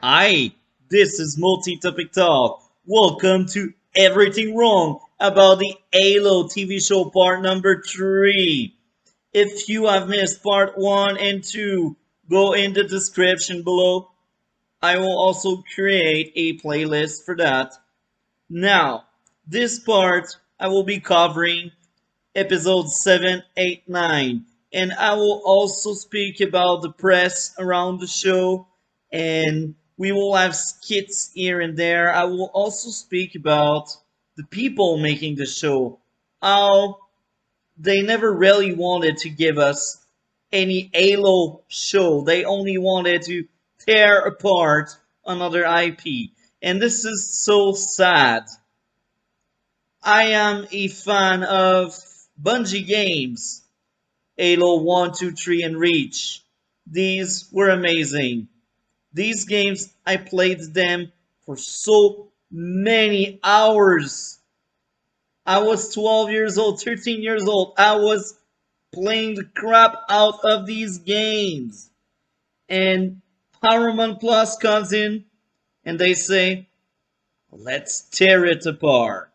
Hi, this is Multi-Topic Talk. Welcome to Everything Wrong about the Halo TV show part number 3. If you have missed part 1 and 2, go in the description below. I will also create a playlist for that. Now, this part I will be covering episodes 7, 8, 9. And I will also speak about the press around the show, and we will have skits here and there. I will also speak about the people making the show, how they never really wanted to give us any Halo show. They only wanted to tear apart another IP. And this is so sad. I am a fan of Bungie games, Halo 1, 2, 3, and Reach. These were amazing. These games, I played them for so many hours. I was 12 years old, 13 years old. I was playing the crap out of these games. And Paramount Plus comes in and they say, let's tear it apart.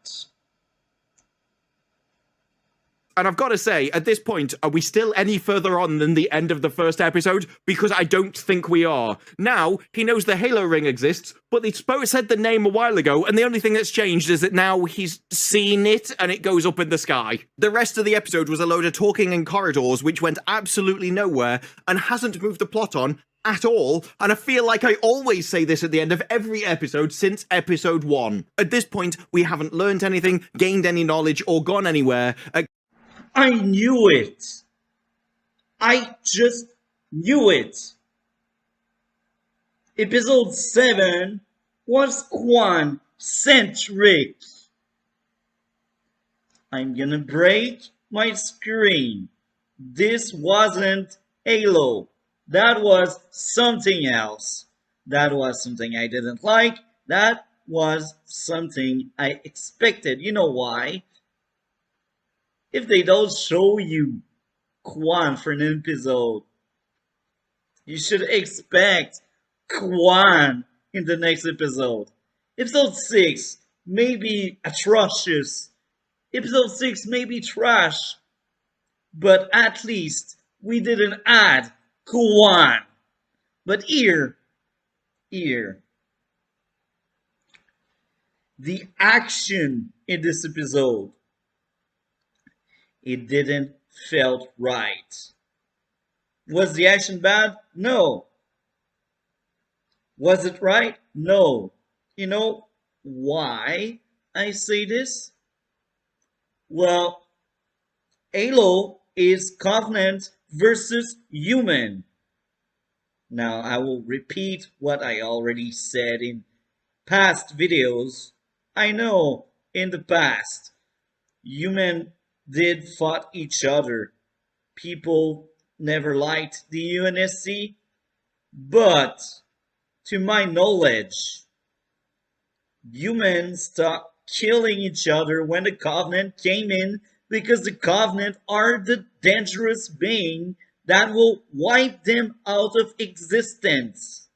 And I've got to say, at this point, are we still any further on than the end of the first episode? Because I don't think we are. Now, he knows the Halo ring exists, but they said the name a while ago, and the only thing that's changed is that now he's seen it, and it goes up in the sky. The rest of the episode was a load of talking in corridors, which went absolutely nowhere, and hasn't moved the plot on at all, and I feel like I always say this at the end of every episode since episode 1. At this point, we haven't learned anything, gained any knowledge, or gone anywhere. I knew it. I just knew it. Episode 7 was Kwan, Centric. I'm gonna break my screen. This wasn't Halo. That was something else. That was something I didn't like. That was something I expected. You know why? If they don't show you Kwan for an episode, you should expect Kwan in the next episode. Episode 6 may be atrocious. Episode 6 may be trash. But at least we didn't add Kwan. But here, the action in this episode, it didn't felt right. Was the action bad? No. Was it right? No. You know why I say this? Well, Halo is Covenant versus human. Now, I will repeat what I already said in past videos. I know in the past, human did fought each other. People never liked the UNSC, but to my knowledge, humans stopped killing each other when the Covenant came in, because the Covenant are the dangerous being that will wipe them out of existence.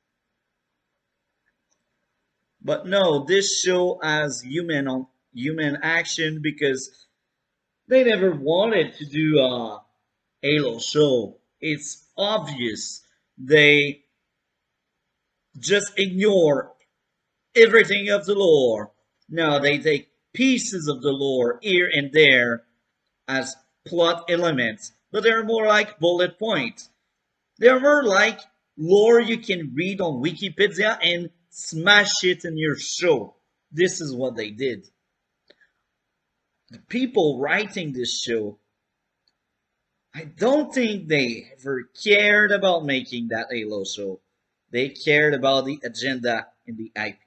But no, this show has human action because they never wanted to do a Halo show. It's obvious they just ignore everything of the lore. No, they take pieces of the lore here and there as plot elements, but they're more like bullet points. They're more like lore you can read on Wikipedia and smash it in your show. This is what they did. The people writing this show, I don't think they ever cared about making that Halo show. They cared about the agenda in the IP.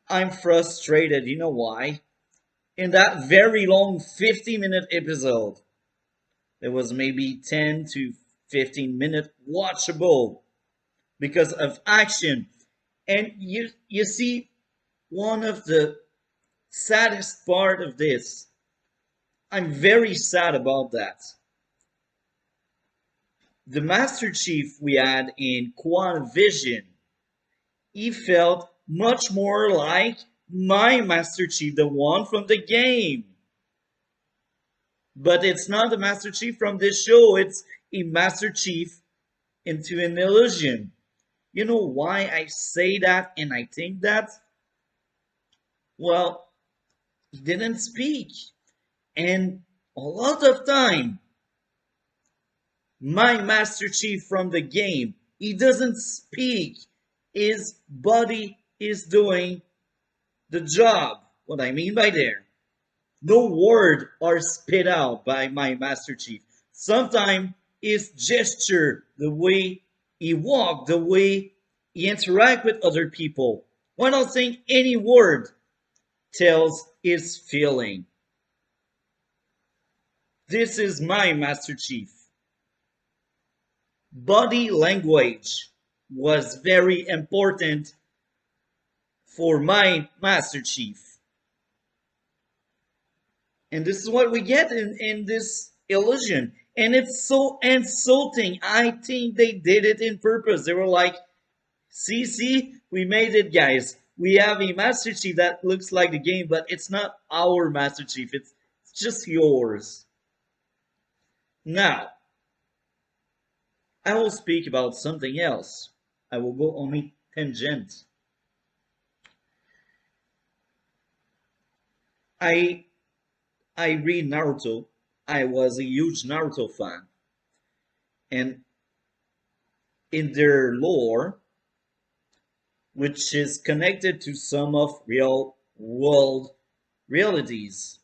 I'm frustrated, you know why? In that very long 50-minute episode, there was maybe 10 to 15 minutes watchable because of action. And you see, one of the saddest part of this, I'm very sad about that. The Master Chief we had in Kwan Vision, he felt much more like my Master Chief, the one from the game. But it's not the Master Chief from this show, it's a Master Chief into an illusion. You know why I say that and I think that? Well, he didn't speak. And a lot of time, my Master Chief from the game, he doesn't speak. His body is doing the job. What I mean by there, no word are spit out by my Master Chief. Sometimes his gesture, the way he walk, the way he interact with other people, I don't think any word tells his feeling. This is my Master Chief. Body language was very important for my Master Chief. And this is what we get in this illusion. And it's so insulting. I think they did it in purpose. They were like, see, we made it, guys. We have a Master Chief that looks like the game, but it's not our Master Chief. It's just yours. Now, I will speak about something else. I will go on a tangent. I read Naruto. I was a huge Naruto fan. And in their lore, which is connected to some of real world realities,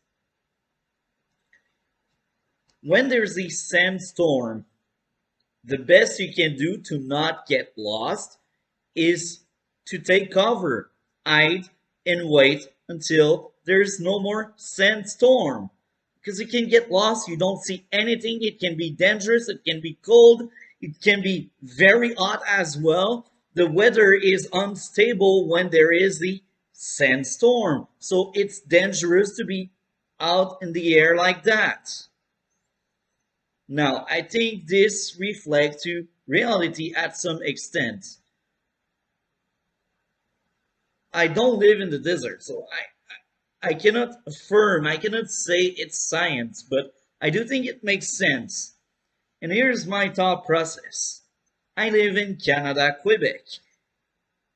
when there's a sandstorm, the best you can do to not get lost is to take cover, hide, and wait until there's no more sandstorm. Because you can get lost, you don't see anything, it can be dangerous, it can be cold, it can be very hot as well. The weather is unstable when there is the sandstorm. So it's dangerous to be out in the air like that. Now, I think this reflects to reality at some extent. I don't live in the desert, so I cannot affirm, I cannot say it's science, but I do think it makes sense. And here's my thought process. I live in Canada, Quebec.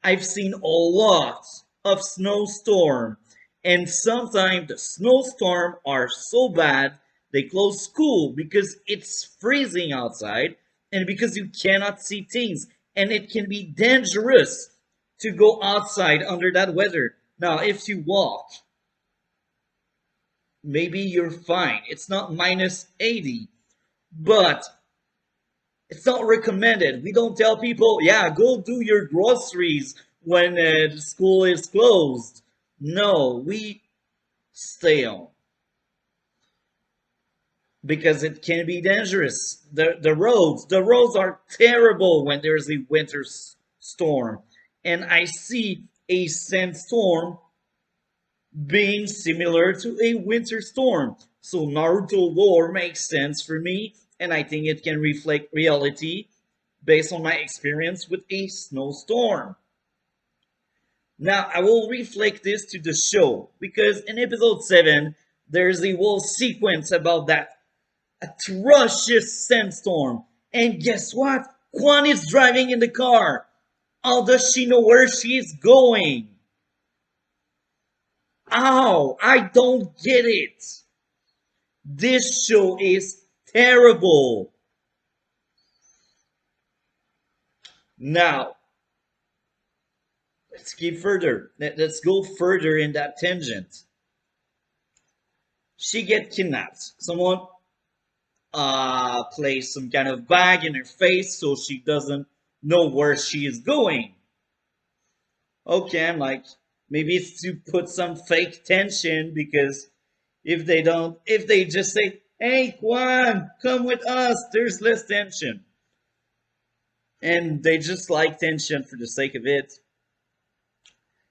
I've seen a lot of snowstorm, and sometimes the snowstorm are so bad they close school because it's freezing outside and because you cannot see things, and it can be dangerous to go outside under that weather. Now, if you walk, maybe you're fine. It's not minus 80, but it's not recommended. We don't tell people, yeah, go do your groceries when the school is closed. No, we stay home because it can be dangerous. The roads are terrible when there's a winter storm. And I see a sandstorm being similar to a winter storm. So Naruto lore makes sense for me, and I think it can reflect reality based on my experience with a snowstorm. Now, I will reflect this to the show, because in episode 7, there's a whole sequence about that atrocious sandstorm. And guess what? Kwan is driving in the car. How does she know where she is going? Ow, I don't get it. This show is terrible. Now, let's keep further. Let's go further in that tangent. She gets kidnapped. Someone place some kind of bag in her face so she doesn't know where she is going. Okay, I'm like, maybe it's to put some fake tension, because if they just say, hey, Kwan, come with us, there's less tension. And they just like tension for the sake of it.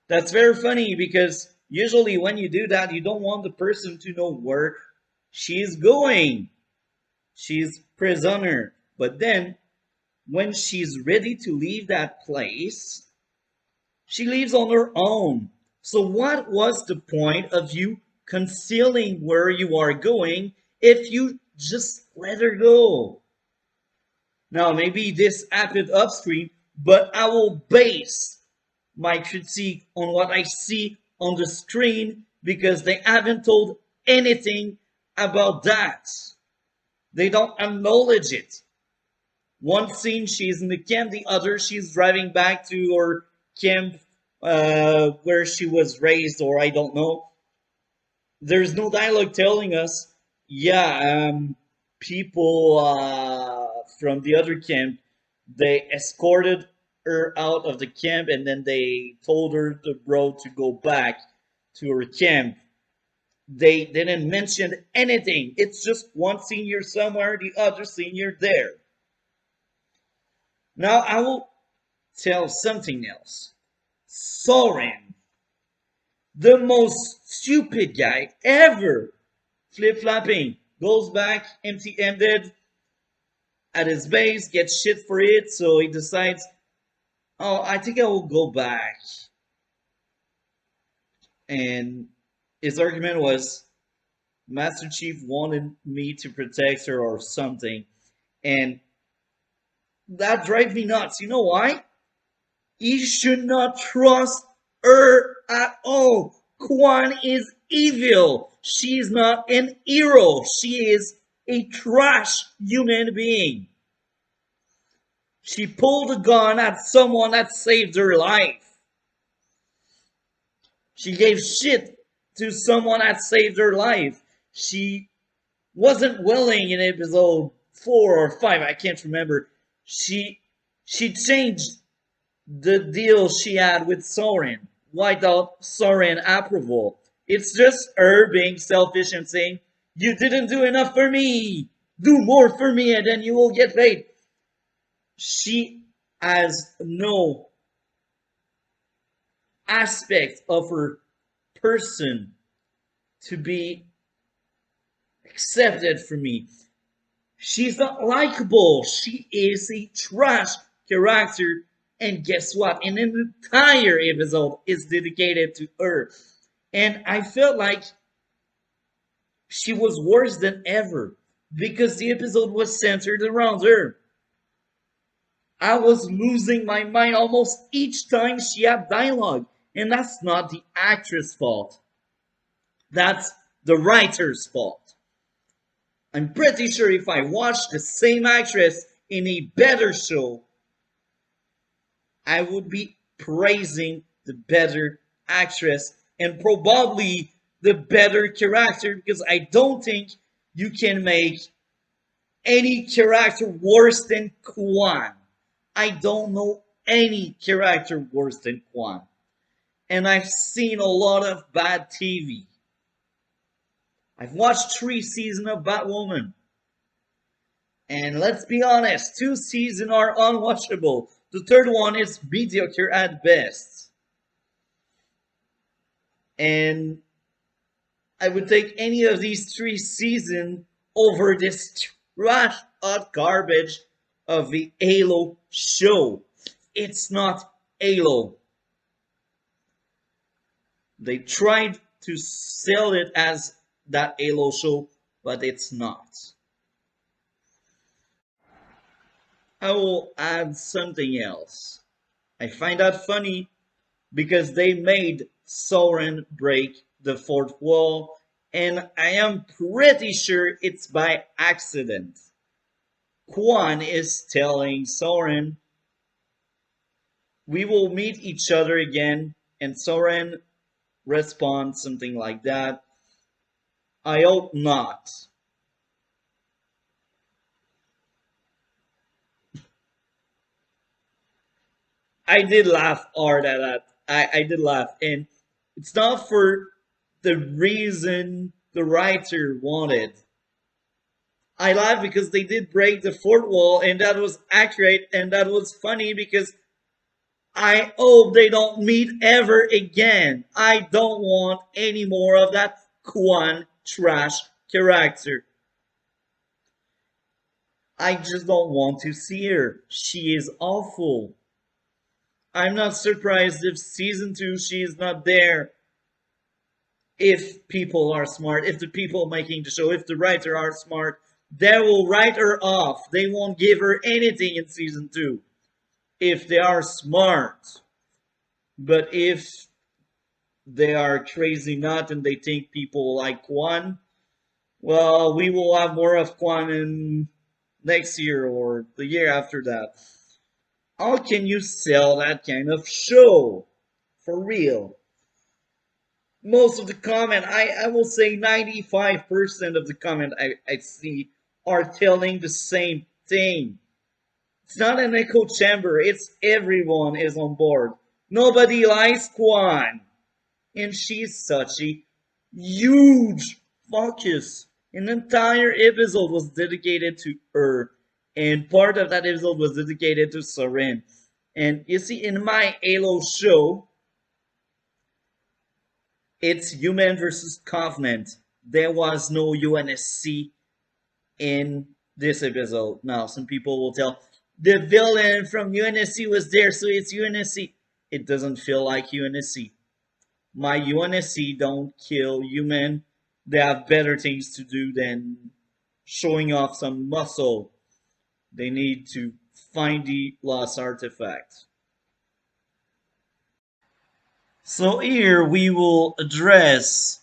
That's very funny, because usually when you do that, you don't want the person to know where she's going. She's prisoner. But then when she's ready to leave that place, she leaves on her own. So, what was the point of you concealing where you are going if you just let her go? Now, maybe this happened upstream, but I will base my critique on what I see on the screen because they haven't told anything about that. They don't acknowledge it. One scene she's in the camp, the other she's driving back to her camp where she was raised, or I don't know. There's no dialogue telling us, yeah, people from the other camp, they escorted her out of the camp and then they told her the bro to go back to her camp. They didn't mention anything. It's just one senior somewhere, the other senior there. Now I will tell something else. Soren, the most stupid guy ever, flip flopping, goes back empty handed at his base, gets shit for it, so he decides, oh, I think I will go back. And his argument was, Master Chief wanted me to protect her or something. And that drives me nuts. You know why? He should not trust her at all. Kwan is evil. She is not an hero. She is a trash human being. She pulled a gun at someone that saved her life. She gave shit to someone that saved her life. She wasn't willing in episode 4 or 5, I can't remember. She changed the deal she had with Soren without Soren approval. It's just her being selfish and saying, you didn't do enough for me. Do more for me and then you will get paid. She has no aspect of her person to be accepted for me. She's not likable. She is a trash character. And guess what? An entire episode is dedicated to her. And I felt like she was worse than ever because the episode was centered around her. I was losing my mind almost each time she had dialogue. And that's not the actress' fault. That's the writer's fault. I'm pretty sure if I watched the same actress in a better show, I would be praising the better actress and probably the better character because I don't think you can make any character worse than Kwan. I don't know any character worse than Kwan. And I've seen a lot of bad TV. I've watched 3 seasons of Batwoman. And let's be honest, 2 seasons are unwatchable. The third one is mediocre at best. And I would take any of these 3 seasons over this trash hot garbage of the Halo show. It's not Halo. They tried to sell it as that Halo show, but it's not. I will add something else. I find that funny because they made Soren break the fourth wall, and I am pretty sure it's by accident. Kwan is telling Soren, we will meet each other again, and Soren responds something like that. I hope not. I did laugh hard at that. I did laugh. And it's not for the reason the writer wanted. I laughed because they did break the fourth wall, and that was accurate, and that was funny because I hope they don't meet ever again. I don't want any more of that Kwan trash character. I just don't want to see her. She is awful. I'm not surprised if season 2 she is not there. If people are smart, if the people making the show, if the writer are smart, they will write her off. They won't give her anything in season 2 if they are smart. But if they are crazy not and they think people like Kwan, well, we will have more of Kwan in next year or the year after that. How can you sell that kind of show? For real. Most of the comment, I will say 95% of the comment I see are telling the same thing. It's not an echo chamber, it's everyone is on board. Nobody likes Kwan. And she's such a huge focus. An entire episode was dedicated to her, and part of that episode was dedicated to Soren. And you see, in my Halo show, it's Human versus Covenant. There was no UNSC in this episode. Now, some people will tell the villain from UNSC was there, so it's UNSC. It doesn't feel like UNSC. My UNSC don't kill human. They have better things to do than showing off some muscle. They need to find the lost artifact. So here we will address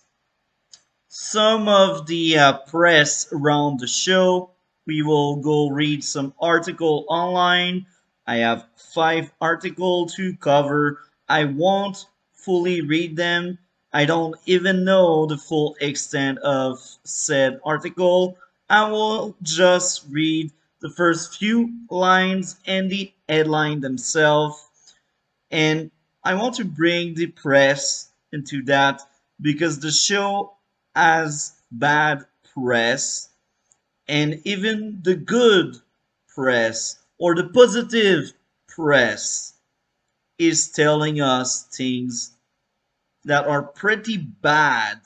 some of the press around the show. We will go read some article online. I have 5 articles to cover. I won't fully read them. I don't even know the full extent of said article. I will just read the first few lines and the headline themselves. And I want to bring the press into that because the show has bad press, and even the good press or the positive press is telling us things that are pretty bad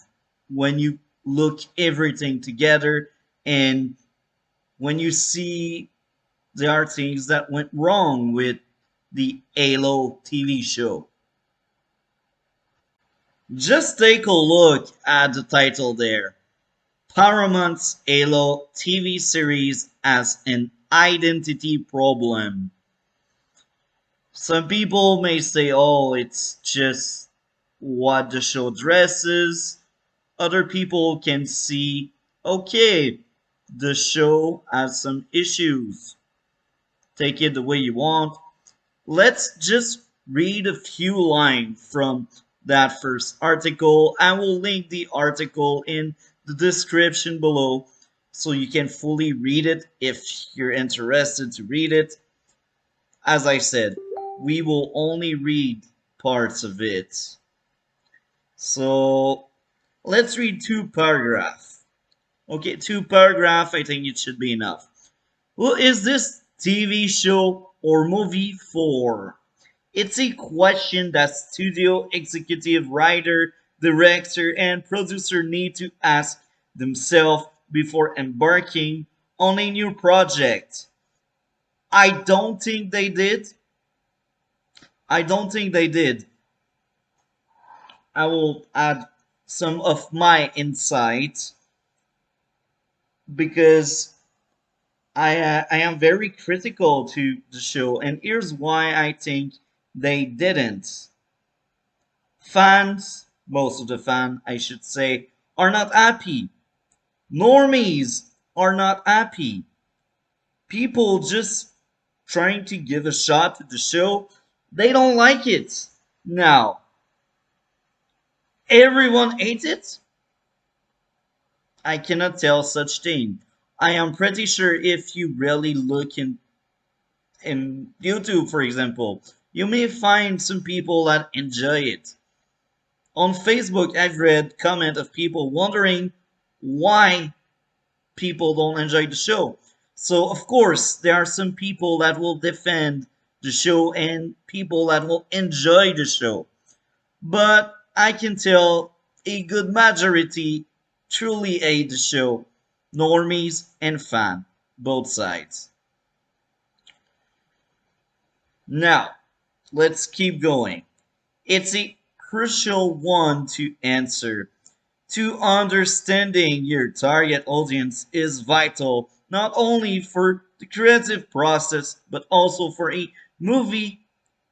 when you look everything together and when you see there are things that went wrong with the Halo TV show. Just take a look at the title there. Paramount's Halo TV series has an identity problem. Some people may say, oh, it's just what the show addresses. Other people can see, okay, the show has some issues. Take it the way you want. Let's just read a few lines from that first article. I will link the article in the description below so you can fully read it if you're interested to read it. As I said, we will only read parts of it. So let's read 2 paragraphs. Okay, 2 paragraphs, I think it should be enough. Who is this TV show or movie for? It's a question that studio executive, writer, director, and producer need to ask themselves before embarking on a new project. I don't think they did. I don't think they did. I will add some of my insights because I am very critical to the show, and here's why I think they didn't. Fans, most of the fans, I should say, are not happy. Normies are not happy. People just trying to give a shot to the show, they don't like it. Now, everyone hates it? I cannot tell such thing. I am pretty sure if you really look in YouTube, for example, you may find some people that enjoy it. On Facebook, I've read comment of people wondering why people don't enjoy the show. So of course, there are some people that will defend the show and people that will enjoy the show. But I can tell a good majority truly hate the show, normies and fan. both sides. Now, let's keep going. It's a crucial one to answer. To understanding your target audience is vital not only for the creative process but also for a movie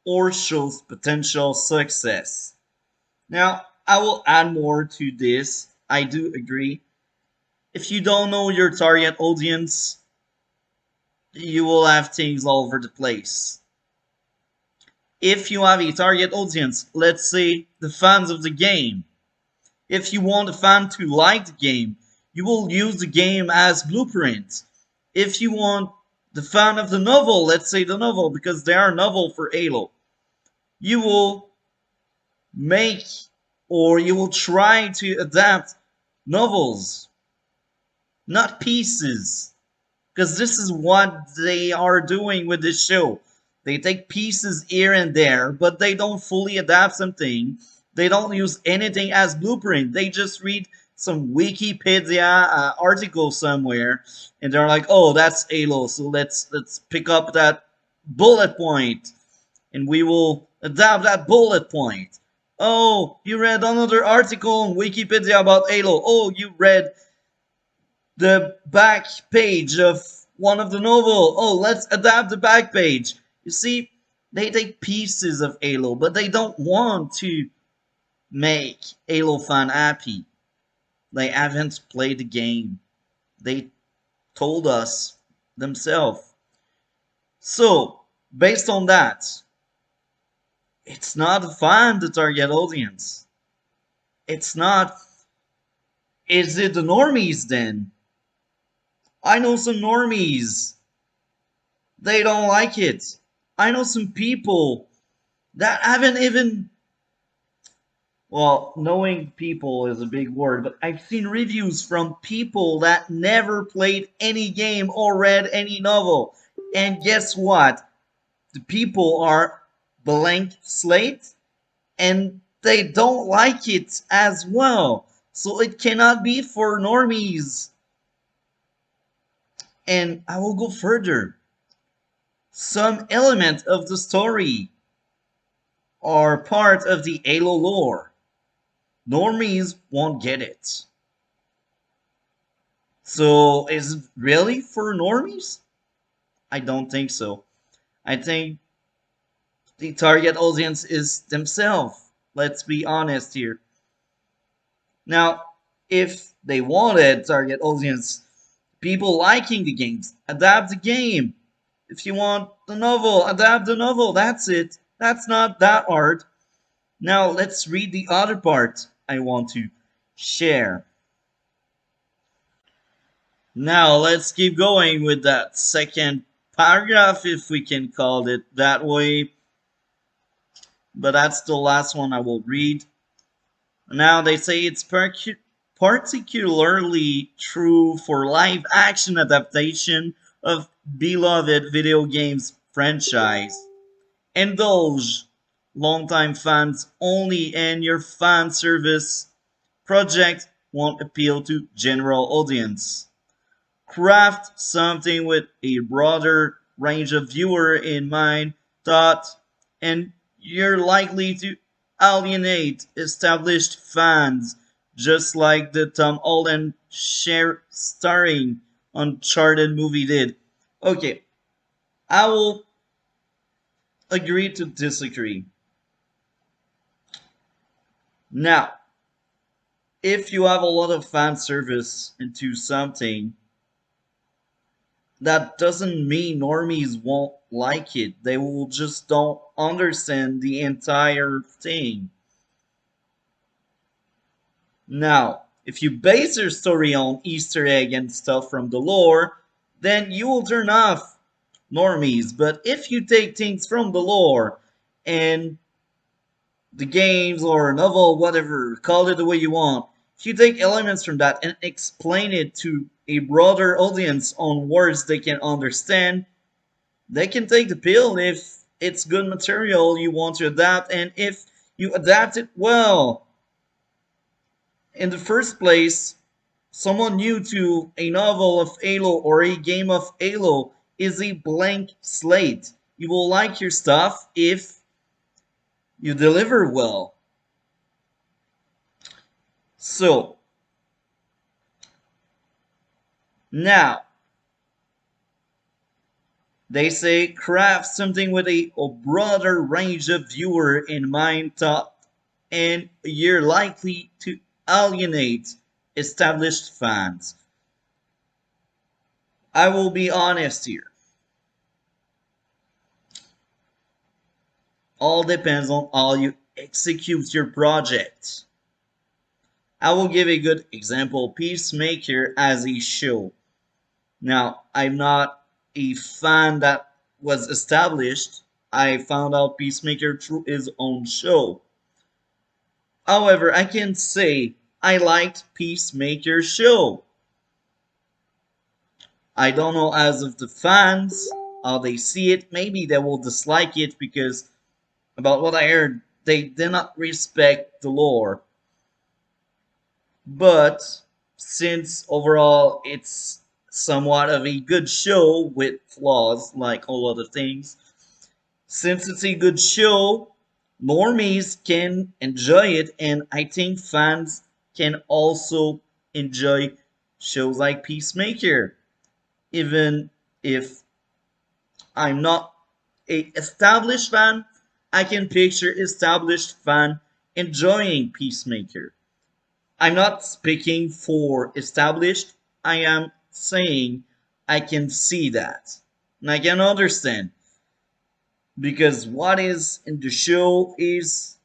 or show's potential success. Now, I will add more to this. I do agree. If you don't know your target audience, you will have things all over the place. If you have a target audience, let's say the fans of the game, if you want a fan to like the game, you will use the game as blueprint. If you want the fan of the novel, let's say the novel, because there are novel for Halo, you will make or you will try to adapt novels, not pieces. Because this is what they are doing with this show. They take pieces here and there, but they don't fully adapt something. They don't use anything as blueprint. They just read some Wikipedia article somewhere, and they're like, "Oh, that's Halo, so let's pick up that bullet point, and we will adapt that bullet point." Oh, you read another article on Wikipedia about Halo. Oh, you read the back page of one of the novel. Oh, let's adapt the back page. You see, they take pieces of Halo, but they don't want to make Halo fan happy. They haven't played the game. They told us themselves. So, based on that, it's not a fan the target audience. It's not. Is it the normies then? I know some normies. They don't like it. I know some people that haven't even. Well, knowing people is a big word, but I've seen reviews from people that never played any game or read any novel. And guess what? The people are blank slate and they don't like it as well. So it cannot be for normies. And I will go further. Some element of the story are part of the Halo lore. Normies won't get it. So is it really for normies? I don't think so. I think the target audience is themselves. Let's be honest here. Now, if they wanted target audience, people liking the games, adapt the game. If you want the novel, adapt the novel. That's it. That's not that hard. Now, let's read the other part I want to share. Now, let's keep going with that second paragraph, if we can call it that way. But that's the last one I will read. Now, they say it's particularly true for live action adaptation of beloved video games franchise. Indulge longtime fans only, and your fan service project won't appeal to general audience. Craft something with a broader range of viewer in mind, thought, and you're likely to alienate established fans, just like the Tom Holland starring Uncharted movie did. Okay, I will agree to disagree. Now, if you have a lot of fan service into something, that doesn't mean normies won't like it. They will just don't understand the entire thing. Now, if you base your story on Easter egg and stuff from the lore, then you will turn off normies. But if you take things from the lore and the games or novel, whatever, call it the way you want, if you take elements from that and explain it to a broader audience on words they can understand, they can take the pill if it's good material you want to adapt and if you adapt it well. In the first place, Someone new to a novel of Halo or a game of Halo is a blank slate. You will like your stuff if you deliver well. So, now, they say craft something with a broader range of viewer in mind thought, and you're likely to alienate established fans. I will be honest here. All depends on how you execute your project. I will give a good example. Peacemaker as a show. Now, I'm not a fan that was established. I found out Peacemaker through his own show. However, I can say I liked Peacemaker show. I don't know as of the fans how they see it. Maybe they will dislike it because about what I heard, they did not respect the lore. But since overall it's somewhat of a good show with flaws like all other things, since it's a good show, normies can enjoy it, and I think fans can also enjoy shows like Peacemaker, even if I'm not a established fan. I can picture established fan enjoying Peacemaker. I'm not speaking for established. I am saying I can see that. And I can understand. Because what is in the show is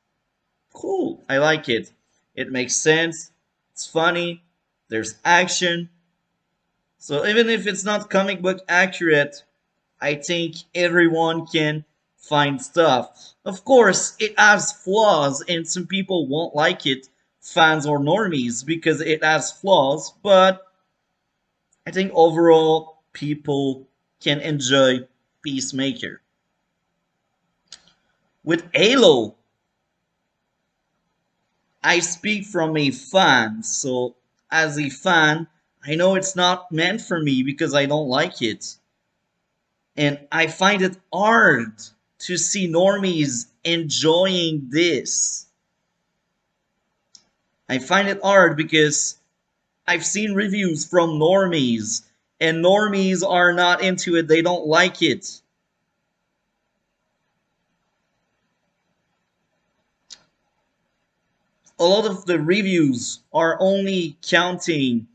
cool. I like it. It makes sense. It's funny. There's action. So even if it's not comic book accurate, I think everyone can find stuff. Of course, it has flaws and some people won't like it, fans or normies, because it has flaws, but I think overall people can enjoy Peacemaker. With Halo, I speak from a fan, so as a fan, I know it's not meant for me because I don't like it. And I find it hard to see normies enjoying this. I find it hard because I've seen reviews from normies, and normies are not into it, they don't like it. A lot of the reviews are only counting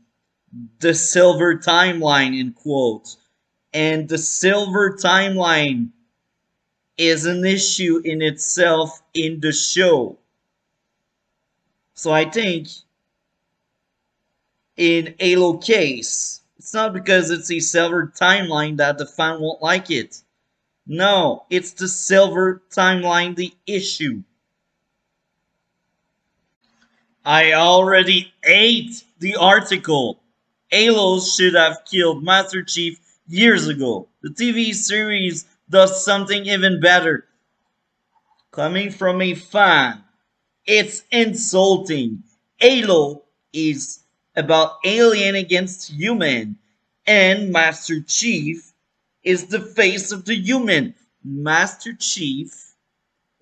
the silver timeline in quotes, and the silver timeline is an issue in itself in the show. So I think in Halo case, it's not because it's a silver timeline that the fan won't like it. No, it's the silver timeline the issue. I already ate the article. Halo should have killed Master Chief years ago. The TV series does something even better. Coming from a fan, it's insulting. Halo is about alien against human, and Master Chief is the face of the human. Master Chief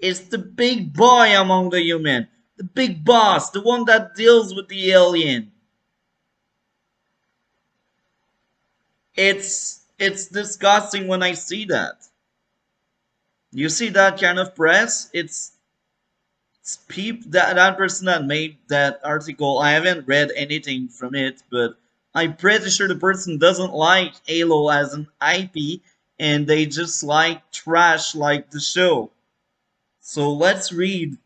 is the big boy among the human, the big boss, the one that deals with the alien. It's disgusting when I see that. You see that kind of press? It's that person that made that article. I haven't read anything from it, but I'm pretty sure the person doesn't like Halo as an IP, and they just like trash like the show. So let's read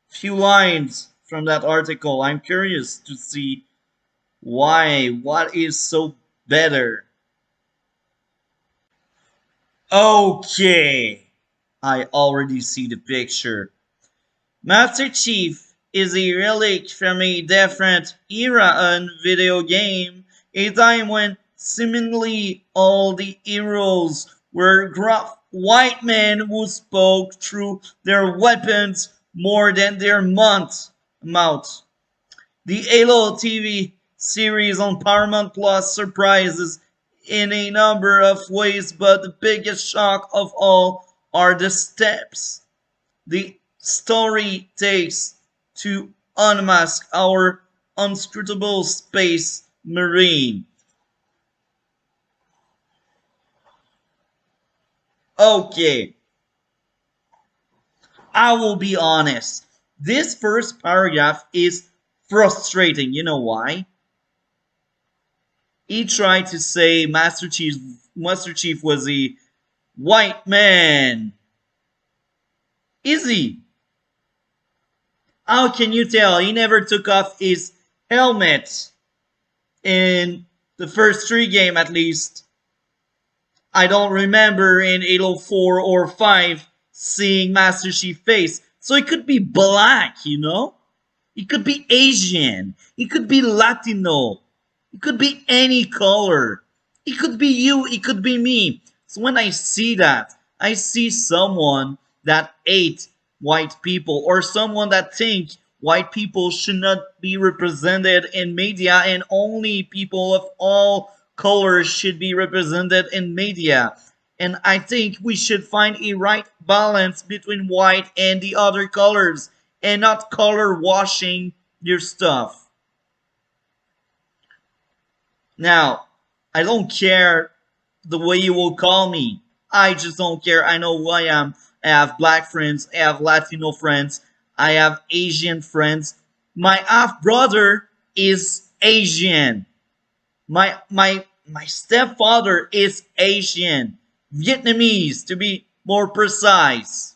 few lines from that article. I'm curious to see why, what is so better. Okay, I already see the picture. Master Chief is a relic from a different era in video game, a time when seemingly all the heroes were gruff white men who spoke through their weapons more than their mouths. The Halo TV series on Paramount Plus surprises in a number of ways, but the biggest shock of all are the steps the story takes to unmask our unscrutable space marine. Okay, I will be honest. This first paragraph is frustrating. You know why? He tried to say Master Chief was a white man. Is he? How can you tell? He never took off his helmet in the first three game at least. I don't remember in Halo 4 or 5 seeing Master Chief face. So it could be black, you know? It could be Asian. It could be Latino. It could be any color. It could be you. It could be me. So when I see that, I see someone that hate white people or someone that think white people should not be represented in media and only people of all colors should be represented in media. And I think we should find a right balance between white and the other colors and not color washing your stuff. Now, I don't care the way you will call me. I just don't care. I know who I am. I have black friends. I have Latino friends. I have Asian friends. My half brother is Asian. My stepfather is Asian. Vietnamese, to be more precise.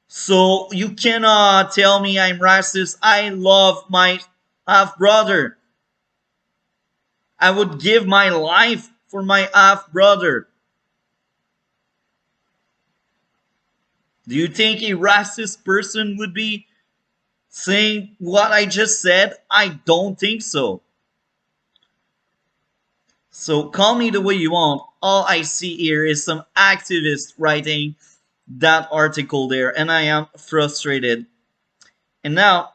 So you cannot tell me I'm racist. I love my half brother. I would give my life for my half brother. Do you think a racist person would be saying what I just said? I don't think so. So call me the way you want. All I see here is some activist writing that article there, and I am frustrated. And now,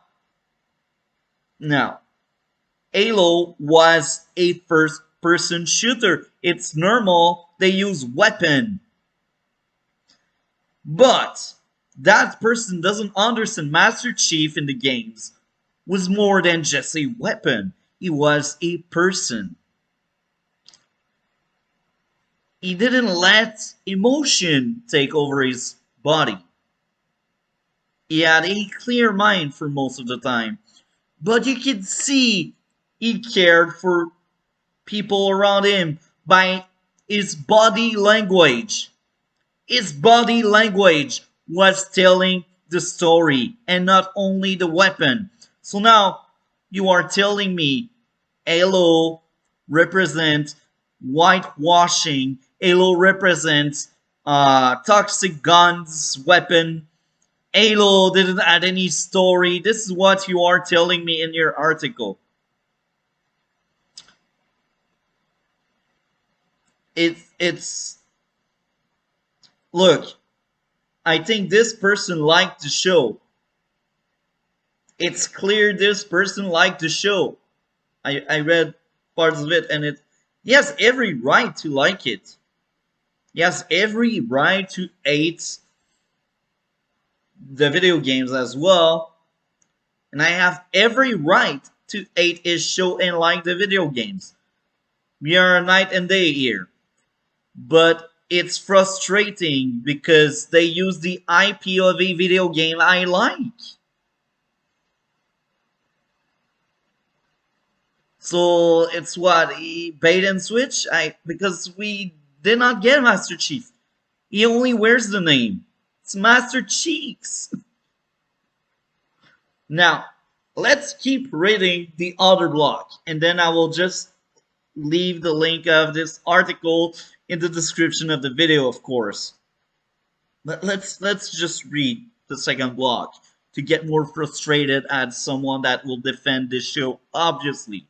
Halo was a first-person shooter. It's normal they use weapon. But that person doesn't understand Master Chief in the games was more than just a weapon. He was a person. He didn't let emotion take over his body. He had a clear mind for most of the time. But you could see he cared for people around him by his body language. His body language was telling the story and not only the weapon. So now you are telling me Halo represents whitewashing. Halo represents toxic guns, weapon. Halo didn't add any story. This is what you are telling me in your article. It's look, I think this person liked the show. It's clear this person liked the show. I read parts of it and he has every right to like it. He has every right to hate the video games as well. And I have every right to hate his show and like the video games. We are night and day here. But it's frustrating because they use the IP of a video game I like. So it's what, bait and switch? Because we did not get Master Chief. He only wears the name. It's Master Cheeks. Now, let's keep reading the other block, and then I will just leave the link of this article in the description of the video, of course. But let's just read the second block to get more frustrated at someone that will defend this show, obviously.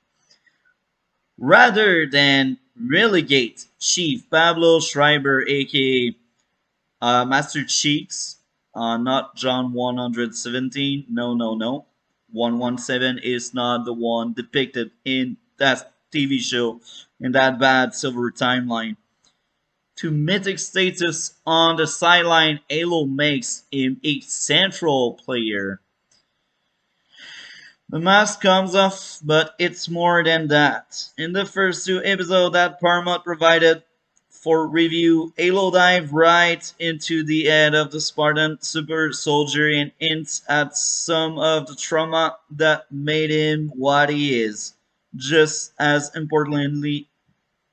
Rather than relegate Chief Pablo Schreiber, aka Master Cheeks, not John 117, no. 117 is not the one depicted in that TV show, in that bad silver timeline. To mythic status on the sideline, Halo makes him a central player. The mask comes off, but it's more than that. In the first two episodes that Paramount provided for review, Halo dive right into the head of the Spartan super soldier and hints at some of the trauma that made him what he is. Just as importantly,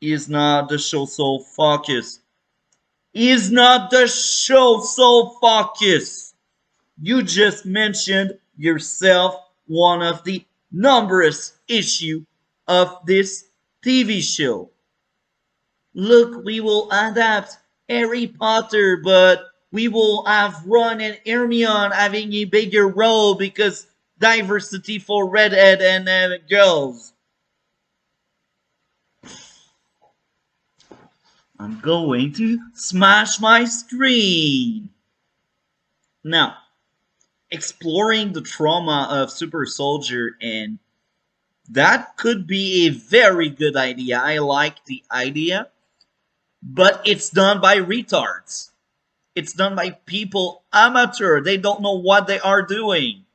he is not the show sole focus. He is not the show sole focus. You just mentioned yourself one of the numerous issue of this TV show. Look, we will adapt Harry Potter, but we will have Ron and Hermione having a bigger role because diversity for redhead and girls. I'm going to smash my screen. Now, exploring the trauma of super soldier, and that could be a very good idea. I like the idea, but it's done by retards. It's done by people amateur. They don't know what they are doing.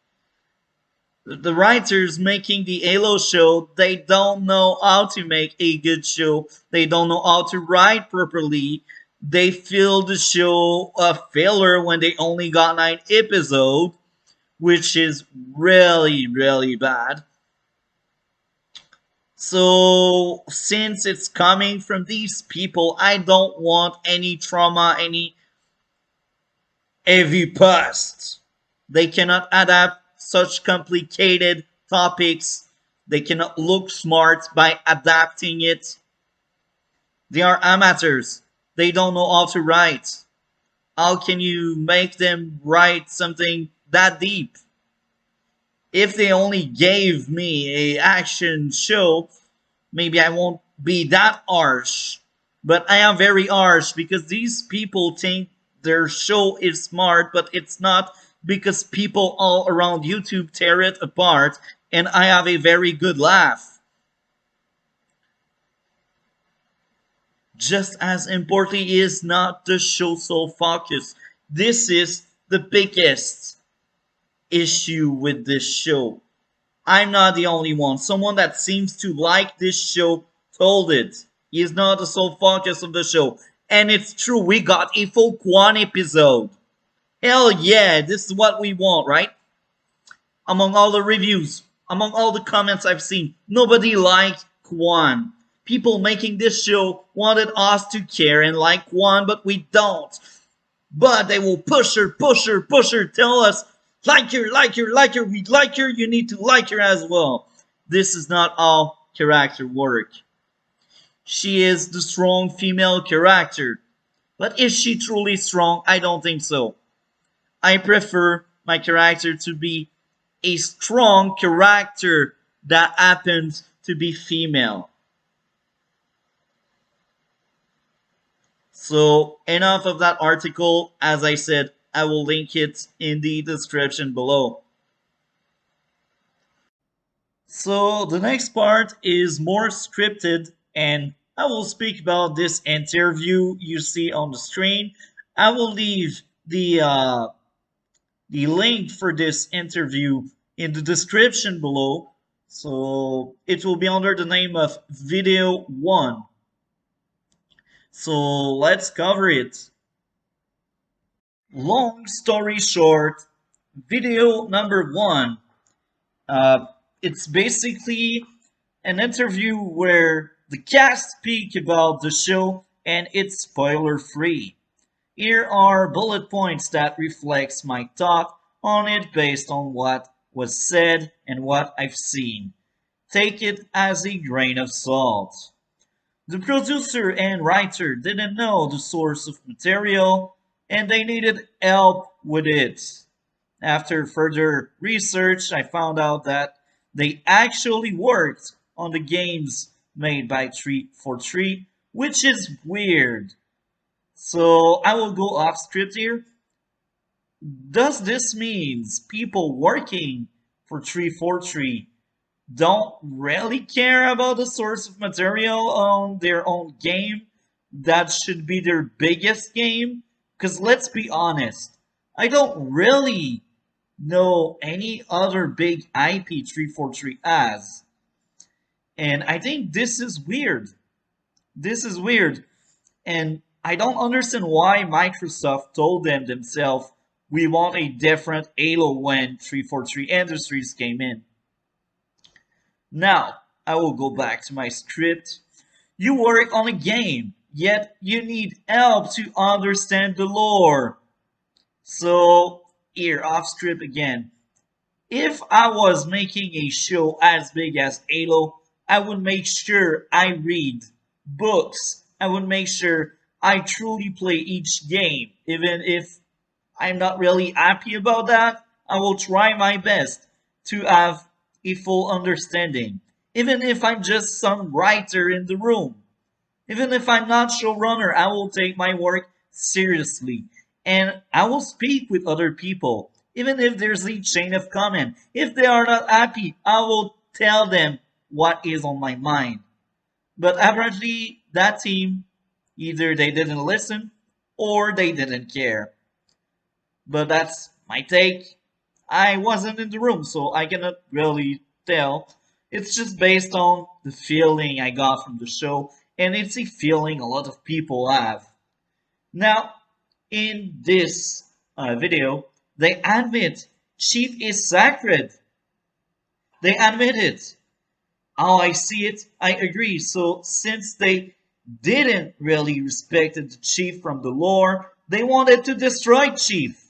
The writers making the Halo show, they don't know how to make a good show. They don't know how to write properly. They feel the show a failure when they only got 9 episodes, which is really, really bad. So, since it's coming from these people, I don't want any trauma, any heavy past. They cannot adapt such complicated topics. They cannot look smart by adapting it. They are amateurs. They don't know how to write. How can you make them write something that deep? If they only gave me a action show, maybe I won't be that harsh. But I am very harsh because these people think their show is smart, but it's not, because people all around YouTube tear it apart and I have a very good laugh. Just as importantly is not the show sole focus. This is the biggest issue with this show. I'm not the only one. Someone that seems to like this show told it. He is not the sole focus of the show. And it's true, we got a full Kwan episode. Hell yeah, this is what we want, right? Among all the reviews, among all the comments I've seen, nobody liked Kwan. People making this show wanted us to care and like Kwan, but we don't. But they will push her, tell us, like her, we like her, you need to like her as well. This is not how character work. She is the strong female character. But is she truly strong? I don't think so. I prefer my character to be a strong character that happens to be female. So, enough of that article. As I said, I will link it in the description below. So, the next part is more scripted, and I will speak about this interview you see on the screen. I will leave the link for this interview in the description below. So it will be under the name of Video 1. So let's cover it. Long story short, video number 1. It's basically an interview where the cast speak about the show and it's spoiler free. Here are bullet points that reflects my thought on it based on what was said and what I've seen. Take it as a grain of salt. The producer and writer didn't know the source of material and they needed help with it. After further research, I found out that they actually worked on the games made by 343, which is weird. So I will go off script here. Does this mean people working for 343 don't really care about the source of material on their own game, that should be their biggest game. Because let's be honest, I don't really know any other big IP 343 has. And I think this is weird. This is weird. And I don't understand why Microsoft told them themselves we want a different Halo when 343 Industries came in. Now, I will go back to my script. You work on a game, yet you need help to understand the lore. So, here, off script again. If I was making a show as big as Halo, I would make sure I read books. I would make sure I truly play each game. Even if I'm not really happy about that, I will try my best to have a full understanding. Even if I'm just some writer in the room. Even if I'm not showrunner, I will take my work seriously. And I will speak with other people. Even if there's a chain of comment. If they are not happy, I will tell them what is on my mind. But apparently, that team, either they didn't listen or they didn't care. But that's my take. I wasn't in the room, so I cannot really tell. It's just based on the feeling I got from the show, and it's a feeling a lot of people have. Now, in this video, they admit Chief is sacred. They admit it. How I see it, I agree. So since they didn't really respect the Chief from the lore, they wanted to destroy Chief.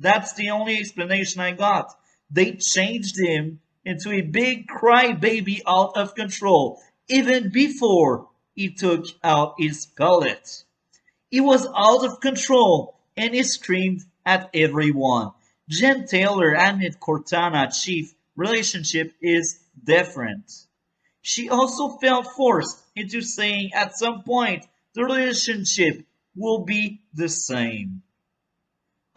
That's the only explanation I got. They changed him into a big crybaby out of control, even before he took out his pellet. He was out of control and he screamed at everyone. Jen Taylor admit Cortana Chief relationship is different. She also felt forced into saying at some point the relationship will be the same.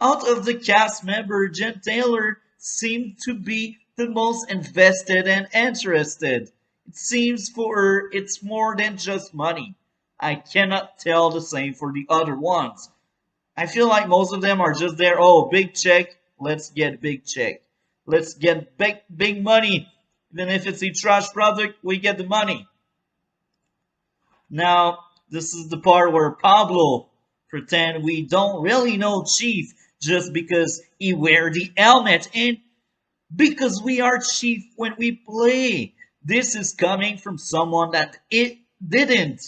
Out of the cast member, Jen Taylor seemed to be the most invested and interested. It seems for her it's more than just money. I cannot tell the same for the other ones. I feel like most of them are just there, oh, big check, let's get big check. Let's get big money. Even if it's a trash product, we get the money. Now, this is the part where Pablo pretend we don't really know Chief just because he wear the helmet and because we are Chief when we play. This is coming from someone that it didn't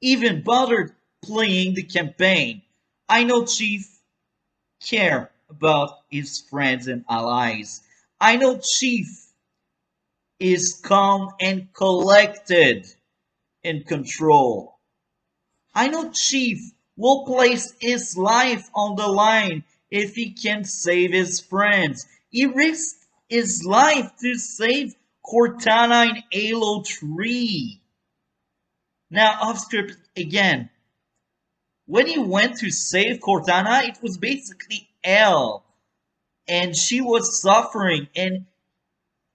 even bother playing the campaign. I know Chief care about his friends and allies. I know Chief is calm and collected in control. I know Chief will place his life on the line if he can save his friends. He risked his life to save Cortana in Halo 3. Now, off script again. When he went to save Cortana, it was basically hell. And she was suffering. And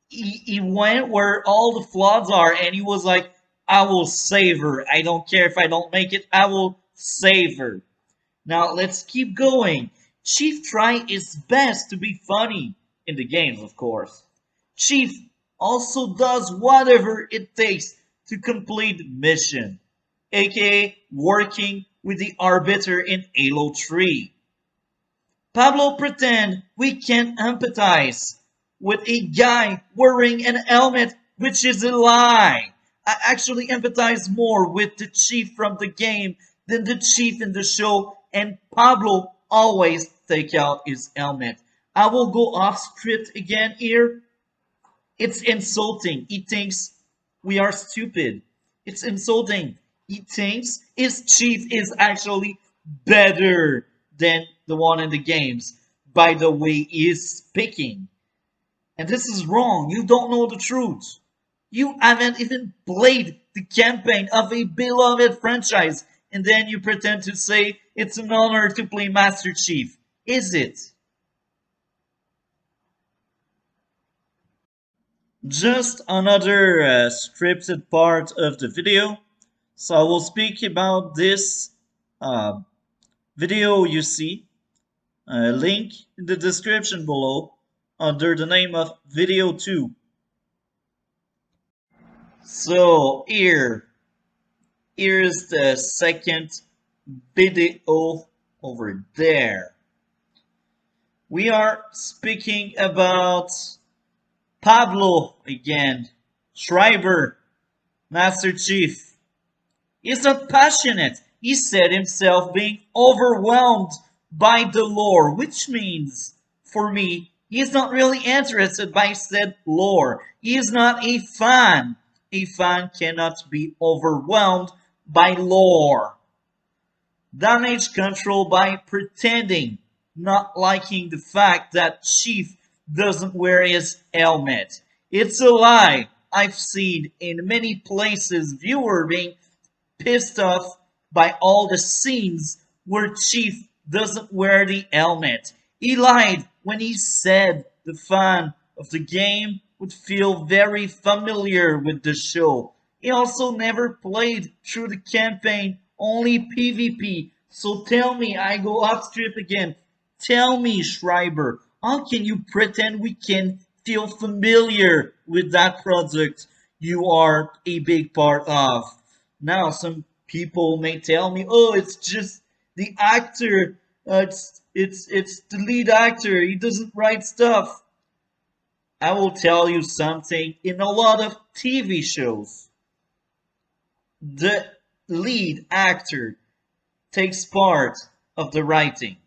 he went where all the floods are. And he was like, I will save her. I don't care if I don't make it. I will save her. Now, let's keep going. Chief tried his best to be funny. In the games, of course. Chief also does whatever it takes to complete the mission. AKA working with the Arbiter in Halo 3. Pablo pretend we can't empathize with a guy wearing an helmet, which is a lie. I actually empathize more with the Chief from the game than the Chief in the show, and Pablo always take out his helmet. I will go off script again here. It's insulting. He thinks we are stupid. It's insulting. He thinks his Chief is actually better than the one in the games by the way he is speaking. And this is wrong. You don't know the truth. You haven't even played the campaign of a beloved franchise, and then you pretend to say it's an honor to play Master Chief. Is it? Just another scripted part of the video. So I will speak about this uh, video you see. Link in the description below under the name of video 2. So here's the second video over there. We are speaking about Pablo again, Schreiber, Master Chief. He's not passionate. He said himself being overwhelmed by the lore, which means, for me, he is not really interested by said lore. He is not a fan. A fan cannot be overwhelmed by lore. Damage control by pretending, not liking the fact that Chief doesn't wear his helmet. It's a lie. I've seen in many places viewer being pissed off by all the scenes where Chief doesn't wear the helmet. He lied when he said the fan of the game would feel very familiar with the show. He also never played through the campaign, only PvP. So tell me, I go off script again. Tell me, Schreiber, how can you pretend we can feel familiar with that product you are a big part of? Now, some people may tell me, "Oh, it's just the actor. It's the lead actor. He doesn't write stuff." I will tell you something. In a lot of TV shows, the lead actor takes part of the writing.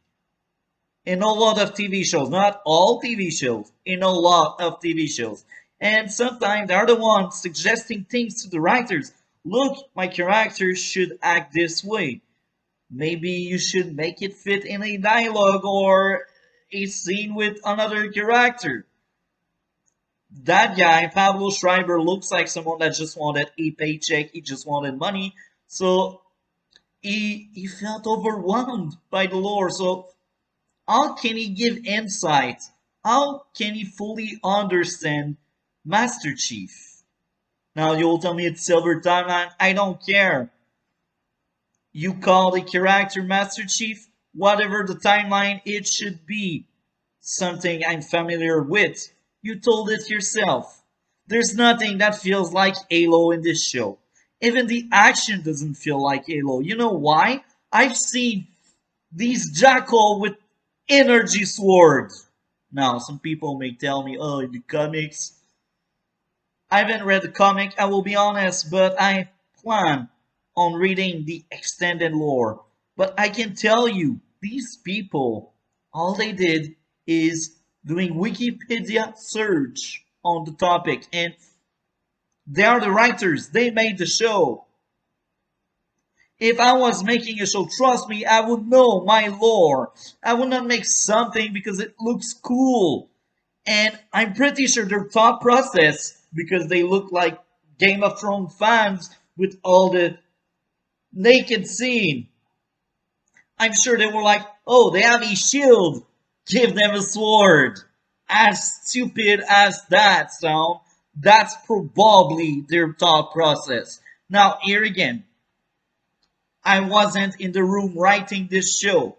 In a lot of TV shows, not all TV shows, in a lot of TV shows. And sometimes they're the ones suggesting things to the writers. Look, my character should act this way. Maybe you should make it fit in a dialogue or a scene with another character. That guy, Pablo Schreiber, looks like someone that just wanted a paycheck. He just wanted money. So he felt overwhelmed by the lore. So how can he give insight? How can he fully understand Master Chief? Now you'll tell me it's Silver Timeline. I don't care. You call the character Master Chief, whatever the timeline it should be. Something I'm familiar with. You told it yourself. There's nothing that feels like Halo in this show. Even the action doesn't feel like Halo. You know why? I've seen these jackal with energy swords. Now, some people may tell me, oh, in the comics. I haven't read the comic, I will be honest, but I plan on reading the extended lore. But I can tell you, these people, all they did is doing Wikipedia search on the topic, and they are the writers. They made the show. If I was making a show, trust me, I would know my lore. I would not make something because it looks cool. And I'm pretty sure their thought process, because they look like Game of Thrones fans with all the naked scene. I'm sure they were like, oh, they have a shield. Give them a sword. As stupid as that sound, that's probably their thought process. Now, here again, I wasn't in the room writing this show.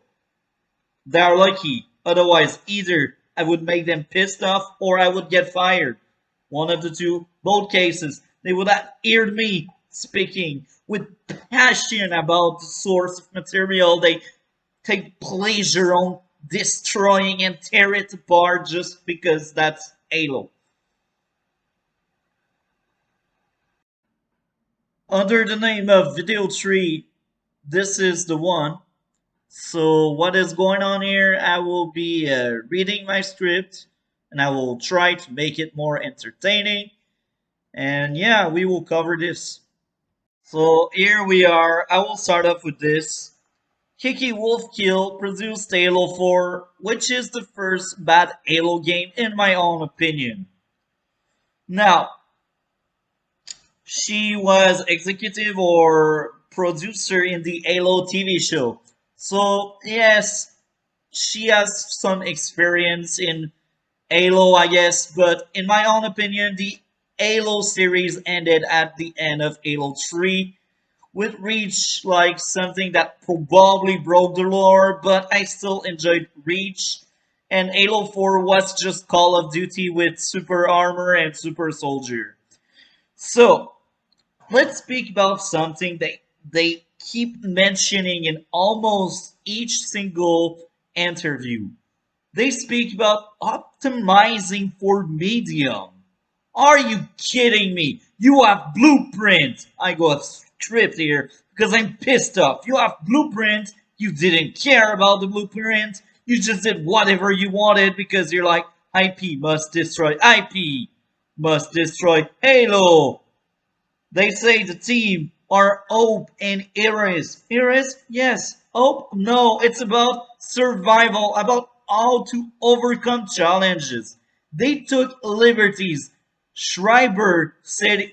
They're lucky. Otherwise, either I would make them pissed off or I would get fired. One of the two, both cases. They would have heard me speaking with passion about the source of material. They take pleasure on destroying and tear it apart just because that's Halo. Under the name of Video 3, this is the one. So what is going on here? I will be reading my script and I will try to make it more entertaining. And yeah, we will cover this. So here we are. I will start off with this. Kiki Wolfkill produced Halo 4, which is the first bad Halo game in my own opinion. Now, she was executive or producer in the Halo TV show. So, yes, she has some experience in Halo, I guess, but in my own opinion, the Halo series ended at the end of Halo 3, with Reach like something that probably broke the lore, but I still enjoyed Reach. And Halo 4 was just Call of Duty with super armor and super soldier. So, let's speak about something that they keep mentioning in almost each single interview. They speak about optimizing for medium. Are you kidding me? You have blueprint. I go off script here because I'm pissed off. You have blueprint. You didn't care about the blueprint. You just did whatever you wanted because you're like, IP must destroy IP, must destroy Halo. They say the team are Hope and Iris. Iris? Yes. Hope? No. It's about survival, about how to overcome challenges. They took liberties. Schreiber said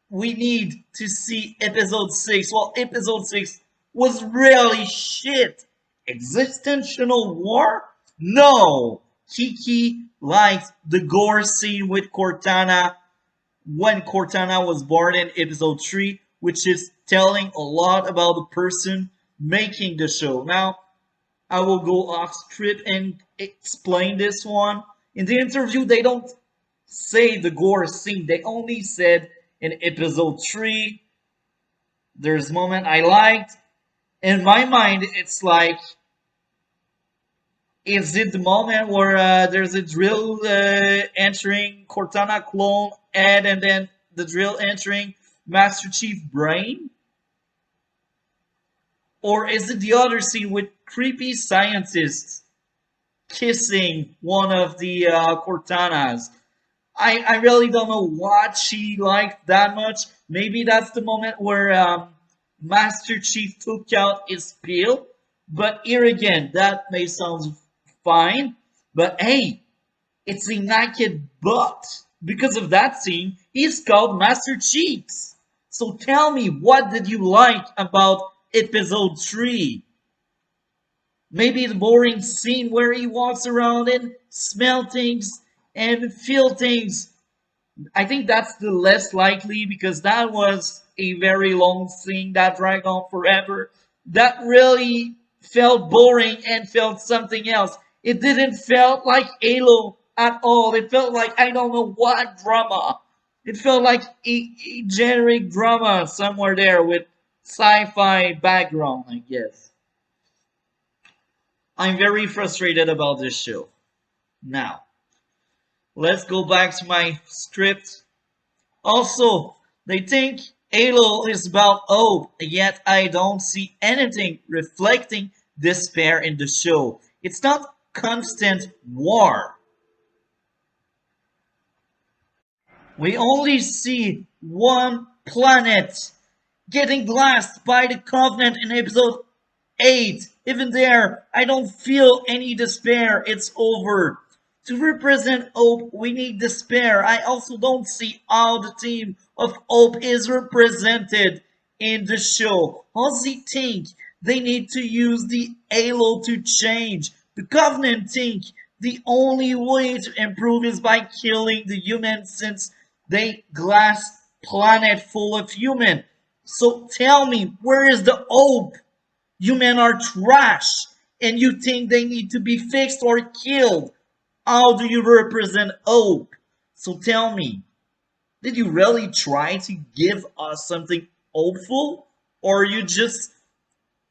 we need to see episode 6. Well, episode 6 was really shit. Existential war? No. Kiki liked the gore scene with Cortana when Cortana was born in episode 3, which is telling a lot about the person making the show. Now, I will go off script and explain this one. In the interview, they don't say the gore scene, they only said in episode 3, there's a moment I liked. In my mind, it's like, is it the moment where there's a drill entering Cortana clone Ed and then the drill entering Master Chief Brain? Or is it the other scene with creepy scientists kissing one of the Cortanas? I really don't know what she liked that much. Maybe that's the moment where Master Chief took out his pill. But here again, that may sound fine. But hey, it's a naked butt. Because of that scene, he's called Master Cheeks. So tell me, what did you like about episode 3? Maybe the boring scene where he walks around and smell things and feel things. I think that's the less likely because that was a very long scene that dragged on forever. That really felt boring and felt something else. It didn't felt like Halo at all. It felt like I don't know what drama. It felt like a generic drama somewhere there with sci-fi background, I guess. I'm very frustrated about this show. Now, let's go back to my script. Also, they think Halo is about hope, yet I don't see anything reflecting despair in the show. It's not constant war. We only see one planet getting glassed by the Covenant in episode 8. Even there, I don't feel any despair. It's over. To represent hope, we need despair. I also don't see how the team of hope is represented in the show. Aussie think they need to use the Halo to change. The Covenant think the only way to improve is by killing the humans since they glass planet full of human. So tell me, where is the hope? Human are trash, and you think they need to be fixed or killed. How do you represent hope? So tell me, did you really try to give us something hopeful? Or you just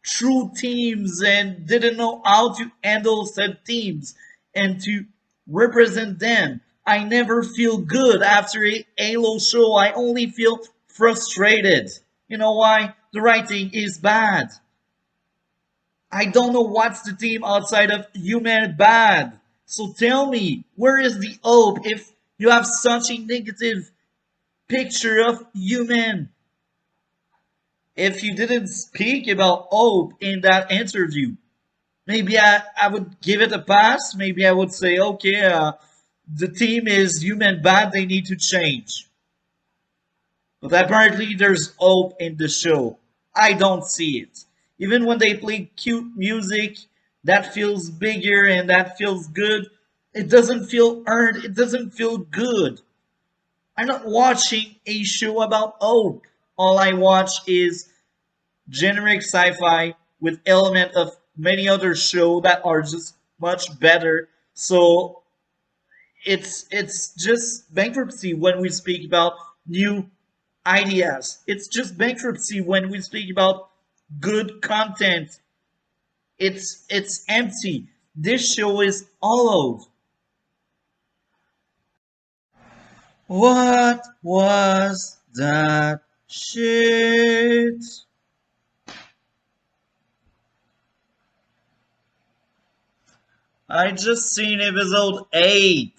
threw teams and didn't know how to handle said teams and to represent them? I never feel good after a Halo show. I only feel frustrated. You know why? The writing is bad. I don't know what's the team outside of human bad. So tell me, where is the hope if you have such a negative picture of human? If you didn't speak about hope in that interview, maybe I would give it a pass. Maybe I would say, okay, the team is human bad, they need to change. But apparently there's hope in the show. I don't see it. Even when they play cute music that feels bigger and that feels good, it doesn't feel earned, it doesn't feel good. I'm not watching a show about hope. All I watch is generic sci-fi with element of many other shows that are just much better. So it's just bankruptcy when we speak about new ideas. It's just bankruptcy when we speak about good content. It's empty. This show is hollow. What was that shit? I just seen episode 8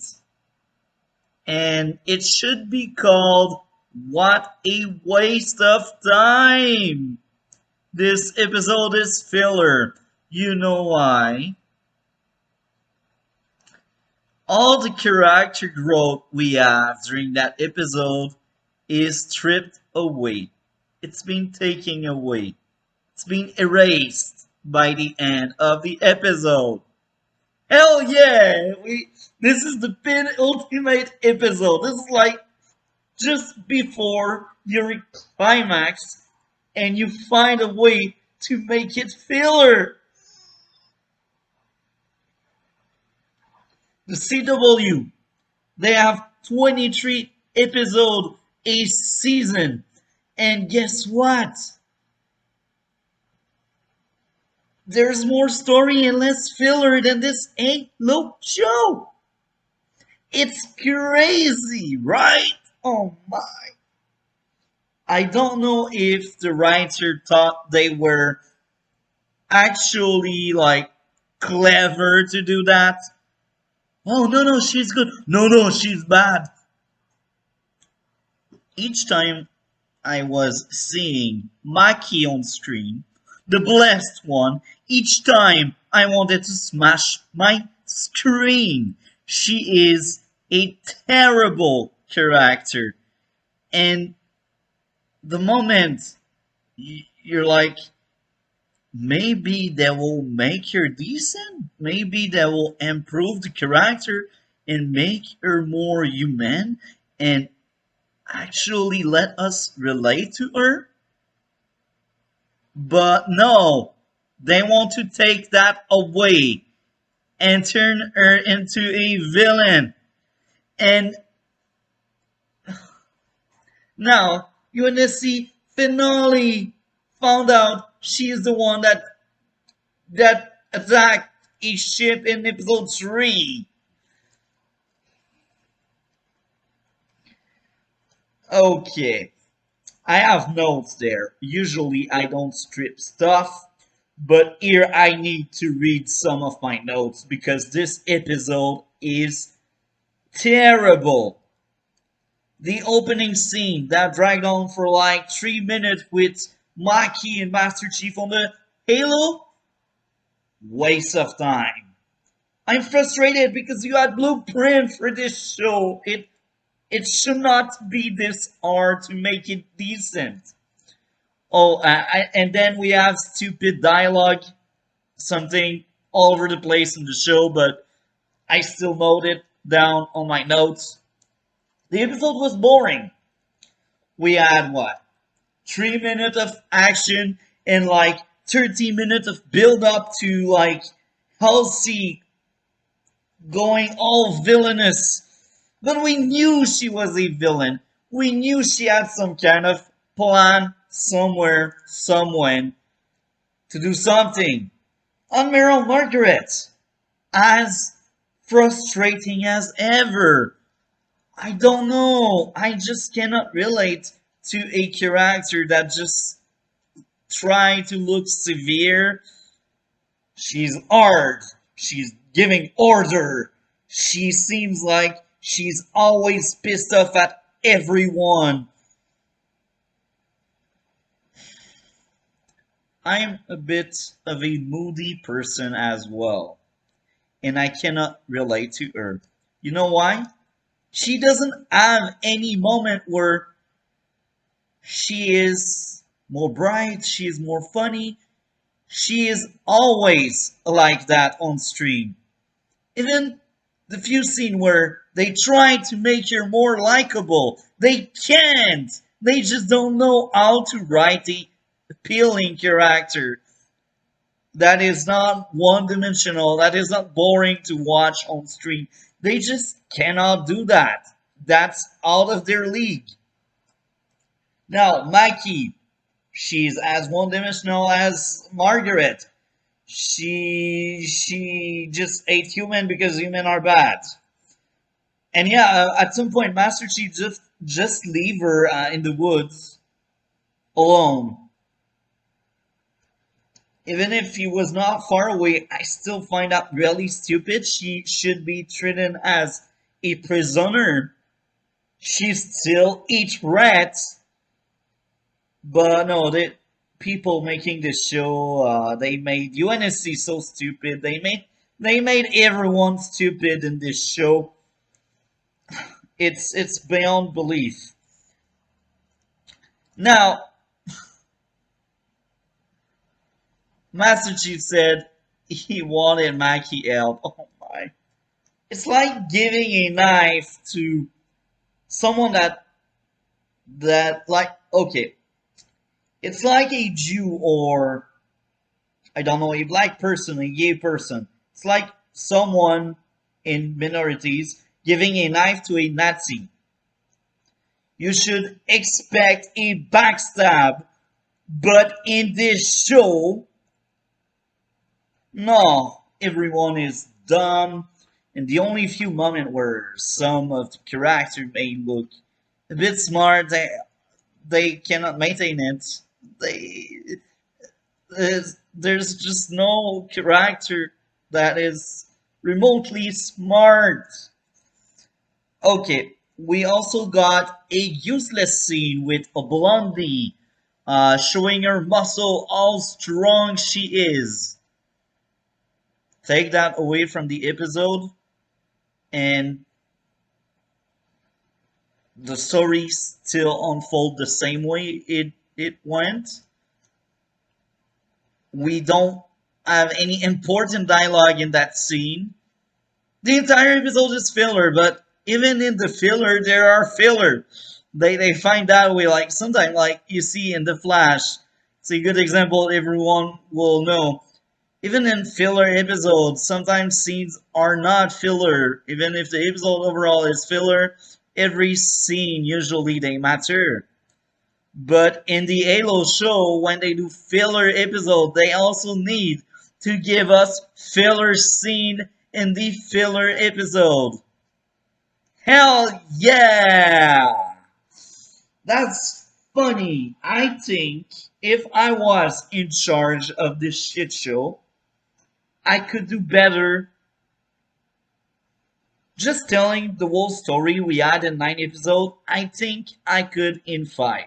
and it should be called What a Waste of Time. This episode is filler. You know why? All the character growth we have during that episode is stripped away. It's been taken away. It's been erased by the end of the episode. Hell yeah! This is the penultimate episode. This is like just before your climax, and you find a way to make it filler. The CW, they have 23 episodes a season, and guess what? There's more story and less filler than this ain't no show. It's crazy, right? Oh my. I don't know if the writer thought they were actually like clever to do that. Oh no no, she's good. No no, she's bad. Each time I was seeing Maki on screen, the blessed one, each time I wanted to smash my screen. She is a terrible character. And the moment you're like, maybe that will make her decent, maybe that will improve the character and make her more human and actually let us relate to her. But no, they want to take that away and turn her into a villain. And now, UNSC finale found out she's the one that attacked a ship in episode 3. Okay, I have notes there. Usually I don't strip stuff, but here I need to read some of my notes because this episode is terrible. The opening scene that dragged on for like 3 minutes with Maki and Master Chief on the Halo? Waste of time. I'm frustrated because you had blueprint for this show. It should not be this hard to make it decent. Oh, and then we have stupid dialogue, something all over the place in the show, but I still note it down on my notes. The episode was boring. We had what? 3 minutes of action and like 30 minutes of build up to like Halsey going all villainous. But we knew she was a villain. We knew she had some kind of plan somewhere, someone to do something. Admiral Margaret, as frustrating as ever. I don't know. I just cannot relate to a character that just try to look severe. She's hard. She's giving order. She seems like she's always pissed off at everyone. I'm a bit of a moody person as well, and I cannot relate to her. You know why? She doesn't have any moment where she is more bright, she is more funny. She is always like that on stream. Even The few scene where they try to make her more likable. They can't. They just don't know how to write the appealing character that is not one-dimensional, that is not boring to watch on screen. They just cannot do that. That's out of their league. Now, Mikey, she's as one-dimensional as Margaret. She just ate human because human are bad. And yeah, at some point, Master Chief just leave her in the woods alone. Even if he was not far away, I still find that really stupid. She should be treated as a prisoner. She still eats rats. But no, the people making this show, they made UNSC so stupid. They made everyone stupid in this show. It's beyond belief. Now, Master Chief said he wanted Mackie help. Oh my. It's like giving a knife to someone that like okay. It's like a Jew or I don't know, a black person, a gay person. It's like someone in minorities giving a knife to a Nazi. You should expect a backstab, but in this show, no, everyone is dumb, and the only few moments where some of the character may look a bit smart, they cannot maintain it. They there's just no character that is remotely smart. Okay, we also got a useless scene with a blondie, showing her muscle, how strong she is. Take that away from the episode, and the story still unfold the same way it went. We don't have any important dialogue in that scene. The entire episode is filler, but even in the filler, there are filler. They find that way, like sometimes, like you see in the Flash. It's a good example everyone will know. Even in filler episodes, sometimes scenes are not filler. Even if the episode overall is filler, every scene usually they matter. But in the Halo show, when they do filler episode, they also need to give us filler scene in the filler episode. Hell yeah! That's funny. I think if I was in charge of this shit show, I could do better just telling the whole story we had in 9 episodes. I think I could in 5.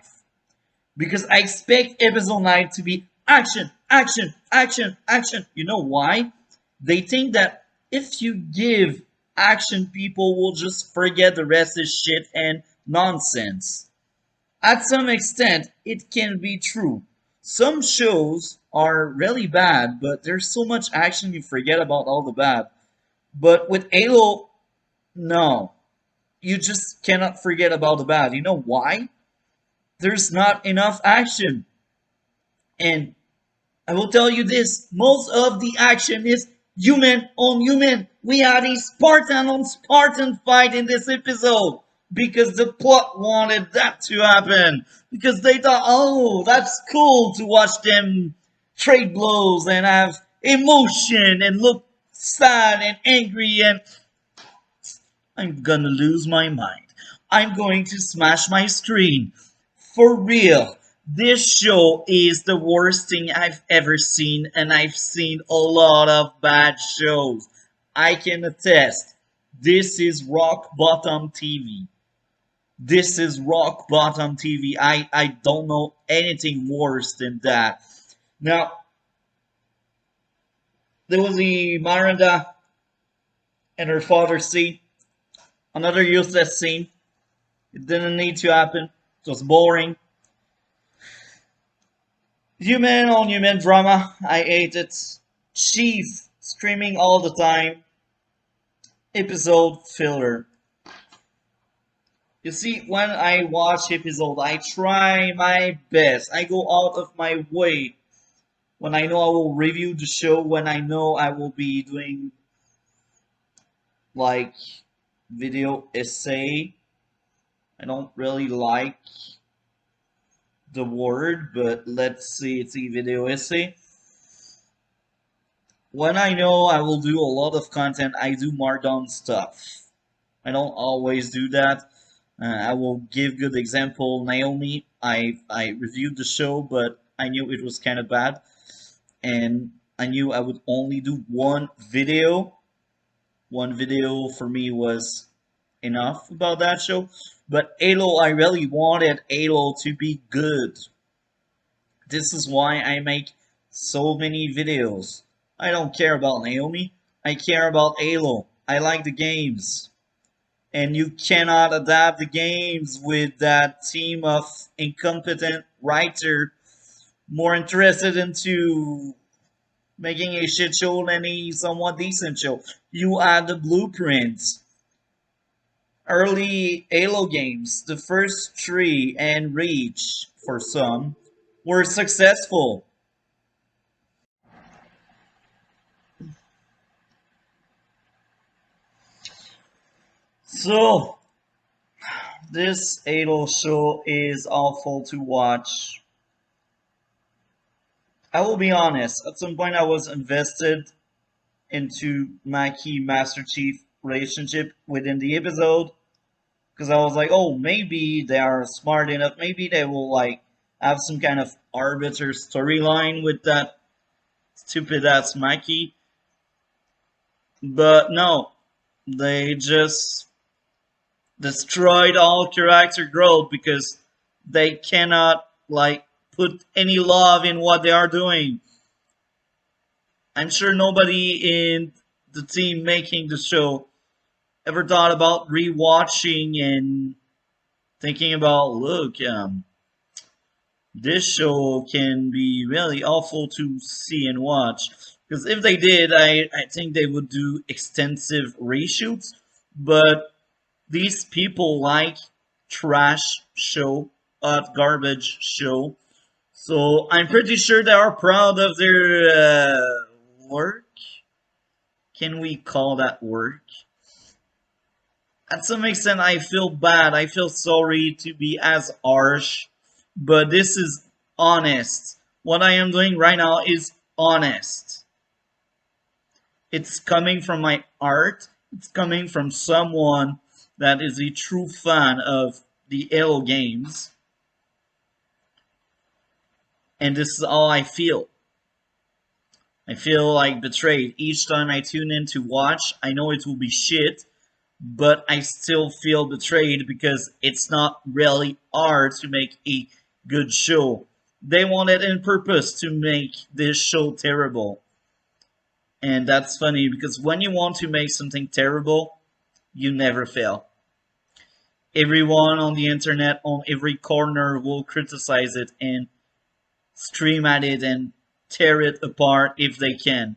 Because I expect episode 9 to be action, action, action, action. You know why? They think that if you give action, people will just forget the rest is shit and nonsense. At some extent, it can be true. Some shows are really bad, but there's so much action you forget about all the bad. But with Halo, no. You just cannot forget about the bad. You know why? There's not enough action. And I will tell you this, most of the action is human on human. We had a Spartan on Spartan fight in this episode because the plot wanted that to happen. Because they thought, oh, that's cool to watch them trade blows and have emotion and look sad and angry, and I'm gonna lose my mind. I'm going to smash my screen. For real, this show is the worst thing I've ever seen, and I've seen a lot of bad shows. I can attest. This is rock bottom TV. This is rock bottom TV. I don't know anything worse than that. Now, there was the Miranda and her father scene. Another useless scene. It didn't need to happen. It was boring. Human on human drama. I hate it. Chief screaming all the time. episode filler. You see, when I watch episode, I try my best. I go out of my way when I know I will review the show, when I know I will be doing like video essay. I don't really like the word, but let's see, it's a video essay. When I know I will do a lot of content, I do markdown stuff. I don't always do that. I will give good example. Naomi, I reviewed the show, but I knew it was kind of bad, and I knew I would only do one video. One video for me was enough about that show. But Halo, I really wanted Halo to be good. This is why I make so many videos. I don't care about Naomi. I care about Halo. I like the games. And you cannot adapt the games with that team of incompetent writer more interested into making a shit show than a somewhat decent show. You add the blueprints. Early Halo games, the first three and Reach for some, were successful. So, this Halo show is awful to watch. I will be honest, at some point I was invested into Mackie Master Chief relationship within the episode because I was like, oh, maybe they are smart enough, maybe they will like have some kind of arbiter storyline with that stupid ass Mackie. But no, they just destroyed all character growth because they cannot like put any love in what they are doing. I'm sure nobody in the team making the show ever thought about rewatching and thinking about, look, this show can be really awful to see and watch. Because if they did, I think they would do extensive reshoots. But these people like trash show, garbage show. So I'm pretty sure they are proud of their work. Can we call that work? At some extent, I feel bad. I feel sorry to be as harsh, but this is honest. What I am doing right now is honest. It's coming from my art. It's coming from someone that is a true fan of the Halo games. And this is all I feel. I feel like betrayed. Each time I tune in to watch, I know it will be shit, but I still feel betrayed because it's not really hard to make a good show. They wanted in purpose to make this show terrible. And that's funny because when you want to make something terrible, you never fail. Everyone on the internet, on every corner, will criticize it and stream at it and tear it apart if they can.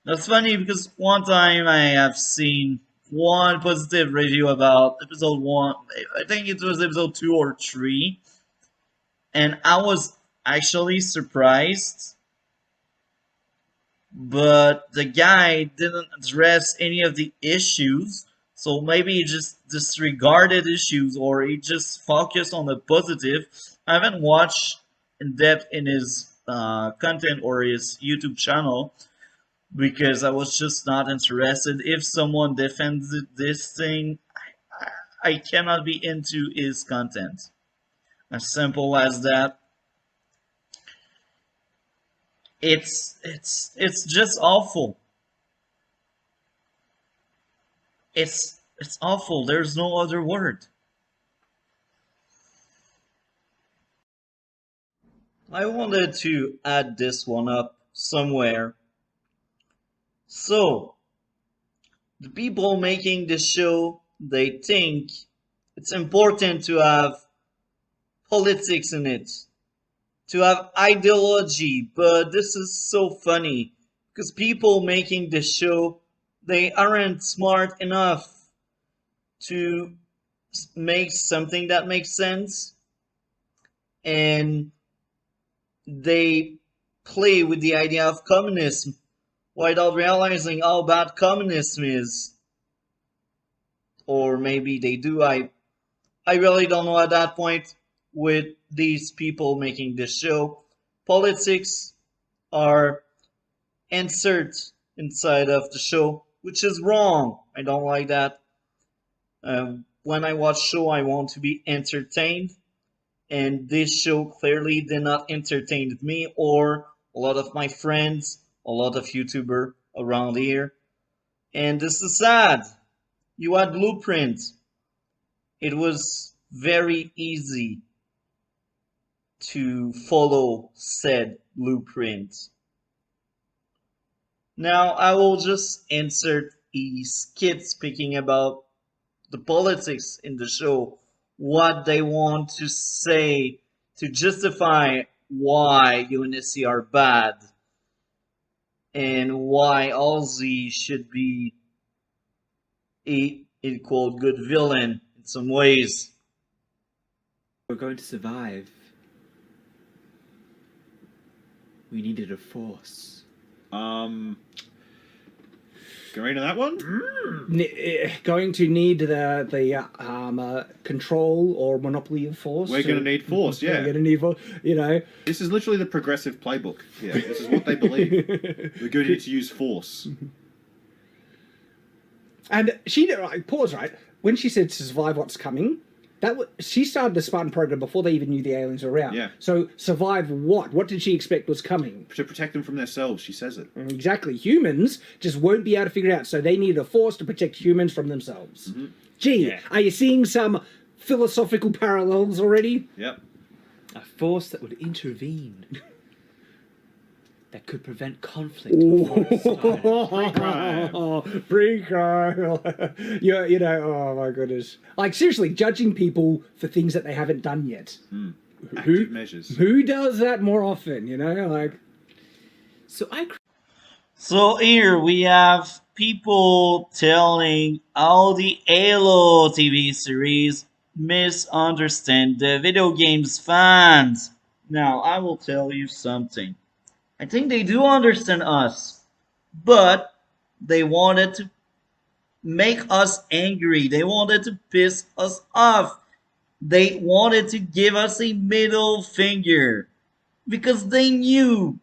That's funny because one time I have seen one positive review about episode 1, I think it was episode 2 or 3, and I was actually surprised, but the guy didn't address any of the issues, so maybe he just disregarded issues or he just focused on the positive. I haven't watched in depth in his content or his YouTube channel because I was just not interested. If someone defends this thing, I cannot be into his content. As simple as that. It's just awful. It's awful. There's no other word. I wanted to add this one up somewhere. So, the people making this show, they think it's important to have politics in it, to have ideology, but this is so funny because people making this show, They aren't smart enough to make something that makes sense, and they play with the idea of communism without realizing how bad communism is. Or maybe they do. I really don't know at that point with these people making this show. Politics are insert inside of the show, which is wrong. I don't like that. When I watch show, I want to be entertained, and this show clearly did not entertain me or a lot of my friends, a lot of YouTuber around here, and this is sad. You had Blueprint. It was very easy to follow said blueprint. Now I will just insert a skit speaking about the politics in the show, what they want to say to justify why UNSC are bad and why Halsey should be a in quote good villain in some ways. We're going to survive. We needed a force. Going into that one? Going to need the control or monopoly of force. We're going to need force, yeah. We're going to need force, you know. This is literally the progressive playbook. Yeah, this is what they believe. We're going to need to use force. And she, pause, right? When she said to survive what's coming, she started the Spartan program before they even knew the aliens were around. Yeah. So survive what? What did she expect was coming? To protect them from themselves, she says it. Exactly. Humans just won't be able to figure it out, so they needed a force to protect humans from themselves. Mm-hmm. Gee, are you seeing some philosophical parallels already? Yep. A force that would intervene. That could prevent conflict before it started. Oh, pre-crime. you know, oh my goodness. Like, seriously, judging people for things that they haven't done yet. Active measures. Who does that more often, you know? Like, So here we have people telling how the Halo TV series misunderstand the video games fans. Now, I will tell you something. I think they do understand us, but they wanted to make us angry. They wanted to piss us off. They wanted to give us a middle finger because they knew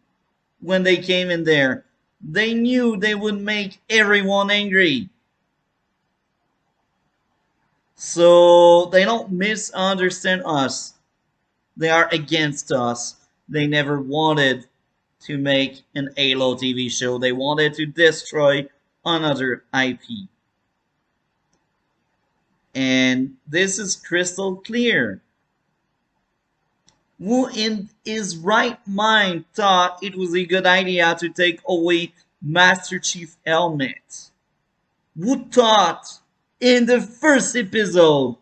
when they came in there, they knew they would make everyone angry. So they don't misunderstand us. They are against us. They never wanted to make an Halo TV show. They wanted to destroy another IP. And this is crystal clear. Who in his right mind thought it was a good idea to take away Master Chief helmet? Who thought in the first episode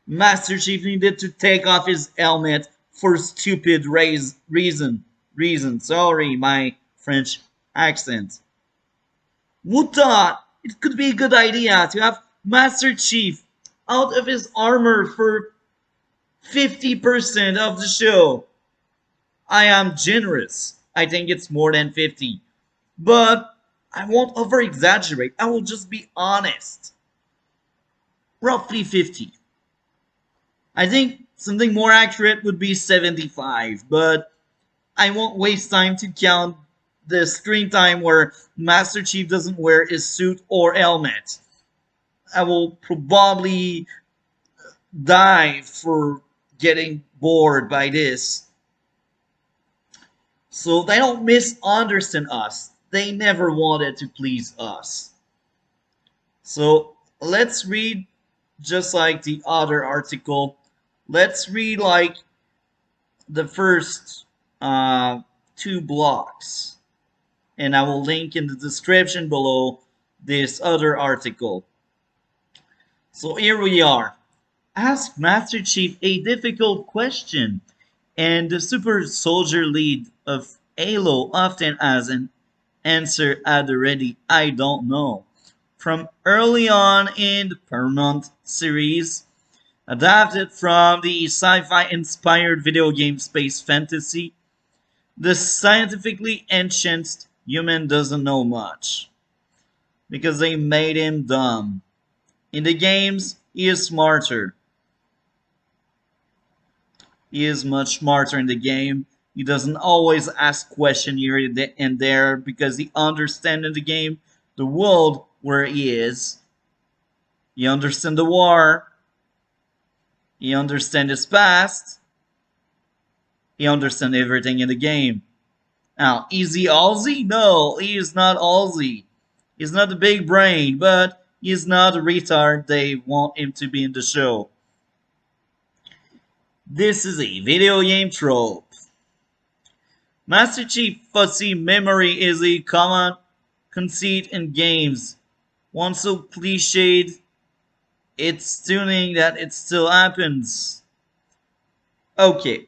Master Chief needed to take off his helmet for stupid reason. Sorry, my French accent. Who thought it could be a good idea to have Master Chief out of his armor for 50% of the show? I am generous. I think it's more than 50. But I won't over exaggerate. I will just be honest. Roughly 50. I think something more accurate would be 75, but I won't waste time to count the screen time where Master Chief doesn't wear his suit or helmet. I will probably die for getting bored by this. So they don't misunderstand us. They never wanted to please us. So let's read just like the other article. Let's read like the first two blocks. And I will link in the description below this other article. So here we are. Ask Master Chief a difficult question. And the super soldier lead of Halo often has an answer at the ready. I don't know. From early on in the Paramount series, adapted from the sci-fi inspired video game Space Fantasy, the scientifically ancient human doesn't know much because they made him dumb. In the games, he is smarter. He is much smarter in the game. He doesn't always ask questions here and there because he understands in the game the world where he is. He understands the war. He understands his past. He understands everything in the game. Now, is he Aussie? No, he is not Aussie. He's not the big brain, but he's not a retard they want him to be in the show. This is a video game trope. Master Chief fuzzy memory is a common conceit in games. One so cliched, it's stunning that it still happens. Okay.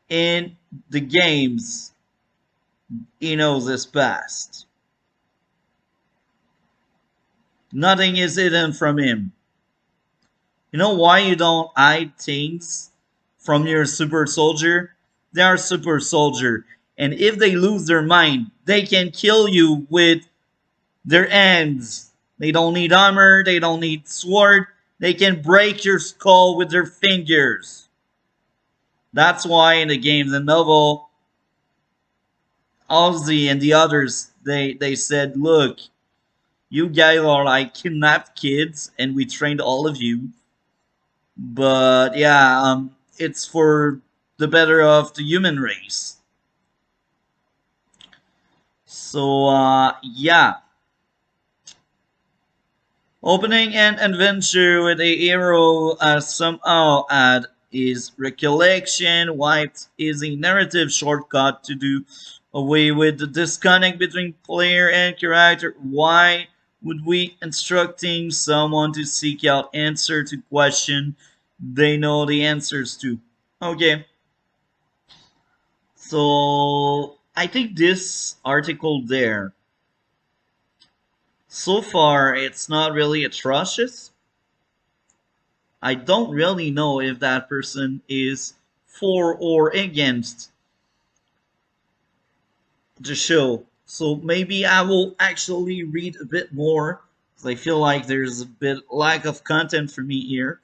In the games, he knows his past. Nothing is hidden from him. You know why you don't hide things from your super soldier? They are super soldier. And if they lose their mind, they can kill you with their hands. They don't need armor. They don't need sword. They can break your skull with their fingers. That's why in the game, the novel, Ozzy and the others, they said, look, you guys are like kidnapped kids and we trained all of you. But yeah, it's for the better of the human race. So yeah. Opening an adventure with a hero somehow add his recollection, wiped is a narrative shortcut to do away with the disconnect between player and character. Why would we instructing someone to seek out answer to question they know the answers to? Okay. So I think this article there, so far it's not really atrocious. I don't really know if that person is for or against the show. So maybe I will actually read a bit more because I feel like there's a bit lack of content for me here.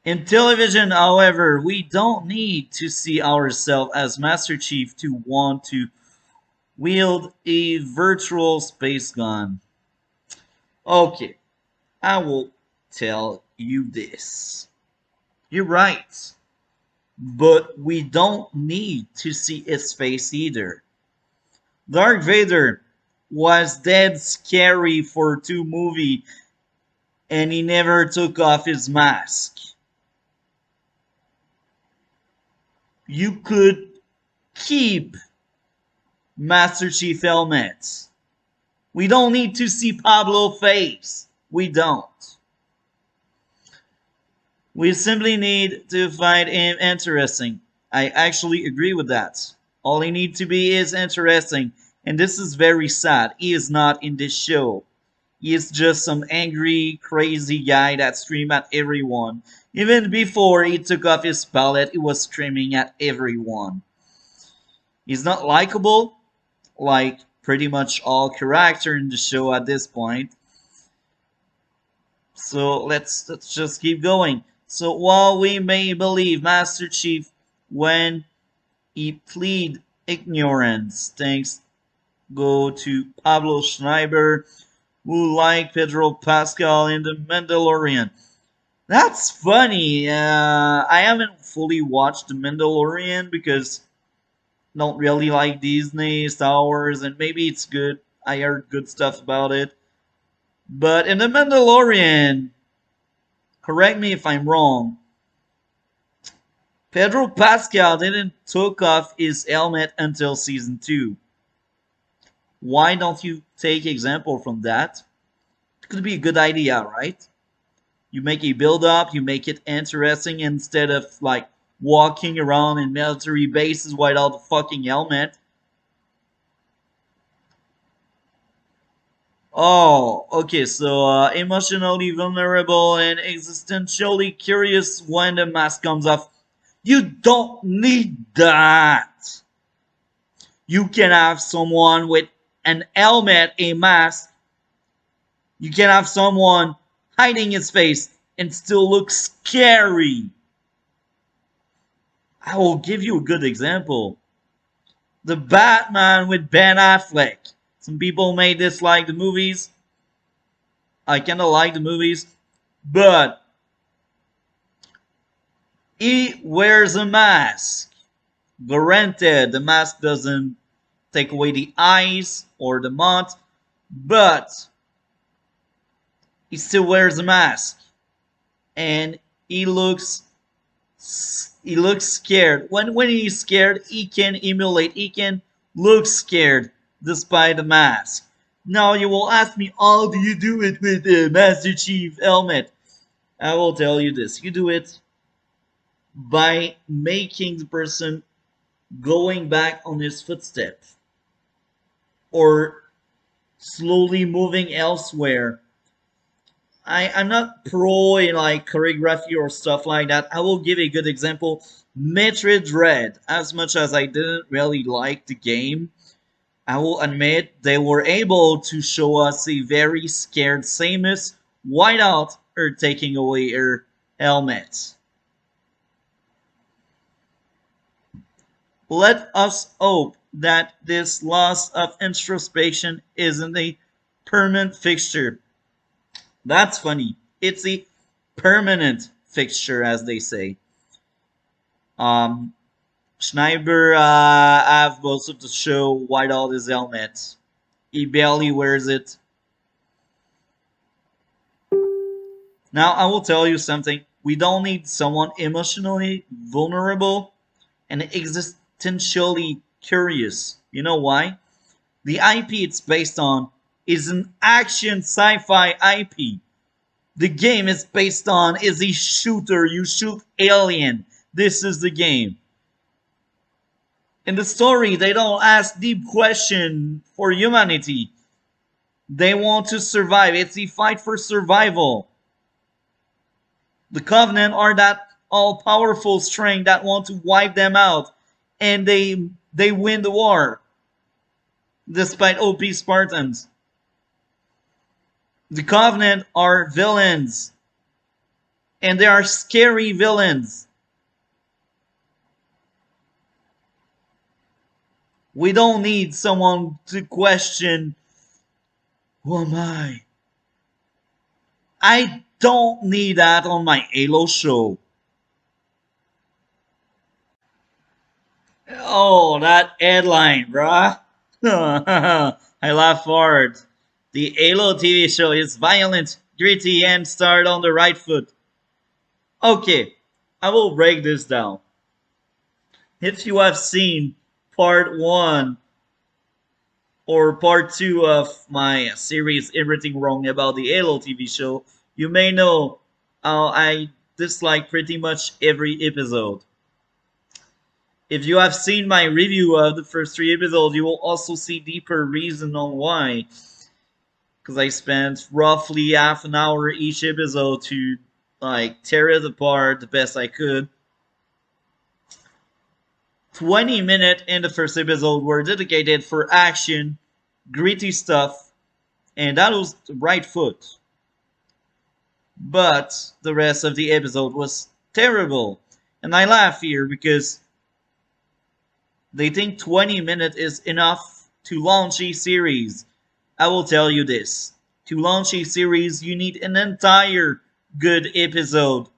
In television, however, we don't need to see ourselves as Master Chief to want to wield a virtual space gun. Okay, I will tell you this. You're right. But we don't need to see his face either. Darth Vader was dead scary for 2 movies and he never took off his mask. You could keep Master Chief helmets. We don't need to see Pablo face. We don't. We simply need to find him interesting. I actually agree with that. All he needs to be is interesting. And this is very sad. He is not in this show. He is just some angry, crazy guy that screams at everyone. Even before he took off his palette, he was screaming at everyone. He's not likable, like pretty much all characters in the show at this point. So let's just keep going. So while we may believe Master Chief when he plead ignorance, thanks go to Pablo Schneider, who like Pedro Pascal in The Mandalorian. That's funny. I haven't fully watched The Mandalorian because I don't really like Disney, Star Wars, and maybe it's good. I heard good stuff about it. But in The Mandalorian, correct me if I'm wrong, Pedro Pascal didn't took off his helmet until season 2. Why don't you take example from that? It could be a good idea, right? You make a build up, you make it interesting instead of like walking around in military bases without a fucking helmet. Oh, okay, so emotionally vulnerable and existentially curious when the mask comes off. You don't need that. You can have someone with an helmet, a mask. You can have someone hiding his face and still look scary. I will give you a good example. The Batman with Ben Affleck. Some people may dislike the movies. I kinda like the movies. But he wears a mask. Granted, the mask doesn't take away the eyes or the mouth, but he still wears a mask. And he looks scared. When he's scared, he can emulate, he can look scared despite the mask. Now you will ask me, how do you do it with the Master Chief helmet? I will tell you this. You do it by making the person going back on his footsteps or slowly moving elsewhere. I'm not pro in like choreography or stuff like that. I will give a good example. Metroid Dread. As much as I didn't really like the game, I will admit they were able to show us a very scared Samus without her taking away her helmet. Let us hope that this loss of introspection isn't a permanent fixture. That's funny. It's a permanent fixture, as they say. Schneider have most of the show without his helmet. He barely wears it. Now, I will tell you something. We don't need someone emotionally vulnerable and existentially curious. You know why? The IP it's based on is an action sci-fi IP. The game is based on is a shooter. You shoot alien. This is the game. In the story, they don't ask deep question for humanity. They want to survive. It's a fight for survival. The Covenant are that all-powerful strength that want to wipe them out, and they win the war despite OP Spartans. The Covenant are villains, and they are scary villains. We don't need someone to question, who am I? I don't need that on my Halo show. Oh, that headline, bruh. I laugh hard. The Halo TV show is violent, gritty, and started on the right foot. Okay, I will break this down. If you have seen part 1 or part 2 of my series Everything Wrong about the Halo TV show, you may know how I dislike pretty much every episode. If you have seen my review of the first 3 episodes, you will also see deeper reason on why. Because I spent roughly half an hour each episode to like tear it apart the best I could. 20 minutes in the first episode were dedicated for action, gritty stuff, and that was the right foot. But the rest of the episode was terrible. And I laugh here because they think 20 minutes is enough to launch a series. I will tell you this. To launch a series, you need an entire good episode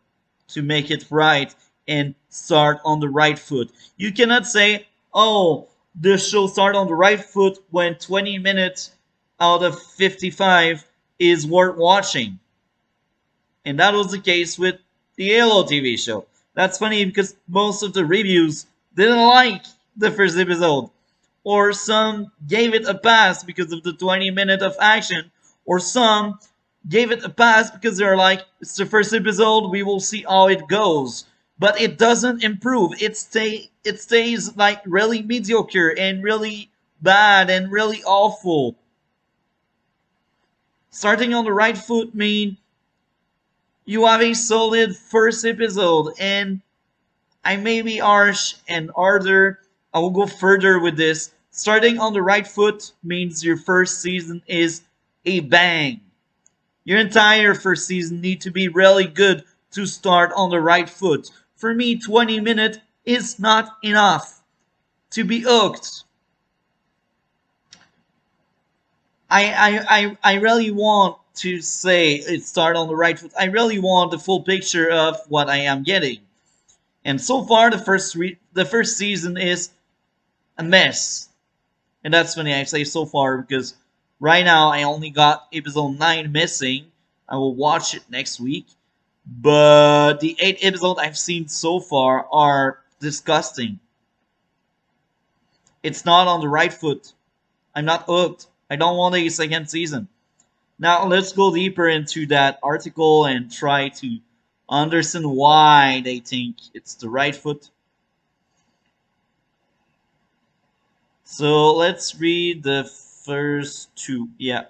to make it right and start on the right foot. You cannot say, oh, the show start on the right foot when 20 minutes out of 55 is worth watching. And that was the case with the Halo TV show. That's funny because most of the reviews didn't like the first episode. Or some gave it a pass because of the 20 minutes of action. Or some gave it a pass because they're like, it's the first episode, we will see how it goes. but it doesn't improve. It stays like really mediocre and really bad and really awful. Starting on the right foot mean you have a solid first episode, and I may be harsh and harder. I will go further with this. Starting on the right foot means your first season is a bang. Your entire first season need to be really good to start on the right foot. For me, 20 minutes is not enough to be hooked. I really want to say it start on the right foot. I really want the full picture of what I am getting. And so far, the first season is a mess. And that's funny I say so far because right now I only got episode 9 missing. I will watch it next week. But the 8 episodes I've seen so far are disgusting. It's not on the right foot. I'm not hooked. I don't want a second season. Now let's go deeper into that article and try to understand why they think it's the right foot. So let's read the first 2. Yeah.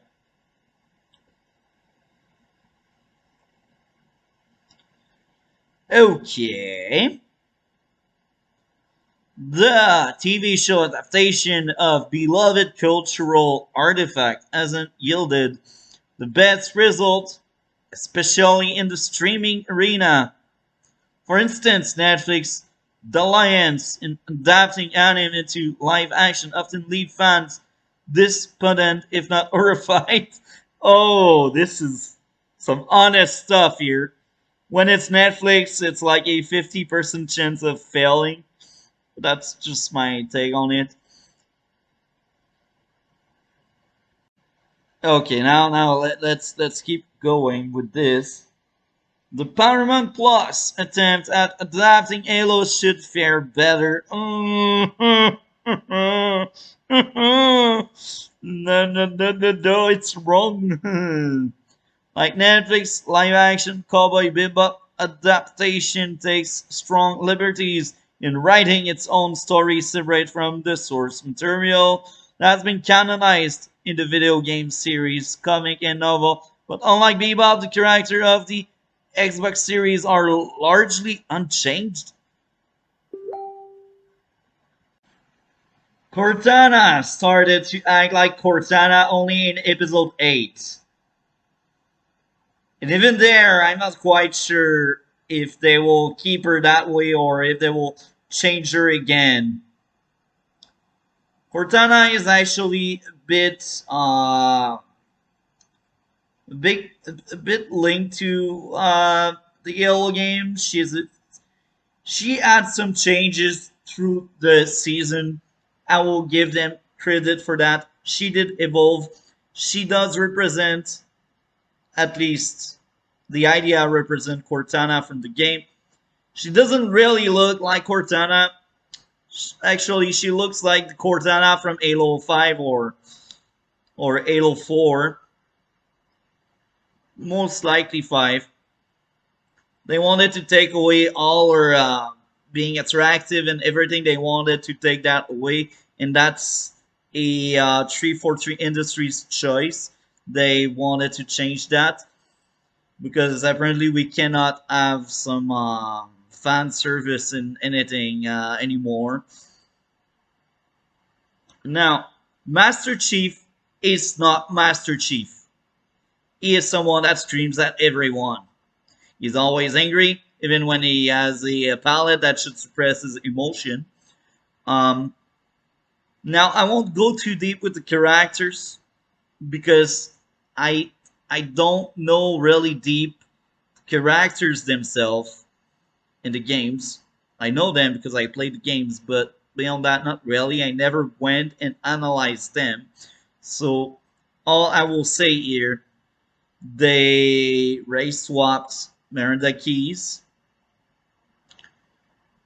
Okay. The TV show adaptation of beloved cultural artifact hasn't yielded the best result, especially in the streaming arena. For instance, Netflix dalliance in adapting anime into live action often leave fans despondent, if not horrified. Oh, this is some honest stuff here. When it's Netflix, it's like a 50% chance of failing. That's just my take on it. Okay, now let's keep going with this. The Paramount Plus attempt at adapting Halo should fare better. No, no, it's wrong. Like Netflix live action Cowboy Bebop adaptation takes strong liberties in writing its own story separate from the source material that has been canonized in the video game series, comic, and novel. But unlike Bebop, the character of the Xbox series are largely unchanged. Cortana started to act like Cortana only in episode 8. And even there, I'm not quite sure if they will keep her that way or if they will change her again. Cortana is actually a bit linked to the Halo game. She had some changes through the season. I will give them credit for that. She did evolve. She does represent, at least the idea represent Cortana from the game. She doesn't really look like Cortana. Actually, she looks like the Cortana from Halo 5 or Halo 4. Most likely 5. They wanted to take away all her being attractive and everything. They wanted to take that away, and that's a 343 Industries choice. They wanted to change that because apparently we cannot have some fan service in anything anymore. Now, Master Chief is not Master Chief. He is someone that screams at everyone. He's always angry, even when he has a palette that should suppress his emotion. Now, I won't go too deep with the characters because I don't know really deep characters themselves in the games. I know them because I played the games, but beyond that, not really. I never went and analyzed them. So, all I will say here, they race swapped Miranda Keys.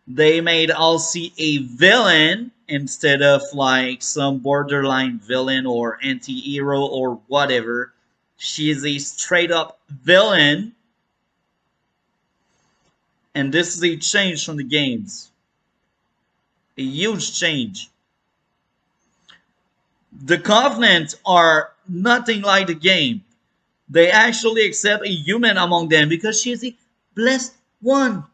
They made Elsie a villain instead of like some borderline villain or anti-hero or whatever. She is a straight up villain. And this is a change from the games. A huge change. The Covenant are nothing like the game. They actually accept a human among them because she is the blessed one.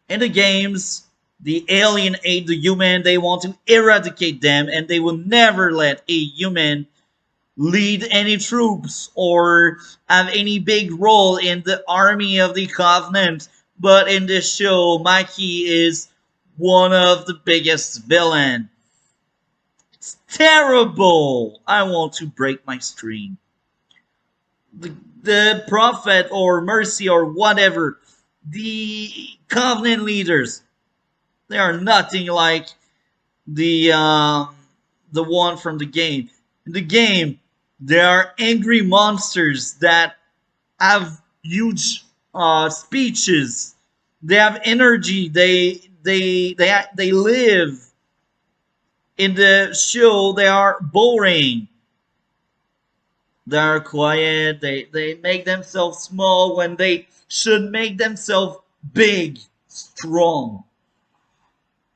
In the games, the alien ate the human. They want to eradicate them, and they will never let a human lead any troops or have any big role in the army of the Covenant. But in this show, Mikey is one of the biggest villains. It's terrible. I want to break my screen. The prophet or mercy or whatever, the Covenant leaders, they are nothing like the one from the game. In the game, there are angry monsters that have huge speeches. They have energy. They live. In the show, they are boring. They are quiet. They make themselves small when they should make themselves big, strong.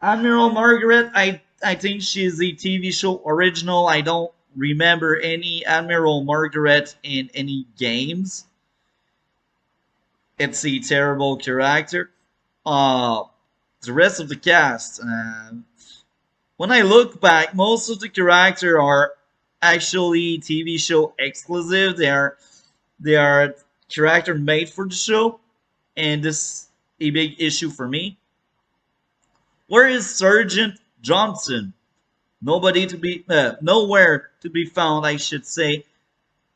Admiral Margaret, I think she's a TV show original. I don't remember any Admiral Margaret in any games. It's a terrible character. The rest of the cast, when I look back, most of the characters are actually TV show exclusive. They are character made for the show, and this is a big issue for me. Where is Sergeant Johnson? Nowhere to be found, I should say.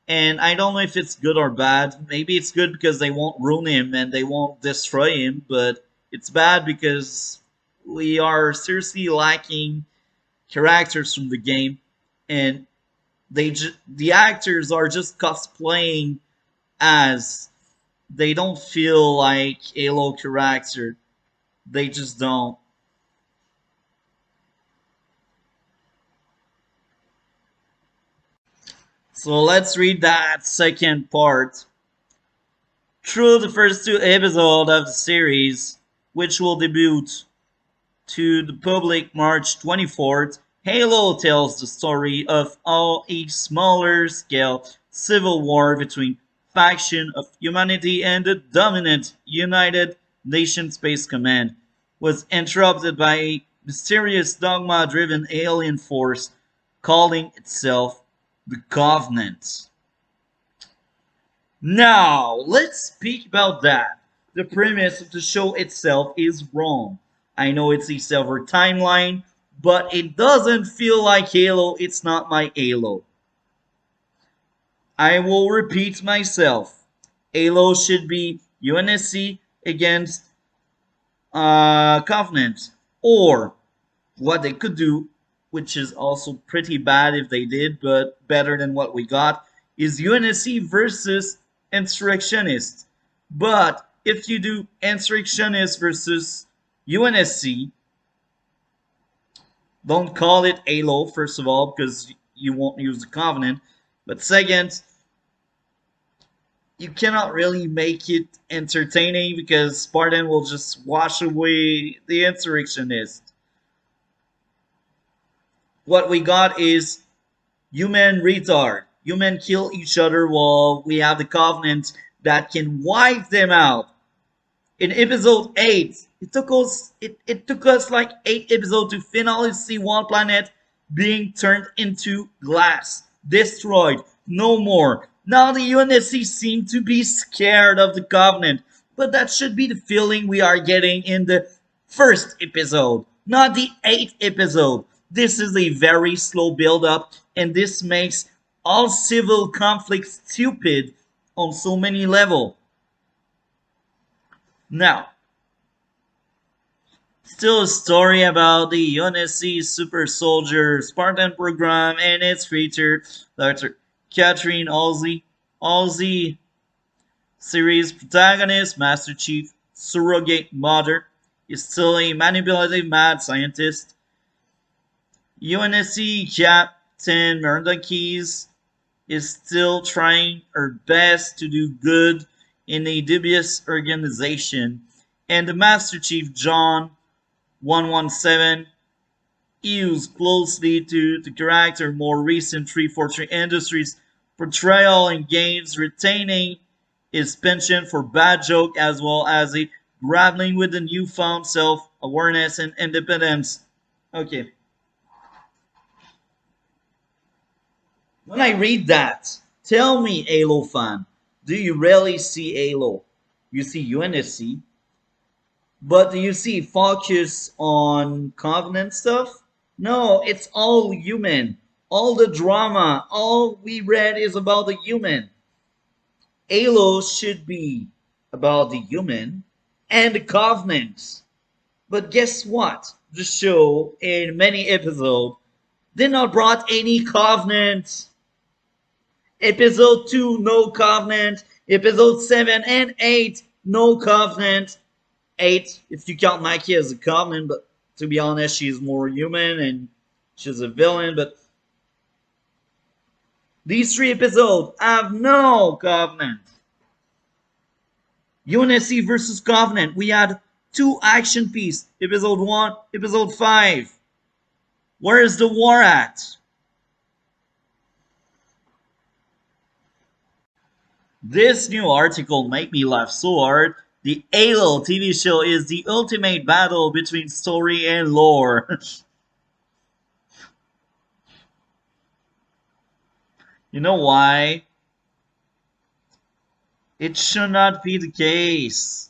And I don't know if it's good or bad. Maybe it's good because they won't ruin him and they won't destroy him, but it's bad because we are seriously lacking characters from the game, and the actors are just cosplaying as. They don't feel like Halo character. They just don't. So let's read that second part. Through the first two episodes of the series, which will debut to the public March 24th, Halo tells the story of how a smaller scale civil war between faction of humanity and the dominant United Nations Space Command was interrupted by a mysterious dogma-driven alien force calling itself the Covenant. Now, let's speak about that. The premise of the show itself is wrong. I know it's a silver timeline, but it doesn't feel like Halo. It's not my Halo. I will repeat myself. Halo should be UNSC against Covenant. Or what they could do, which is also pretty bad if they did, but better than what we got, is UNSC versus Insurrectionists. But if you do Insurrectionists versus UNSC, don't call it Halo, first of all, because you won't use the Covenant. But second, you cannot really make it entertaining because Spartan will just wash away the Insurrectionists. What we got is human retard. Human kill each other while we have the Covenant that can wipe them out. In episode 8, it took us like 8 episodes to finally see one planet being turned into glass, destroyed, no more. Now the UNSC seem to be scared of the Covenant, but that should be the feeling we are getting in the first episode, not the 8th episode. This is a very slow build-up, and this makes all civil conflicts stupid on so many levels. Now, still a story about the UNSC Super Soldier Spartan program and its creator, Dr. Catherine Halsey. Halsey series protagonist, Master Chief, surrogate mother, is still a manipulative mad scientist. UNSC Captain Miranda Keys is still trying her best to do good in a dubious organization. and the Master Chief John 117 used closely to the character more recent 343 Industries portrayal in games, retaining his penchant for bad joke as well as a grappling with the newfound self-awareness and independence. Okay. When I read that, tell me, Halo fan, do you really see Halo? You see UNSC, but do you see focus on Covenant stuff? No, it's all human. All the drama, all we read is about the human. Halo should be about the human and the Covenant. But guess what? The show, in many episodes, did not brought any Covenant. Episode 2, no Covenant. Episode 7 and 8, no Covenant. 8, if you count Mikey as a Covenant, but to be honest, she's more human and she's a villain. But these 3 episodes have no Covenant. UNSC versus Covenant. We had 2 action pieces. Episode 1, Episode 5. Where is the war at? This new article made me laugh so hard. The Halo TV show is the ultimate battle between story and lore. You know why? It should not be the case.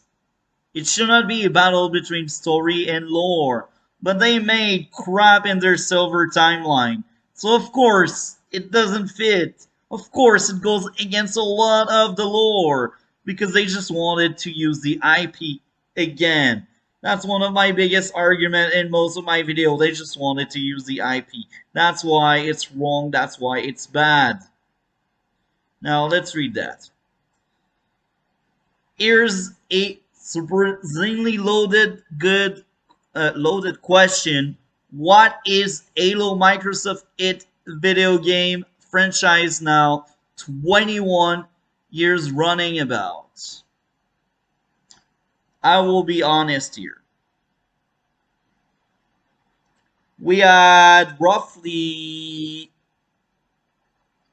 It should not be a battle between story and lore. But they made crap in their silver timeline. So of course, it doesn't fit. Of course, it goes against a lot of the lore. Because they just wanted to use the IP again. That's one of my biggest arguments in most of my videos. They just wanted to use the IP. That's why it's wrong. That's why it's bad. Now, let's read that. Here's a surprisingly loaded question. What is Halo Microsoft It video game franchise now 21 years running about? I will be honest here. We had roughly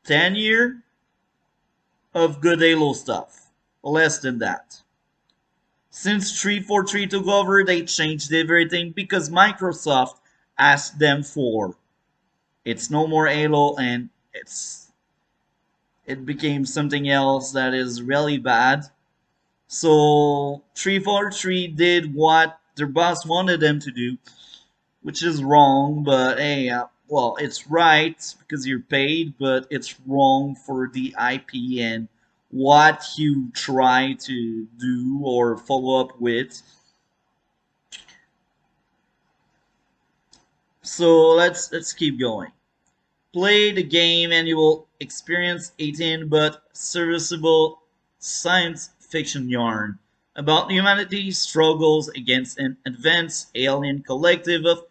10 years of good Halo stuff. Less than that. Since 343 took over, they changed everything because Microsoft asked them for. It's no more Halo, and it became something else that is really bad. So 343 did what their boss wanted them to do, which is wrong, but hey, well, it's right because you're paid, but it's wrong for the IP and what you try to do or follow up with. So let's keep going. Play the game and you will experience 18 but serviceable science fiction yarn about humanity's struggles against an advanced alien collective of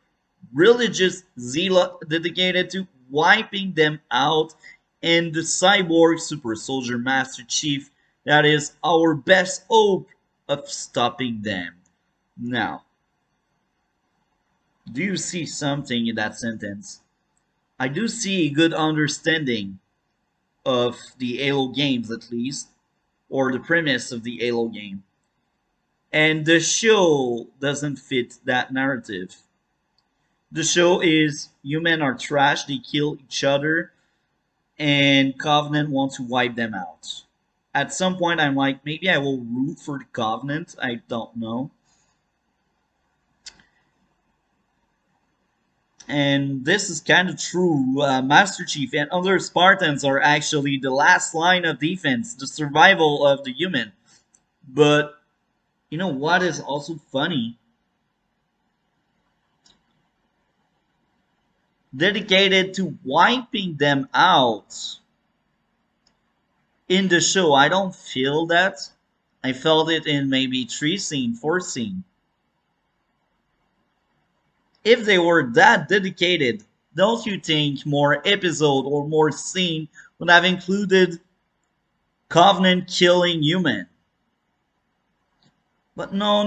religious zealots dedicated to wiping them out, and the cyborg super soldier Master Chief that is our best hope of stopping them. Now, do you see something in that sentence? I do see a good understanding of the Halo games, at least, or the premise of the Halo game. And the show doesn't fit that narrative. The show is humans are trash, they kill each other, and Covenant want to wipe them out. At some point, I'm like, maybe I will root for the Covenant. I don't know. And this is kind of true. Master Chief and other Spartans are actually the last line of defense, the survival of the human. But you know what is also funny? Dedicated to wiping them out. In the show, I don't feel that. I felt it in maybe 3 scene, 4 scene. If they were that dedicated, don't you think more episode or more scene would have included Covenant killing human? But no.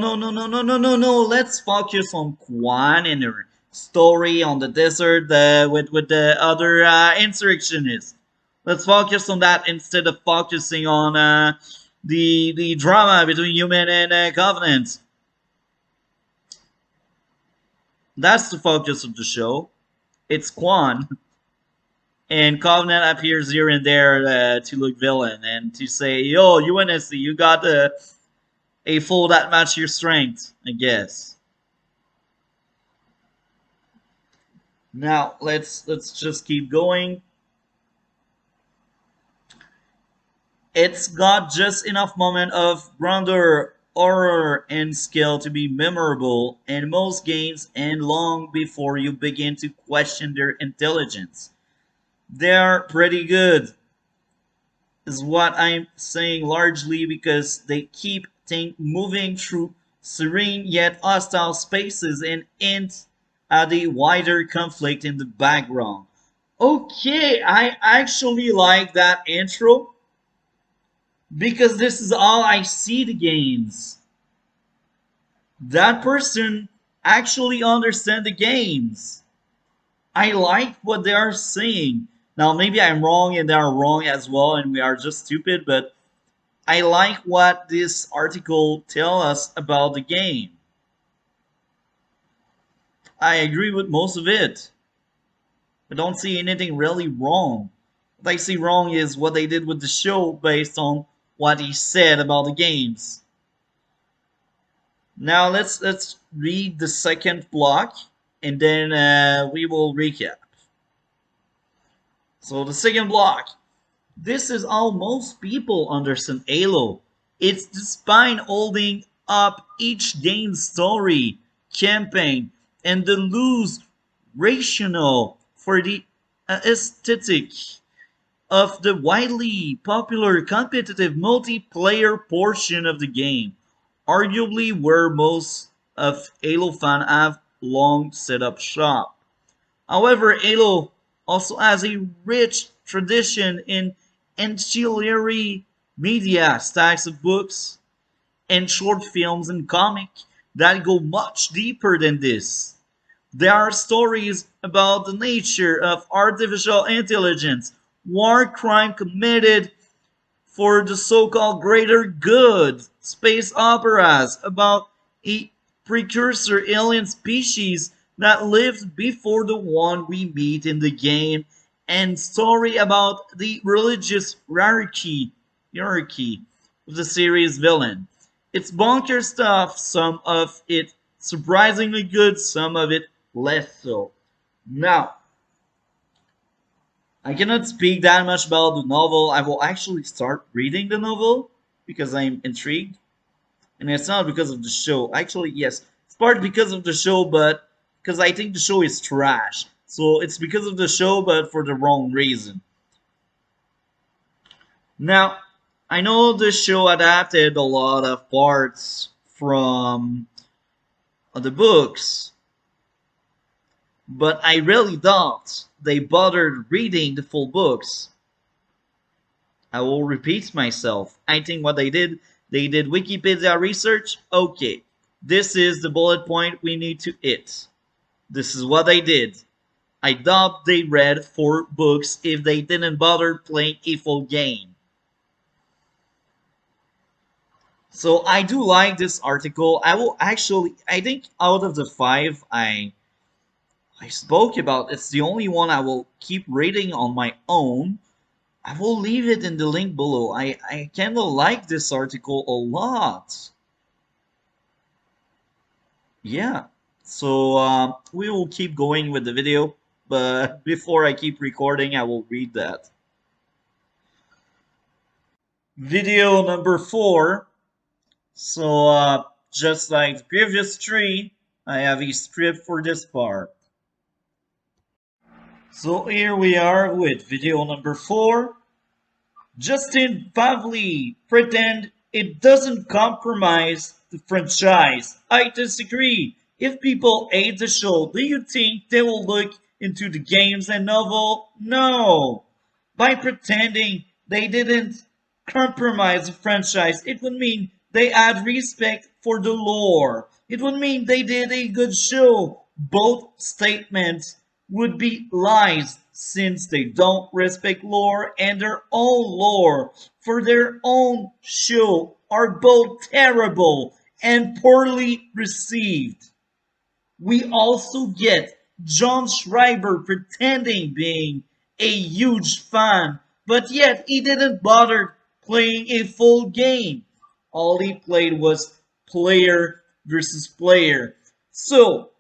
Let's focus on Kwan and her story on the desert with the other insurrectionists. Let's focus on that instead of focusing on the drama between human and Covenant. That's the focus of the show. It's Kwan, and Covenant appears here and there to look villain and to say, "Yo, UNSC, you got a fool that match your strength," I guess. Now let's just keep going. It's got just enough moment of grandeur, horror, and skill to be memorable in most games and long before you begin to question their intelligence. They're pretty good, is what I'm saying, largely because they keep things moving through serene yet hostile spaces and hint at a wider conflict in the background. Okay, I actually like that intro because this is all I see the games. That person actually understand the games. I like what they are saying. Now maybe I'm wrong and they are wrong as well and we are just stupid, but I like what this article tell us about the game. I agree with most of it. I don't see anything really wrong. What I see wrong is what they did with the show based on what he said about the games. Now let's read the second block and then we will recap. So the second block. This is how most people understand Halo. It's the spine holding up each game's story, campaign, and the loose rationale for the aesthetic of the widely popular competitive multiplayer portion of the game, arguably where most of Halo fans have long set up shop. However, Halo also has a rich tradition in ancillary media, stacks of books and short films and comics that go much deeper than this. There are stories about the nature of artificial intelligence, war crime committed for the so-called greater good, space operas about a precursor alien species that lived before the one we meet in the game, and story about the religious hierarchy of the series villain. It's bonker stuff, some of it surprisingly good, some of it less so. Now, I cannot speak that much about the novel. I will actually start reading the novel because I'm intrigued. And it's not because of the show. Actually, yes, it's part because of the show, but because I think the show is trash. So it's because of the show, but for the wrong reason. Now, I know the show adapted a lot of parts from the books, but I really doubt they bothered reading the full books. I will repeat myself. I think what they did Wikipedia research. Okay, this is the bullet point we need to hit. This is what they did. I doubt they read 4 books if they didn't bother playing a full game. So I do like this article. I think out of the 5 I spoke about, it's the only one I will keep reading on my own. I will leave it in the link below. I kinda like this article a lot. Yeah. So we will keep going with the video, but before I keep recording, I will read that. Video number 4. So just like the previous 3, I have a script for this part. So here we are with video number 4. Justin Pavley pretend it doesn't compromise the franchise. I disagree. If people hate the show, do you think they will look into the games and novel? No. By pretending they didn't compromise the franchise, it would mean they had respect for the lore. It would mean they did a good show. Both statements would be lies since they don't respect lore and their own lore for their own show are both terrible and poorly received. We also get John Schreiber pretending being a huge fan, but yet he didn't bother playing a full game. All he played was player versus player. So,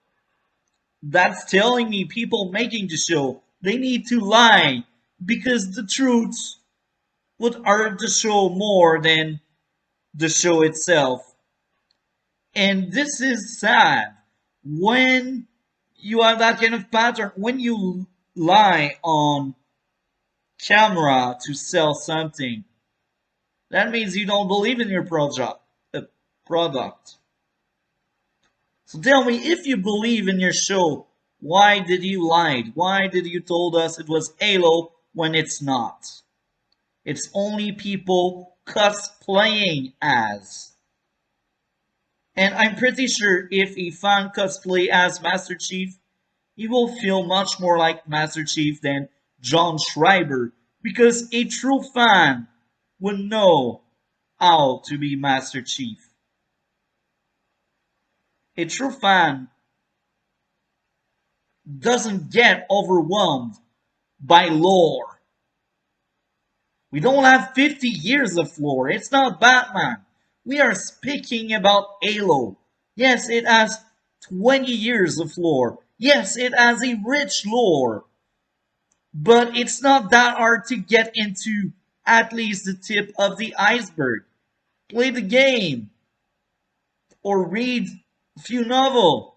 that's telling me people making the show, they need to lie because the truth would hurt the show more than the show itself. And this is sad when you have that kind of pattern, when you lie on camera to sell something. That means you don't believe in your product. So tell me, if you believe in your show, why did you lie? Why did you told us it was Halo when it's not? It's only people cosplaying as. And I'm pretty sure if a fan cosplay as Master Chief, he will feel much more like Master Chief than John Schreiber, because a true fan would know how to be Master Chief. A true fan doesn't get overwhelmed by lore. We don't have 50 years of lore. It's not Batman. We are speaking about Halo. Yes, it has 20 years of lore. Yes, it has a rich lore. But it's not that hard to get into at least the tip of the iceberg. Play the game. Or read a few novels.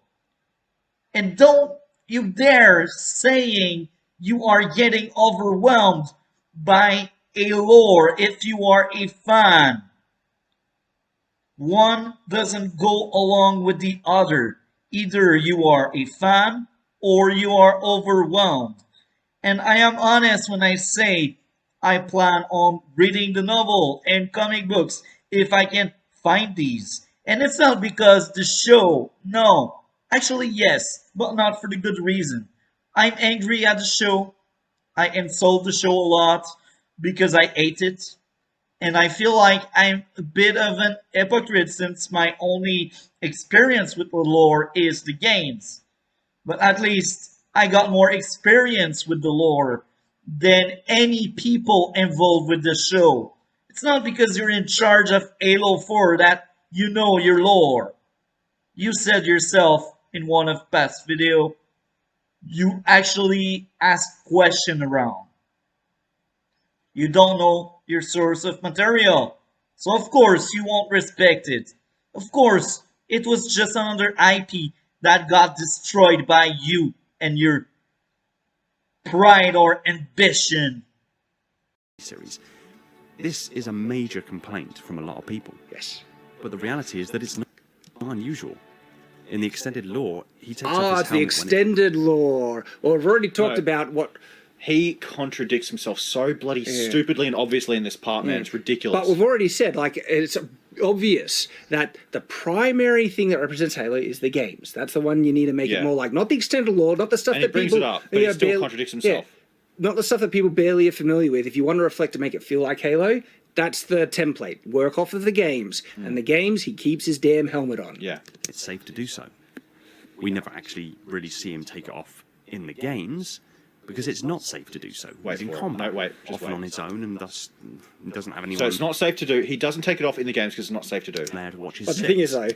And don't you dare saying you are getting overwhelmed by a lore if you are a fan. One doesn't go along with the other. Either you are a fan or you are overwhelmed. And I am honest when I say I plan on reading the novel and comic books if I can find these. And it's not because the show, no. Actually, yes, but not for the good reason. I'm angry at the show. I insult the show a lot because I hate it. And I feel like I'm a bit of an hypocrite since my only experience with the lore is the games. But at least I got more experience with the lore than any people involved with the show. It's not because you're in charge of Halo 4 that you know your lore. You said yourself in one of past video, you actually ask question around. You don't know your source of material. So of course you won't respect it. Of course, it was just another IP that got destroyed by you and your pride or ambition. Series. This is a major complaint from a lot of people. Yes. But the reality is that it's not unusual. In the extended lore, he takes off Ah, his it's the helmet extended lore. Well, we've already talked about what. He contradicts himself so bloody stupidly and obviously in this part, man. It's ridiculous. But we've already said, like, it's obvious that the primary thing that represents Halo is the games. That's the one you need to make it more like. Not the extended lore, not the stuff and that he brings people... it up, but he still contradicts himself. Not the stuff that people barely are familiar with. If you want to reflect to make it feel like Halo, that's the template. Work off of the games. And the games, he keeps his damn helmet on. Yeah. It's safe to do so. We never actually really see him take it off in the games, because it's not safe to do so. Wait He's in for it. combat, No, wait, just often wait. on his own, and thus doesn't have anyone So it's not safe to do. He doesn't take it off in the games because it's not safe to do. there to watch his But the six. thing is, though...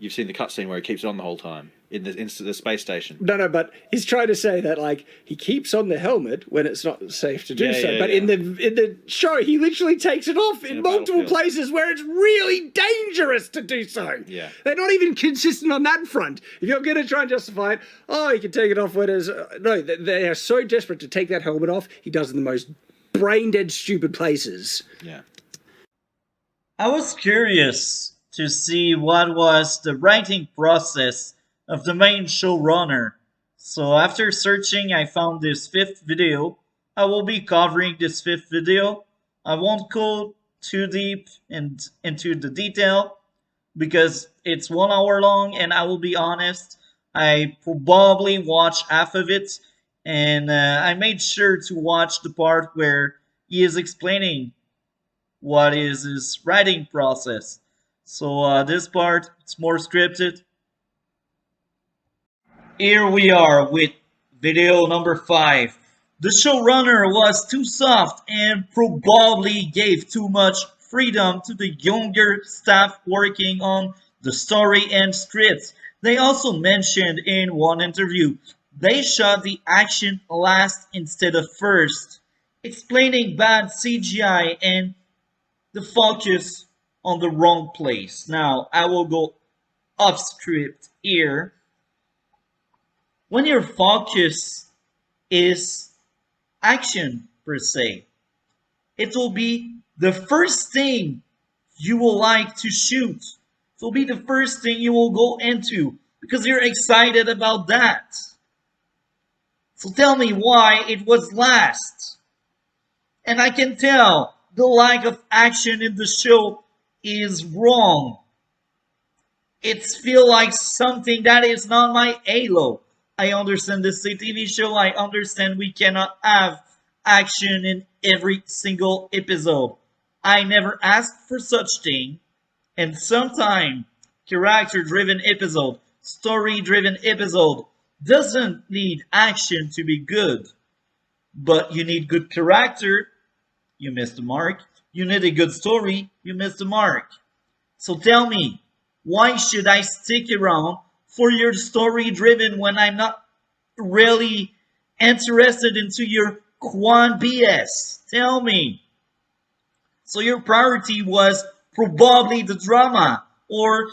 You've seen the cutscene where he keeps it on the whole time in the space station. No, but he's trying to say that, like, he keeps on the helmet when it's not safe to do Yeah, so. yeah, But yeah. in the show, he literally takes it off in a multiple battlefield. places where it's really dangerous to do so. Yeah. They're not even consistent on that front. If you're going to try and justify it, oh, you can take it off when it's... no, they are so desperate to take that helmet off, he does it in the most brain-dead, stupid places. Yeah. I was curious to see what was the writing process of the main showrunner. So after searching, I found this fifth video. I will be covering this fifth video. I won't go too deep into the detail because it's 1 hour long, and I will be honest, I probably watched half of it, and I made sure to watch the part where he is explaining what is his writing process. So this part, it's more scripted. Here we are with video number 5. The showrunner was too soft and probably gave too much freedom to the younger staff working on the story and scripts. They also mentioned in one interview they shot the action last instead of first, explaining bad CGI and the focus on the wrong place. Now, I will go off script here. When your focus is action per se, it will be the first thing you will like to shoot. It will be the first thing you will go into because you're excited about that. So tell me why it was last. And I can tell the lack of action in the show is wrong. It's feel like something that is not my Halo. I understand this is a TV show. I understand we cannot have action in every single episode. I never asked for such thing. And sometimes character-driven episode, story-driven episode doesn't need action to be good. But you need good character, you missed the mark. You need a good story, you missed the mark. So tell me, why should I stick around for your story driven when I'm not really interested into your Kwan BS? Tell me. So your priority was probably the drama or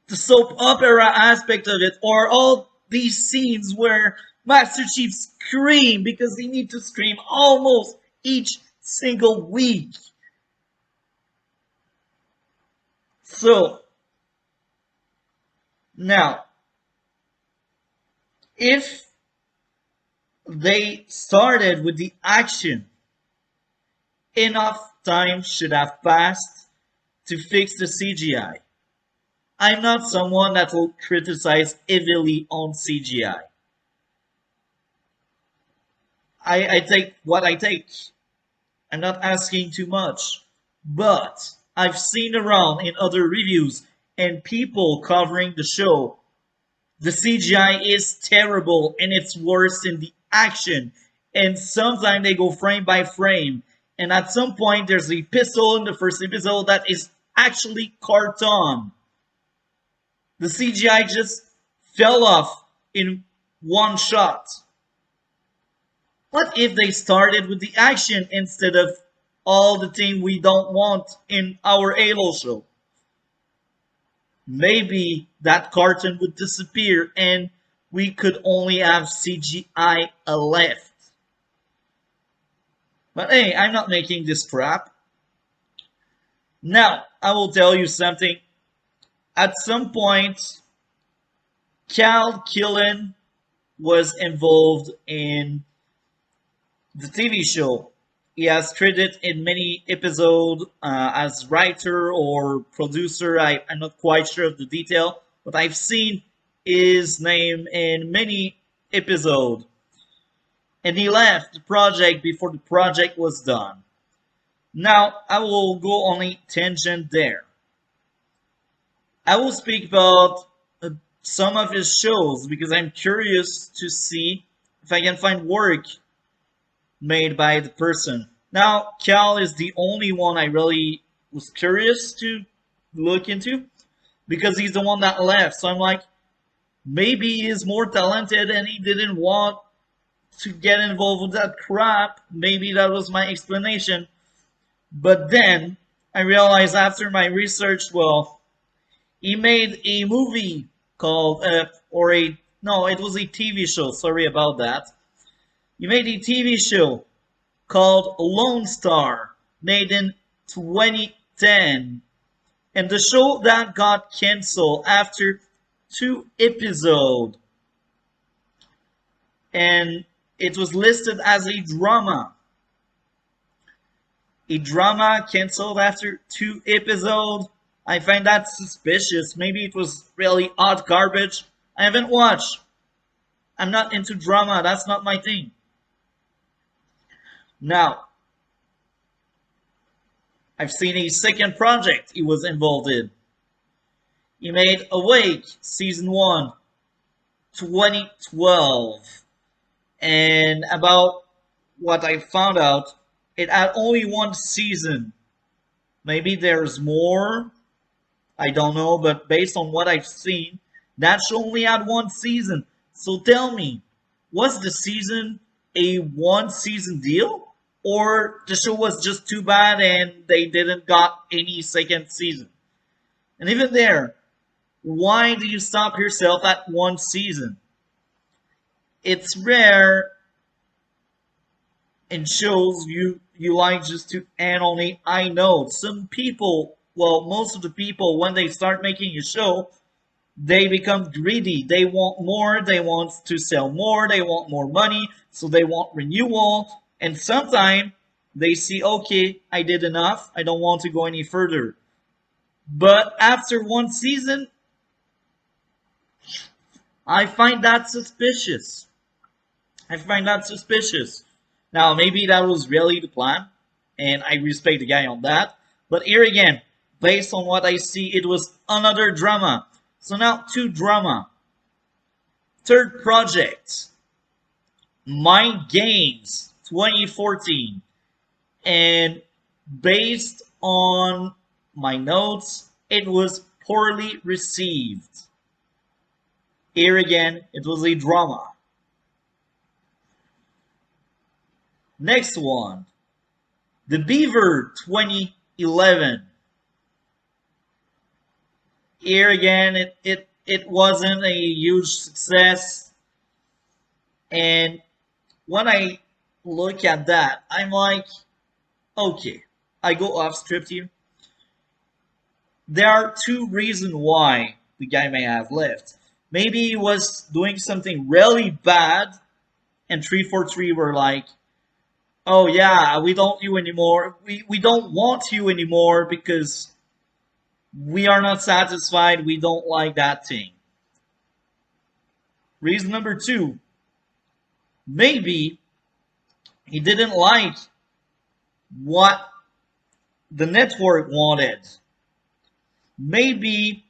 the soap opera aspect of it, or all these scenes where Master Chief scream because they need to scream almost each single week. So now, if they started with the action, enough time should have passed to fix the CGI. I'm not someone that will criticize heavily on CGI. I take what I take. I'm not asking too much. But I've seen around in other reviews and people covering the show, the CGI is terrible and it's worse in the action. And sometimes they go frame by frame. And at some point there's a pistol in the first episode that is actually cartoon. The CGI just fell off in one shot. What if they started with the action instead of all the thing we don't want in our Halo show? Maybe that cartoon would disappear and we could only have CGI left. But hey, I'm not making this crap. Now, I will tell you something. At some point, Cal Killen was involved in the TV show. He has credited in many episodes as writer or producer. I'm not quite sure of the detail, but I've seen his name in many episodes. And he left the project before the project was done. Now, I will go on a tangent there. I will speak about some of his shows because I'm curious to see if I can find work made by the person. Now, Cal is the only one I really was curious to look into because he's the one that left. So I'm like, maybe he is more talented and he didn't want to get involved with that crap. Maybe that was my explanation. But then I realized after my research, well, he made a movie called, it was a TV show. Sorry about that. He made a TV show called Lone Star, made in 2010. And the show that got cancelled after 2 episodes. And it was listed as a drama. A drama cancelled after 2 episodes. I find that suspicious. Maybe it was really hot garbage. I haven't watched. I'm not into drama. That's not my thing. Now, I've seen a second project he was involved in. He made Awake Season 1, 2012. And about what I found out, it had only one season. Maybe there's more. I don't know, but based on what I've seen, that show only had one season. So tell me, was the season a one season deal? Or the show was just too bad and they didn't got any second season? And even there, why do you stop yourself at one season? It's rare in shows you like just to end on a high note. Some people, well, most of the people, when they start making a show, they become greedy. They want more, they want to sell more, they want more money, so they want renewal. And sometimes they see, okay, I did enough, I don't want to go any further. But after one season, I find that suspicious. I find that suspicious. Now, maybe that was really the plan, and I respect the guy on that. But here again, based on what I see, it was another drama. So now, two drama. Third project, Mind Games 2014. And based on my notes, it was poorly received. Here again, it was a drama. Next one, The Beaver 2011. Here again, it wasn't a huge success. And when I look at that, I'm like, okay, I go off script here. There are two reasons why the guy may have left. Maybe he was doing something really bad, and 343 were like, oh yeah, we don't you anymore. We don't want you anymore because we are not satisfied. We don't like that thing. Reason number two, maybe he didn't like what the network wanted. Maybe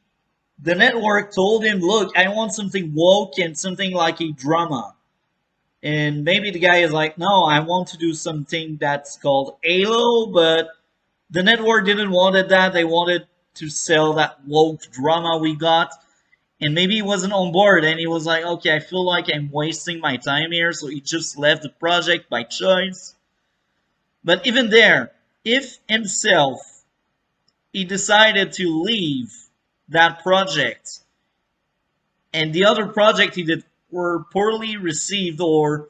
the network told him, look, I want something woke and something like a drama. And maybe the guy is like, no, I want to do something that's called Halo, but the network didn't want that. They wanted to sell that woke drama we got. And maybe he wasn't on board and he was like, okay, I feel like I'm wasting my time here. So he just left the project by choice. But even there, if himself, he decided to leave that project and the other project he did were poorly received or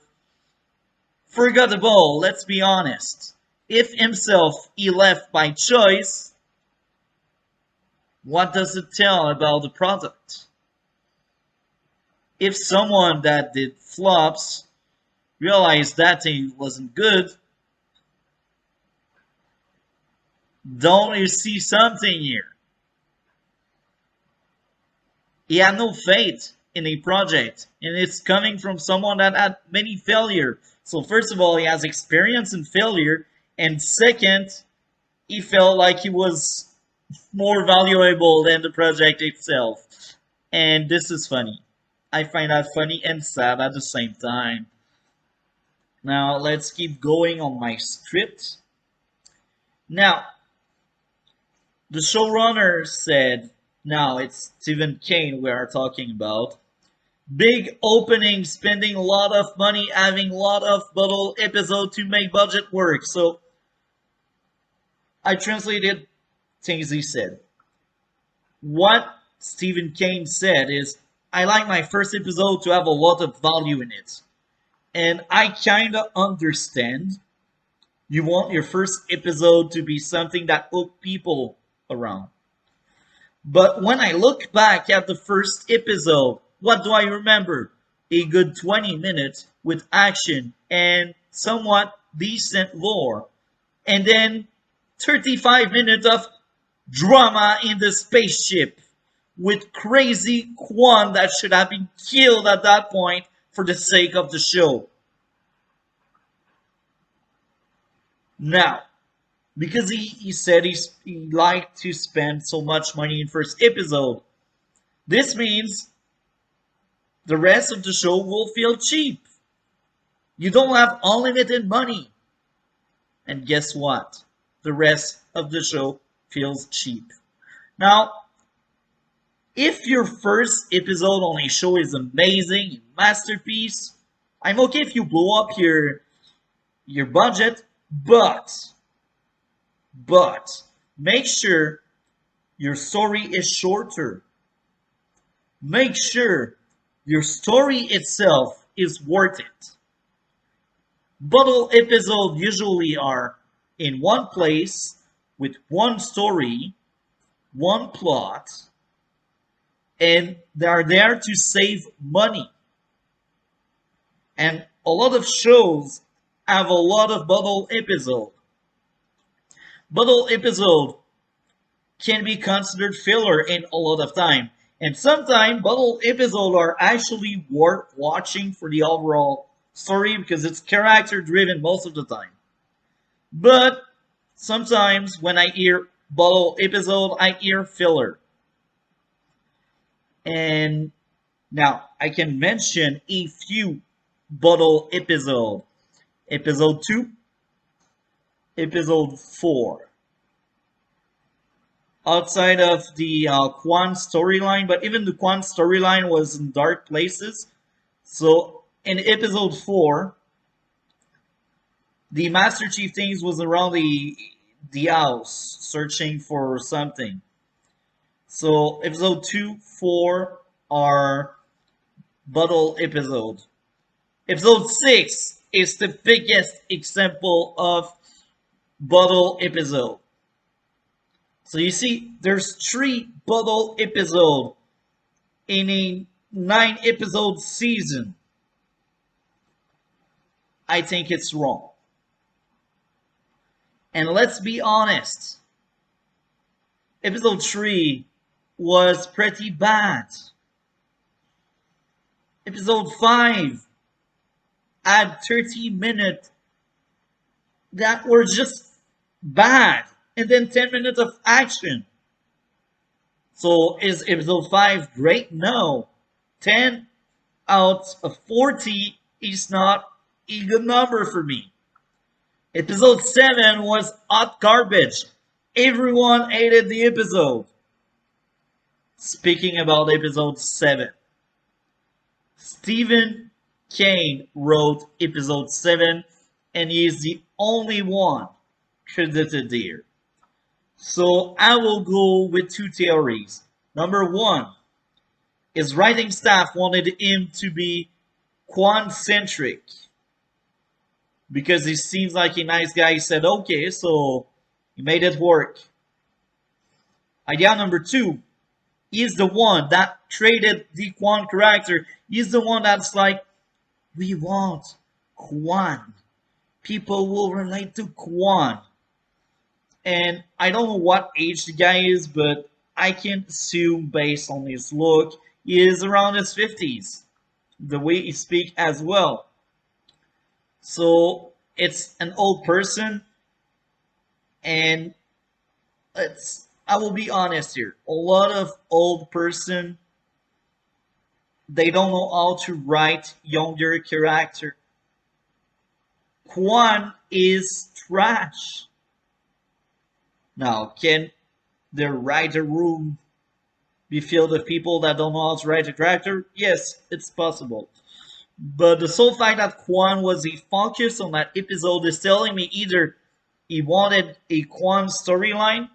forgettable, let's be honest. If himself he left by choice, what does it tell about the product? If someone that did flops realized that thing wasn't good, don't you see something here? He had no faith in a project, and it's coming from someone that had many failures. So first of all, he has experience in failure, and second, he felt like he was more valuable than the project itself. And this is funny. I find that funny and sad at the same time. Now, let's keep going on my script. Now, the showrunner said, now it's Stephen Kane we are talking about. Big opening, spending a lot of money, having a lot of bottle episode to make budget work. So, I translated things he said. What Stephen Kane said is, I like my first episode to have a lot of value in it. And I kinda understand. You want your first episode to be something that hook people around. But when I look back at the first episode, what do I remember? A good 20 minutes with action and somewhat decent lore. And then 35 minutes of drama in the spaceship with crazy Kwan that should have been killed at that point for the sake of the show. Now, because he said he liked to spend so much money in first episode, this means the rest of the show will feel cheap. You don't have unlimited money. And guess what? The rest of the show feels cheap. Now, if your first episode on a show is amazing, masterpiece, I'm okay if you blow up your budget, but make sure your story is shorter. Make sure your story itself is worth it. Bottle episodes usually are in one place with one story, one plot, and they are there to save money. And a lot of shows have a lot of bottle episodes. Bottle episode can be considered filler in a lot of time. And sometimes bottle episodes are actually worth watching for the overall story because it's character driven most of the time. But sometimes when I hear bottle episode, I hear filler. And now I can mention a few bottle episodes. Episode 2, Episode 4. Outside of the Kwan storyline, but even the Kwan storyline was in dark places. So in Episode 4, the Master Chief things was around the house searching for something. So Episode 2, 4 are bottle episodes. Episode 6 is the biggest example of bottle episode. So you see, there's 3 bottle episodes in a 9-episode season. I think it's wrong. And let's be honest, Episode 3 was pretty bad. Episode 5 had 30 minutes that were just bad, and then 10 minutes of action. So is Episode 5 great? No. 10 out of 40 is not a good number for me. Episode 7 was hot garbage. Everyone hated the episode. Speaking about Episode 7, Stephen Kane wrote Episode 7, and he is the only one credited there. So I will go with 2 theories. Number 1, his writing staff wanted him to be Kwan Centric because he seems like a nice guy. He said, okay, so he made it work. Idea number 2, he's the one that created the Kwan character. He's the one that's like, we want Kwan. People will relate to Kwan. And I don't know what age the guy is, but I can assume based on his look, he is around his 50s. The way he speaks as well. So it's an old person, and I will be honest here. A lot of old person, they don't know how to write younger character. Kwan is trash. Now, can the writer room be filled with people that don't know how to write a character? Yes, it's possible. But the sole fact that Kwan was a focus on that episode is telling me either he wanted a Kwan storyline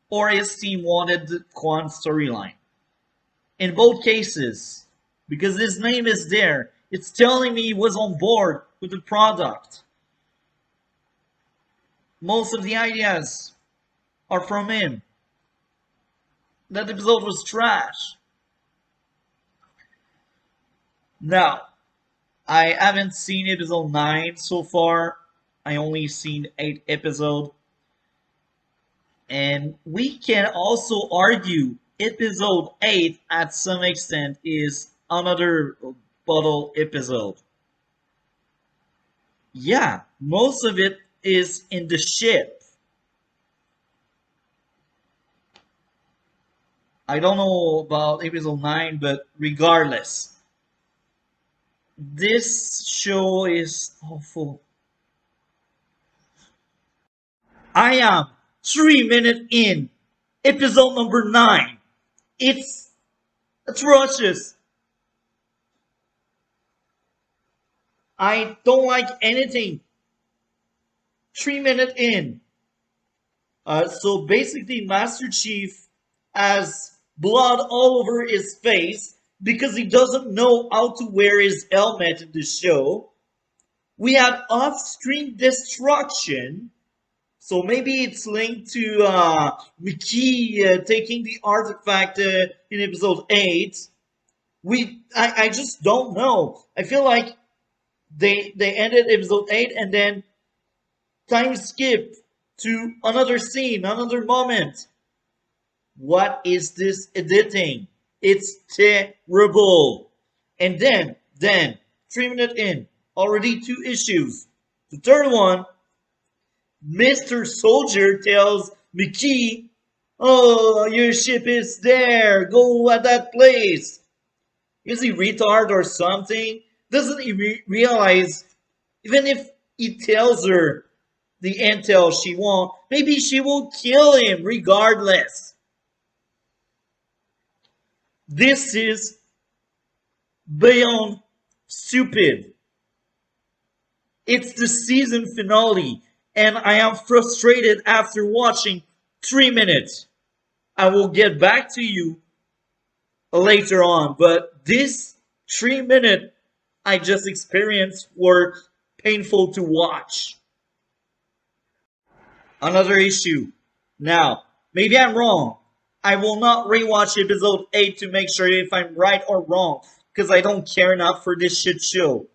or his team wanted the Kwan storyline. In both cases, because his name is there, it's telling me he was on board with the product. Most of the ideas are from him. That episode was trash. Now, I haven't seen episode 9 so far. I only seen 8 episodes. And we can also argue episode 8 at some extent is another bottle episode. Yeah, most of it is in the ship. I don't know about episode 9, but regardless, this show is awful. I am 3 minutes in, episode number 9. It's atrocious. I don't like anything. 3 minutes in. So basically, Master Chief has blood all over his face because he doesn't know how to wear his helmet in the show. We have off-screen destruction. So maybe it's linked to Mickey taking the artifact in episode 8. I just don't know. I feel like they ended episode 8 and then time skip to another scene, another moment. What is this editing? It's terrible. And then 3 minutes in, already 2 issues. The third one, Mr. Soldier tells Mickey, "Oh, your ship is there. Go at that place." Is he retarded or something? Doesn't he realize, even if he tells her the intel she wants, maybe she will kill him regardless. This is beyond stupid. It's the season finale, and I am frustrated after watching 3 minutes. I will get back to you later on, but this 3 minute I just experienced were painful to watch. Another issue. Now, maybe I'm wrong. I will not rewatch episode 8 to make sure if I'm right or wrong, because I don't care enough for this shit show.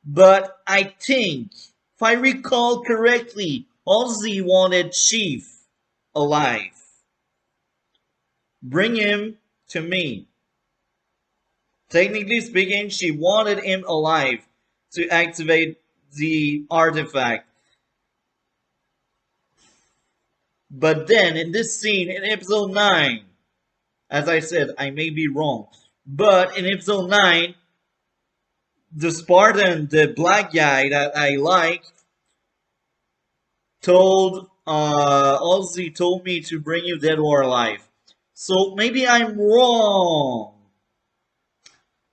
But I think, if I recall correctly, Ozzy wanted Chief alive. Bring him to me. Technically speaking, she wanted him alive to activate the artifact. But then, in this scene, in episode 9, as I said, I may be wrong, but in episode 9, the Spartan, the black guy that I like, Ozzy told me to bring you dead or alive. So maybe I'm wrong.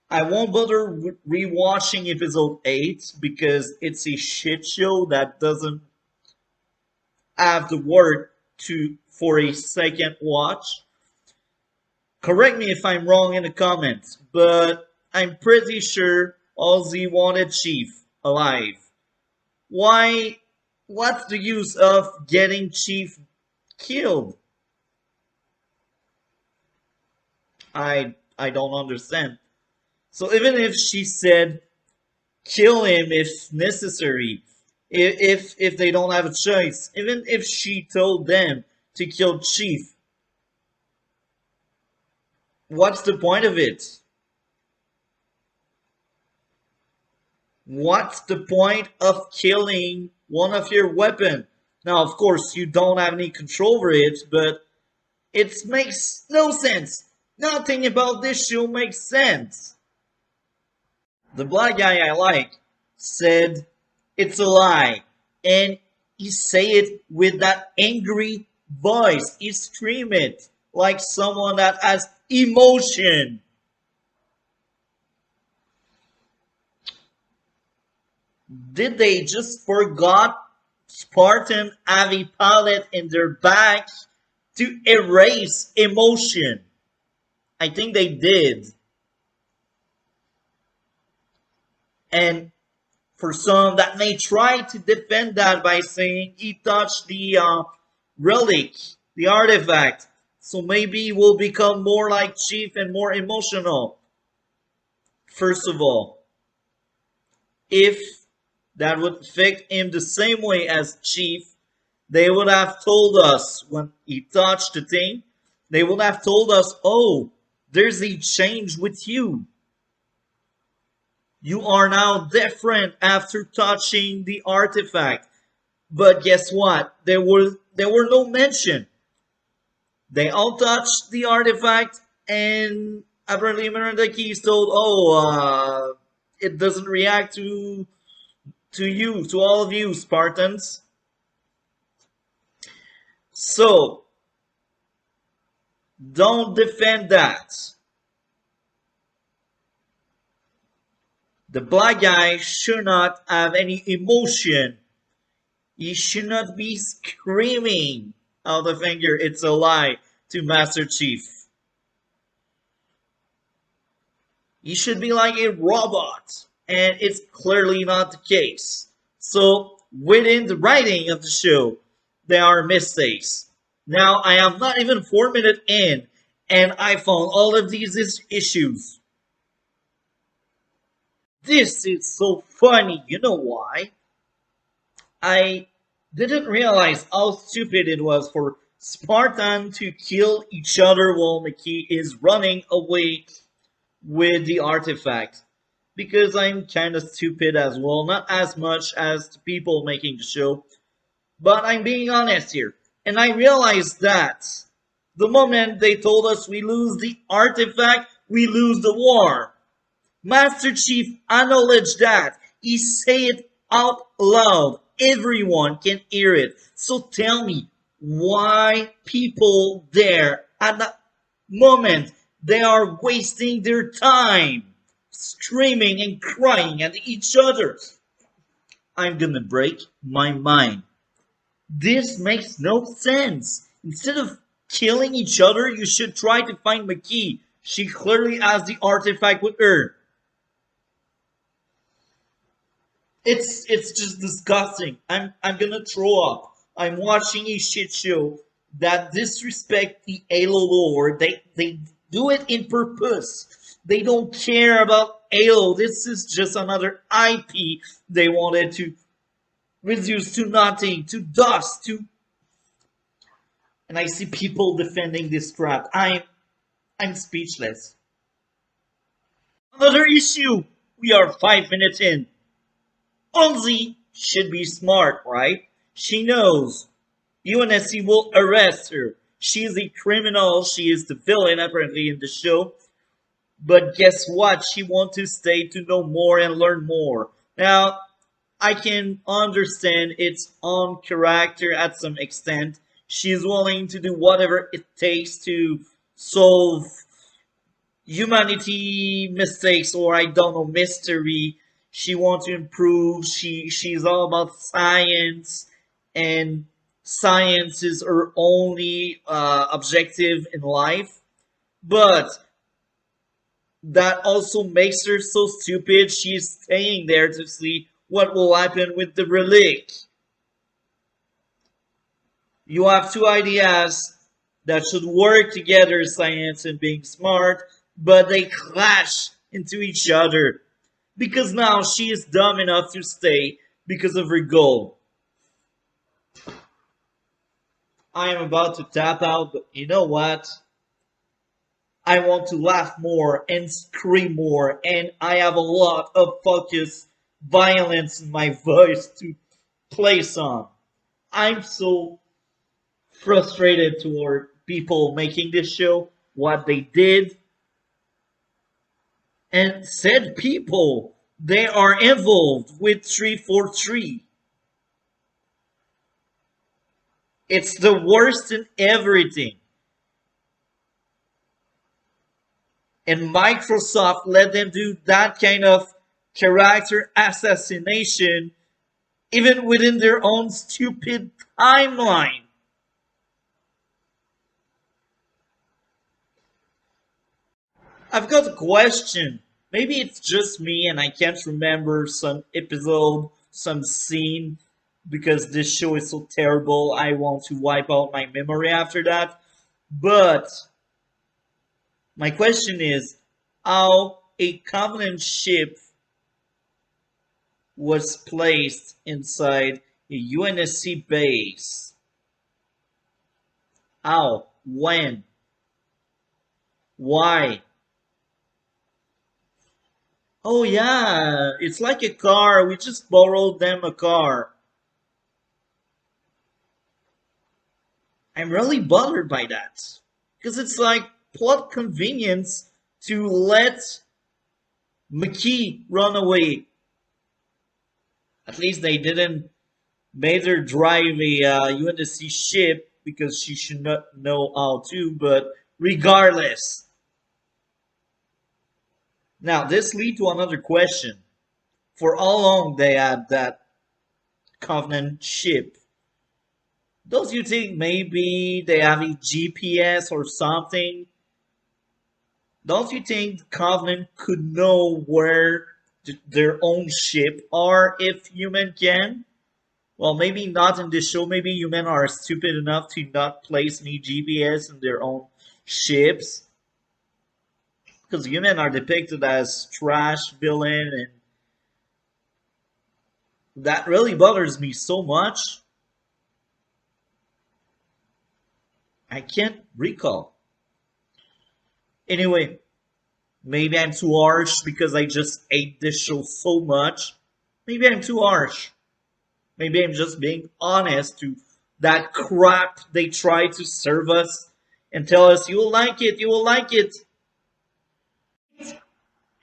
I won't bother rewatching episode 8 because it's a shit show that doesn't have the word for a second watch. Correct me if I'm wrong in the comments, but I'm pretty sure Ozzy wanted Chief alive. Why? What's the use of getting Chief killed? I don't understand. So even if she said kill him if necessary, if they don't have a choice, even if she told them to kill Chief, what's the point of it? What's the point of killing one of your weapons? Now, of course, you don't have any control over it, but it makes no sense. Nothing about this show makes sense. The black guy I like said it's a lie, and he say it with that angry voice. He scream it like someone that has emotion. Did they just forgot Spartan have a palette in their back to erase emotion? I think they did. And for some that may try to defend that by saying he touched the relic, the artifact, so maybe he will become more like Chief and more emotional. First of all, if that would affect him the same way as Chief, They would have told us when he touched the thing, they would have told us, oh, there's a change with you. You are now different after touching the artifact. But guess what? There were no mention. They all touched the artifact, and apparently Miranda Keys told, "Oh, it doesn't react to you, to all of you, Spartans." So don't defend that. The black guy should not have any emotion. He should not be screaming out of anger, "It's a lie," to Master Chief. He should be like a robot, and it's clearly not the case. So, within the writing of the show, there are mistakes. Now, I am not even 4 minutes in, and I found all of these issues. This is so funny. You know why? I didn't realize how stupid it was for Spartan to kill each other while Mickey is running away with the artifact. Because I'm kind of stupid as well, not as much as the people making the show, but I'm being honest here. And I realized that the moment they told us we lose the artifact, we lose the war. Master Chief acknowledged that. He said it out loud. Everyone can hear it. So tell me, why people there at that moment, they are wasting their time screaming and crying at each other? I'm gonna break my mind. This makes no sense. Instead of killing each other, you should try to find McKee. She clearly has the artifact with her. It's just disgusting. I'm gonna throw up. I'm watching a shit show that disrespect the Halo lore. They do it in purpose. They don't care about Halo. This is just another IP they wanted to reduce to nothing, to dust, to. And I see people defending this crap. I'm speechless. Another issue. We are 5 minutes in. Ozzy should be smart, right? She knows UNSC will arrest her. She is a criminal. She is the villain, apparently, in the show. But guess what? She wants to stay to know more and learn more. Now, I can understand its own character at some extent. She's willing to do whatever it takes to solve humanity mistakes, or I don't know, mystery. She wants to improve. She's all about science, and science is her only objective in life. But that also makes her so stupid. She's staying there to see what will happen with the relic. You have two ideas that should work together, science and being smart, but they clash into each other. Because now she is dumb enough to stay because of her goal. I am about to tap out, but you know what? I want to laugh more and scream more, and I have a lot of focus, violence in my voice to place on. I'm so frustrated toward people making this show, what they did. And said people, they are involved with 343. It's the worst in everything. And Microsoft let them do that kind of character assassination even within their own stupid timeline. I've got a question. Maybe it's just me and I can't remember some episode, some scene, because this show is so terrible. I want to wipe out my memory after that. But my question is how a Covenant ship was placed inside a UNSC base. How? When? Why? Oh yeah, it's like a car. We just borrowed them a car. I'm really bothered by that. Because it's like plot convenience to let McKee run away. At least they didn't make her drive a UNSC ship because she should not know how to, but regardless. Now, this leads to another question. For how long they had that Covenant ship? Don't you think maybe they have a GPS or something? Don't you think the Covenant could know where their own ship are if human can? Well, maybe not in this show. Maybe human are stupid enough to not place any GPS in their own ships. Because human are depicted as trash, villain, and that really bothers me so much. I can't recall. Anyway, maybe I'm too harsh because I just hate this show so much. Maybe I'm too harsh. Maybe I'm just being honest to that crap they try to serve us and tell us, you will like it, you will like it.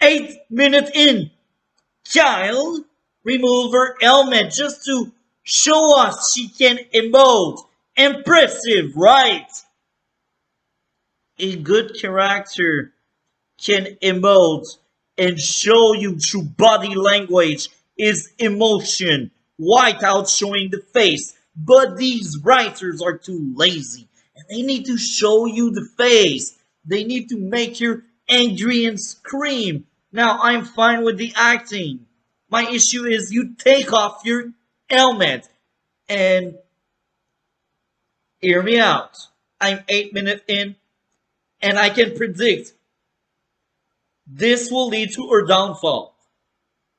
8 minutes in, child, remove her helmet just to show us she can emote. Impressive, right? A good character can emote and show you through body language is emotion without showing the face. But these writers are too lazy and they need to show you the face. They need to make you angry and scream. Now, I'm fine with the acting. My issue is you take off your helmet and hear me out. I'm 8 minutes in and I can predict this will lead to her downfall.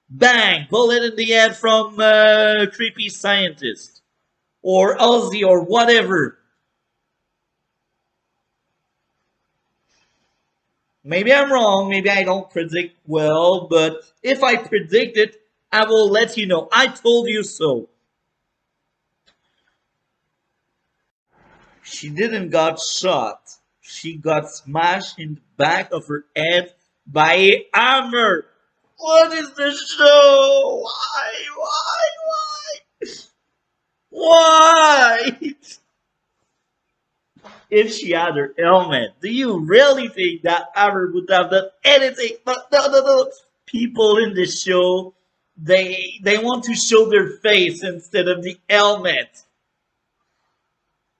Bang! Bullet in the head from creepy scientist. Or Ozzy or whatever. Maybe I'm wrong, maybe I don't predict well, but if I predict it, I will let you know. I told you so. She didn't got shot. She got smashed in the back of her head by a hammer. What is this show? Why? If she had her helmet, do you really think that hammer would have done anything? But no. People in the show, they want to show their face instead of the helmet.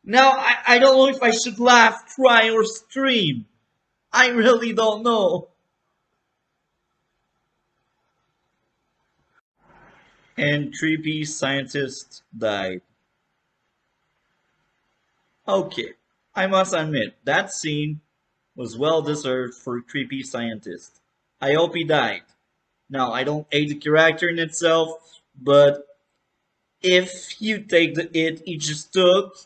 Now, I don't know if I should laugh, cry, or scream. I really don't know. And creepy scientist died. Okay, I must admit, that scene was well deserved for creepy scientist. I hope he died. Now, I don't hate the character in itself, but if you take the hit he just took,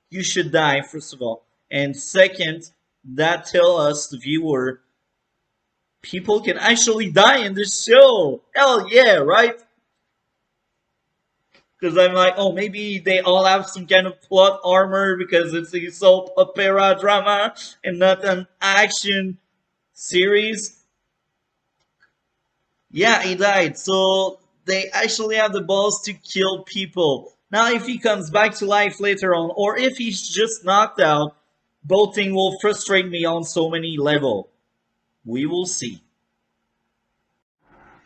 you should die, first of all. And second, that tell us, the viewer, people can actually die in this show. Hell yeah, right? Because I'm like, oh, maybe they all have some kind of plot armor because it's a soap opera drama and not an action series. Yeah, he died. So they actually have the balls to kill people. Now, if he comes back to life later on, or if he's just knocked out, both things will frustrate me on so many levels. We will see.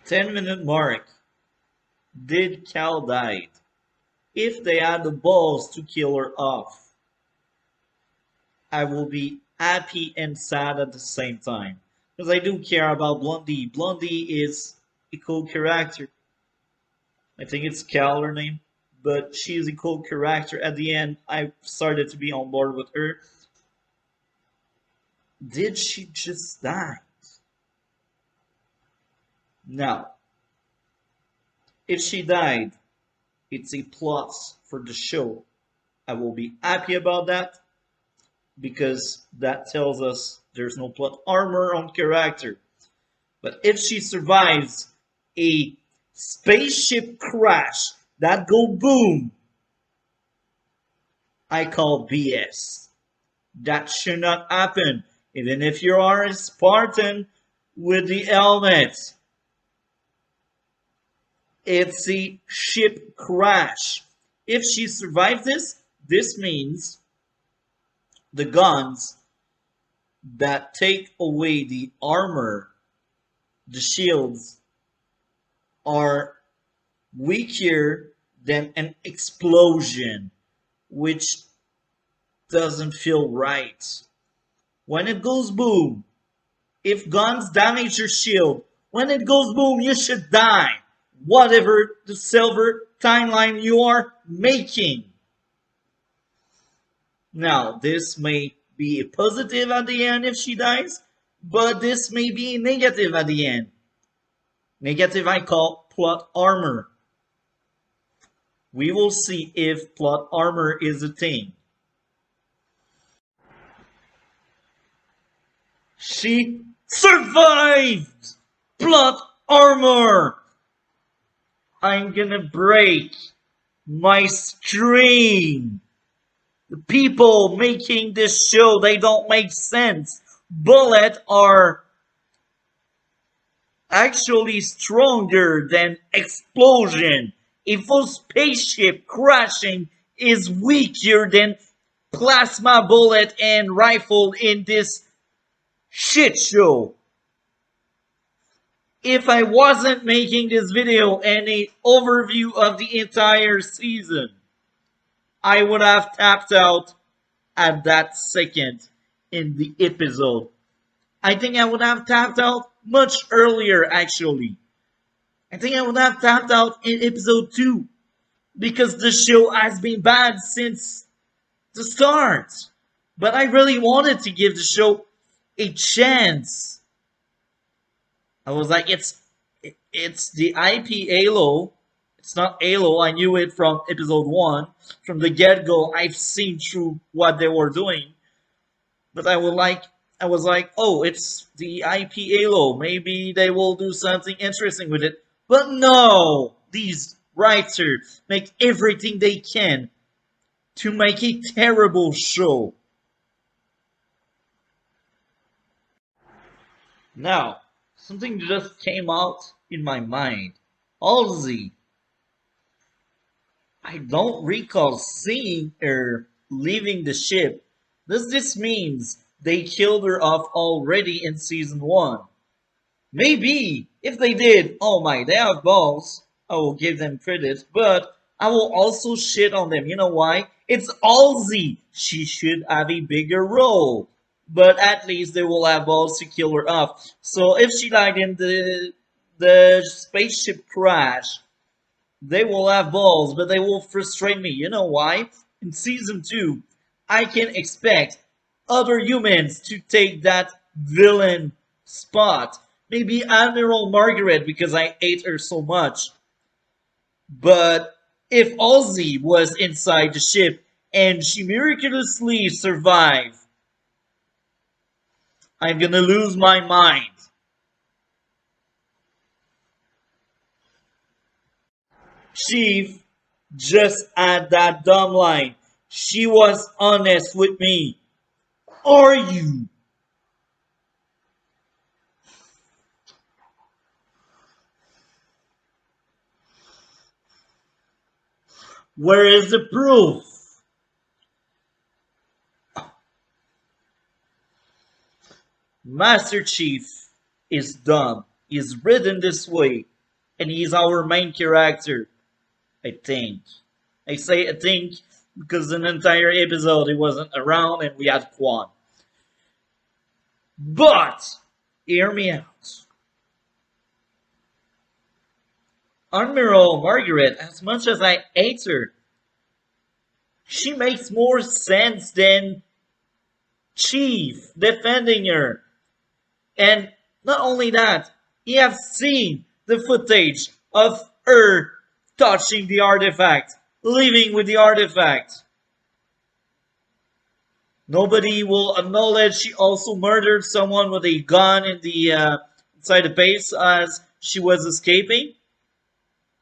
10-minute mark. Did Cal die? If they had the balls to kill her off, I will be happy and sad at the same time. Because I do care about Blondie. Blondie is a cool character. I think it's Cal, her name. But she is a cool character. At the end, I started to be on board with her. Did she just die? Now, if she died, it's a plus for the show. I will be happy about that. because that tells us there's no plot armor on character. But if she survives a spaceship crash that go boom, I call BS. That should not happen, even if you are a Spartan with the helmet. It's a ship crash. If she survives this means the guns that take away the armor, the shields, are weaker than an explosion, which doesn't feel right. When it goes boom, if guns damage your shield, when it goes boom, you should die. Whatever the silver timeline you are making. Now, this may be a positive at the end if she dies, but this may be negative at the end. Negative I call plot armor. We will see if plot armor is a thing. She survived! Plot armor! I'm gonna break my screen. The people making this show, they don't make sense. Bullets are actually stronger than explosion. A full spaceship crashing is weaker than plasma bullet and rifle in this shit show. If I wasn't making this video and an overview of the entire season, I would have tapped out at that second in the episode. I think I would have tapped out much earlier, actually. I think I would have tapped out in episode 2 because the show has been bad since the start. But I really wanted to give the show a chance. I was like, it's the IP Halo. It's not Halo. I knew it from episode 1. From the get-go, I've seen through what they were doing. But I was like, oh, it's the IP Halo. Maybe they will do something interesting with it. But no! These writers make everything they can to make a terrible show. Now, something just came out in my mind. Halsey. I don't recall seeing her leaving the ship. Does this mean they killed her off already in season 1? Maybe. If they did, oh my, they have balls. I will give them credit, but I will also shit on them. You know why? It's Halsey. She should have a bigger role. But at least they will have balls to kill her off. So if she died in the spaceship crash, they will have balls, but they will frustrate me. You know why? In season 2, I can expect other humans to take that villain spot. Maybe Admiral Margaret, because I hate her so much. But if Halsey was inside the ship and she miraculously survived, I'm gonna lose my mind. Chief just had that dumb line. She was honest with me. Are you? Where is the proof? Master Chief is dumb. He's written this way. And he's our main character. I think. I say I think because an entire episode he wasn't around and we had Kwan. But, hear me out. Admiral Margaret, as much as I hate her, she makes more sense than Chief defending her. And not only that, you have seen the footage of her touching the artifact, leaving with the artifact. Nobody will acknowledge she also murdered someone with a gun in the inside the base as she was escaping.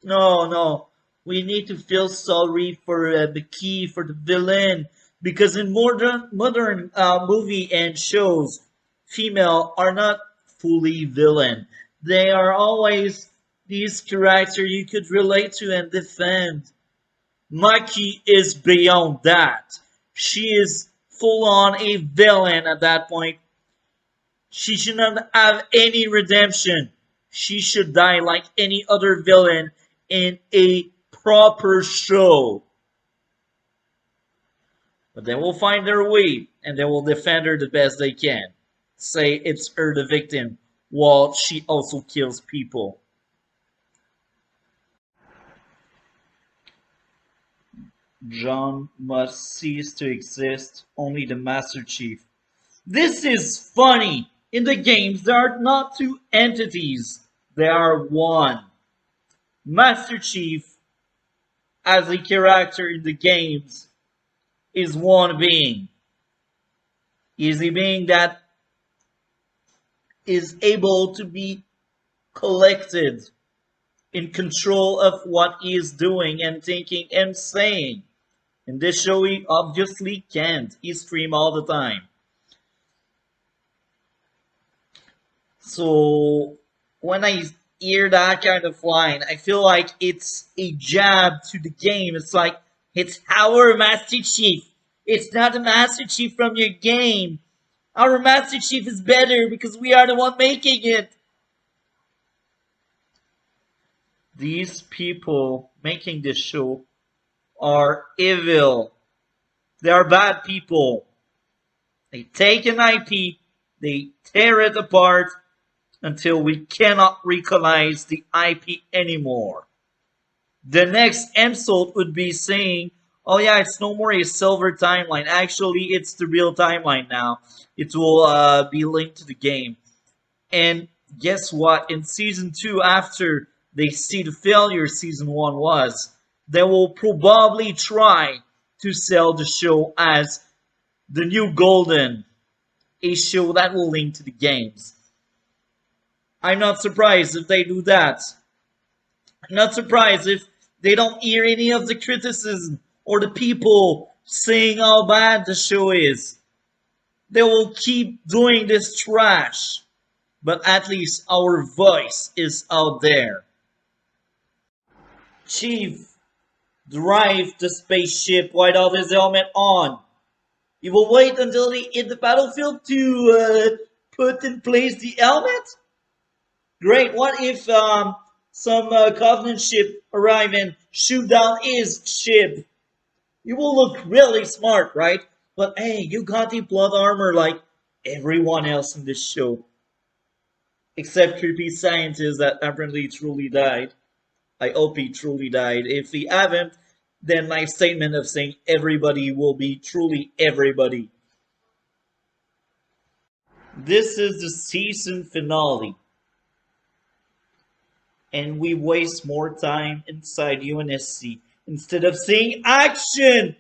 No, no. We need to feel sorry for Biki, for the villain, because in modern movie and shows, female are not fully villain. They are always these characters you could relate to and defend. Maki is beyond that. She is full on a villain at that point. She should not have any redemption. She should die like any other villain in a proper show. But they will find their way and they will defend her the best they can. Say it's her the victim while she also kills people. John must cease to exist, only the Master Chief. This is funny! In the games, there are not two entities, there are one. Master Chief, as a character in the games, is one being. He is a being that is able to be collected, in control of what he is doing and thinking and saying. In this show, he obviously can't. He streams all the time. So when I hear that kind of line, I feel like it's a jab to the game. It's like, it's our Master Chief. It's not the Master Chief from your game. Our Master Chief is better because we are the one making it. These people making this show are evil. They are bad people. They take an IP, they tear it apart until we cannot recognize the IP anymore. The next insult would be saying, oh yeah, it's no more a silver timeline. Actually, it's the real timeline now. It will be linked to the game. And guess what? In Season 2, after they see the failure Season 1 was, they will probably try to sell the show as the new Golden, a show that will link to the games. I'm not surprised if they do that. I'm not surprised if they don't hear any of the criticism or the people saying how bad the show is. They will keep doing this trash. But at least our voice is out there. Chief drive the spaceship without his helmet on. He will wait until they hit the battlefield to put in place the helmet? Great, what if some Covenant ship arrive and shoot down his ship? You will look really smart, right? But hey, you got the blood armor like everyone else in this show. Except creepy scientist that apparently truly died. I hope he truly died. If he haven't, then my statement of saying everybody will be truly everybody. This is the season finale. And we waste more time inside UNSC instead of saying action.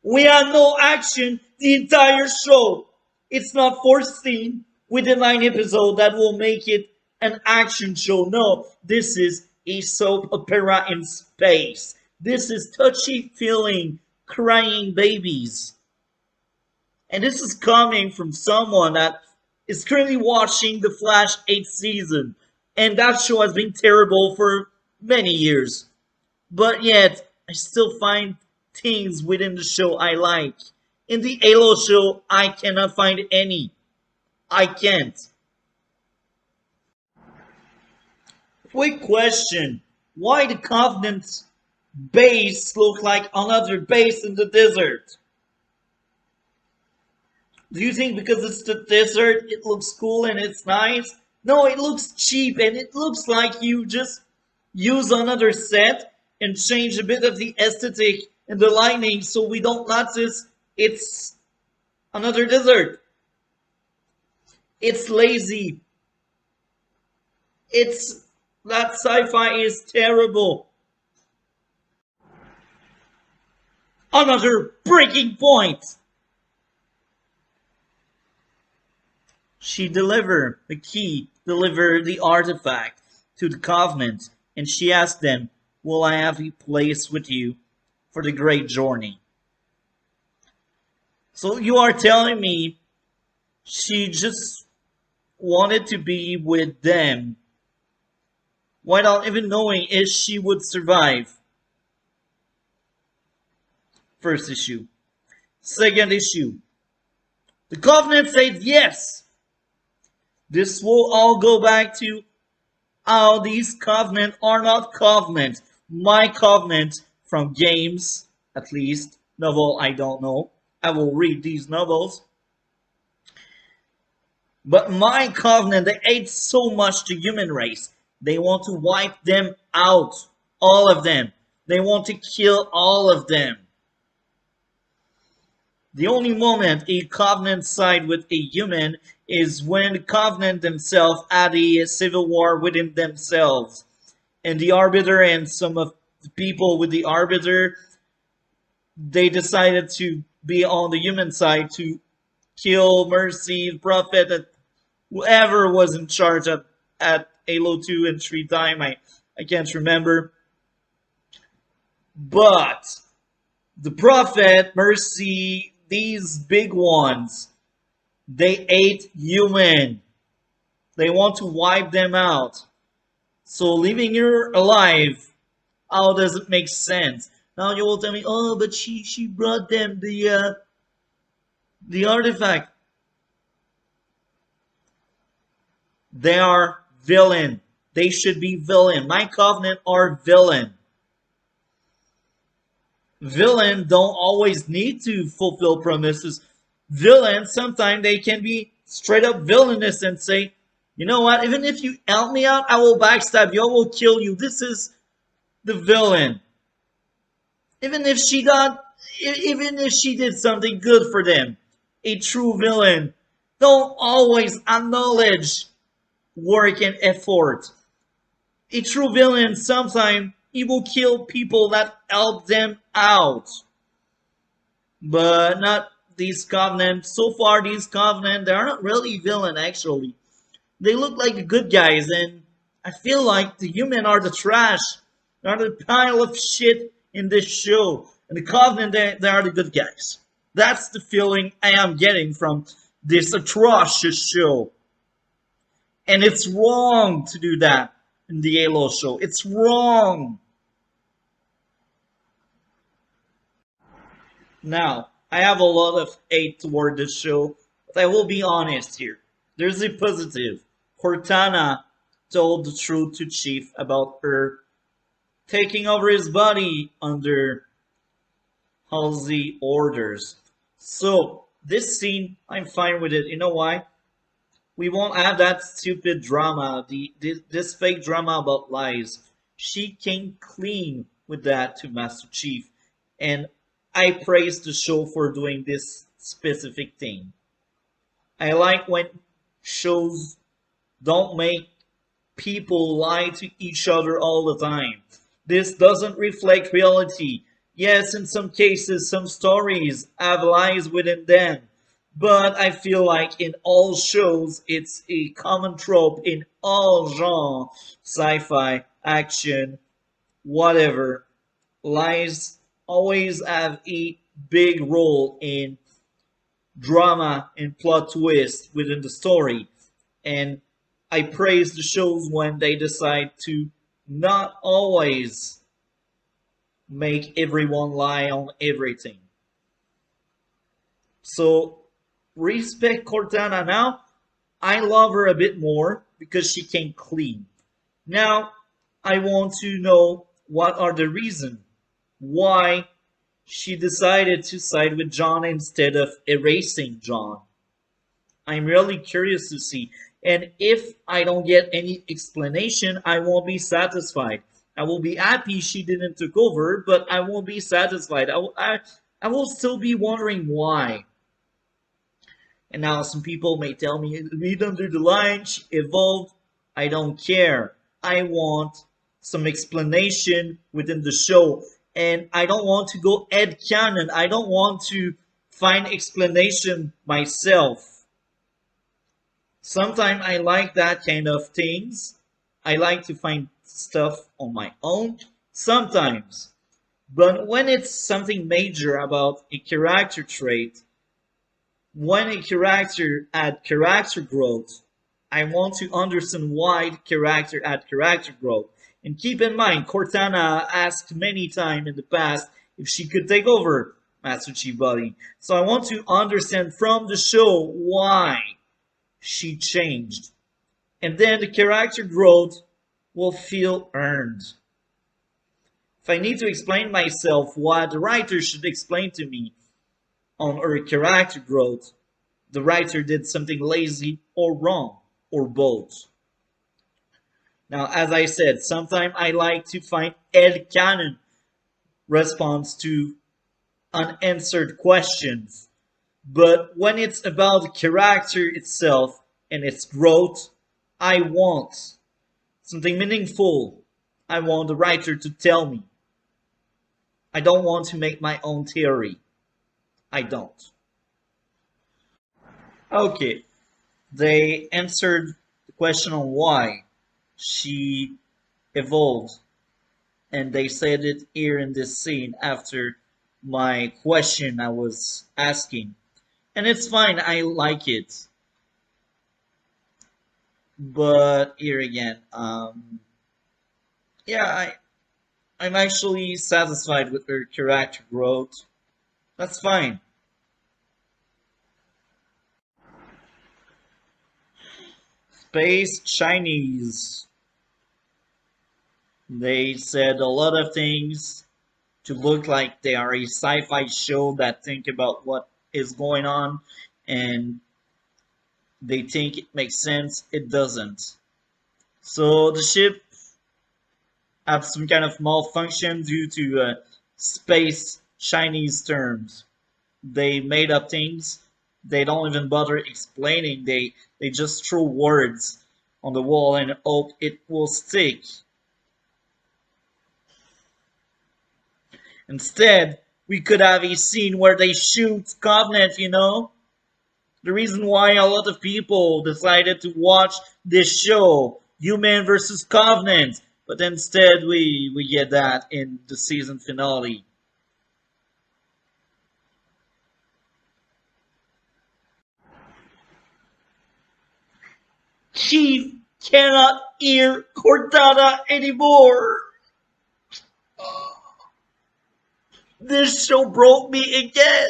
We have no action the entire show. It's not foreseen with a 9 episode that will make it an action show. No, this is a soap opera in space. This is touchy-feeling, crying babies. And this is coming from someone that is currently watching The Flash 8th season. And that show has been terrible for many years. But yet, I still find things within the show I like. In the Halo show, I cannot find any. I can't. Quick question. Why the Covenant base look like another base in the desert? Do you think because it's the desert, it looks cool and it's nice? No, it looks cheap and it looks like you just use another set and change a bit of the aesthetic and the lighting so we don't notice it's another desert. It's lazy. That sci-fi is terrible. Another breaking point. She delivered the key, delivered the artifact to the Covenant, and she asked them, "Will I have a place with you for the great journey?" So you are telling me she just wanted to be with them without even knowing if she would survive? First issue. Second issue. The Covenant said yes. This will all go back to how these Covenant are not Covenant. My Covenant from games, at least. Novel, I don't know. I will read these novels. But my Covenant, they hate so much the human race. They want to wipe them out. All of them. They want to kill all of them. The only moment a Covenant side with a human is when the Covenant themselves had a civil war within themselves. And the Arbiter and some of the people with the Arbiter, they decided to be on the human side to kill Mercy, Prophet, and whoever was in charge at Halo 2 and 3 time. I can't remember. But the Prophet, Mercy, these big ones, they hate human. They want to wipe them out. So leaving her alive, how does it make sense? Now you will tell me, oh, but she brought them the artifact. They are villain. They should be villain. My Covenant are villain. Villain don't always need to fulfill promises. Villains, sometimes they can be straight up villainous and say, you know what, even if you help me out, I will backstab you, I will kill you. This is the villain. Even if she did something good for them, a true villain don't always acknowledge work and effort. A true villain, sometimes he will kill people that help them out. But not these Covenant. So far, these Covenant, they are not really villain, actually. They look like the good guys, and I feel like the human are the trash. They are the pile of shit in this show. And the Covenant, they are the good guys. That's the feeling I am getting from this atrocious show. And it's wrong to do that in the Halo show. It's wrong. Now, I have a lot of hate toward this show, but I will be honest here. There's a positive. Cortana told the truth to Chief about her taking over his body under Halsey orders. So, this scene, I'm fine with it. You know why? We won't have that stupid drama, this fake drama about lies. She came clean with that to Master Chief. And I praise the show for doing this specific thing. I like when shows don't make people lie to each other all the time. This doesn't reflect reality. Yes, in some cases, some stories have lies within them. But I feel like in all shows, it's a common trope in all genres, sci-fi, action, whatever. Lies always have a big role in drama and plot twist within the story. And I praise the shows when they decide to not always make everyone lie on everything. So, respect Cortana now. I love her a bit more because she came clean. Now, I want to know what are the reasons why she decided to side with John instead of erasing John. I'm really curious to see. And if I don't get any explanation, I won't be satisfied. I will be happy she didn't take over, but I won't be satisfied. I will still be wondering why. And now some people may tell me, read under the line, she evolved. I don't care. I want some explanation within the show. And I don't want to go headcanon. I don't want to find explanation myself. Sometimes I like that kind of things. I like to find stuff on my own. Sometimes. But when it's something major about a character trait, when a character had character growth, I want to understand why the character had character growth. And keep in mind, Cortana asked many times in the past if she could take over Master Chief Body. So I want to understand from the show why she changed. And then the character growth will feel earned. If I need to explain myself what the writer should explain to me on her character growth, the writer did something lazy or wrong, or both. Now, as I said, sometimes I like to find headcanon response to unanswered questions. But when it's about the character itself and its growth, I want something meaningful. I want the writer to tell me. I don't want to make my own theory. I don't. Okay, they answered the question on why she evolved, and they said it here in this scene after my question I was asking. And it's fine, I like it. But here again, yeah, I'm actually satisfied with her character growth. That's fine. Space Chinese. They said a lot of things to look like they are a sci-fi show that think about what is going on and they think it makes sense. It doesn't. So the ship have some kind of malfunction due to space Chinese terms. They made up things. They don't even bother explaining. They just throw words on the wall and hope it will stick. Instead, we could have a scene where they shoot Covenant, you know? The reason why a lot of people decided to watch this show, Human versus Covenant, but instead we get that in the season finale. Chief cannot hear Cortana anymore. This show broke me again.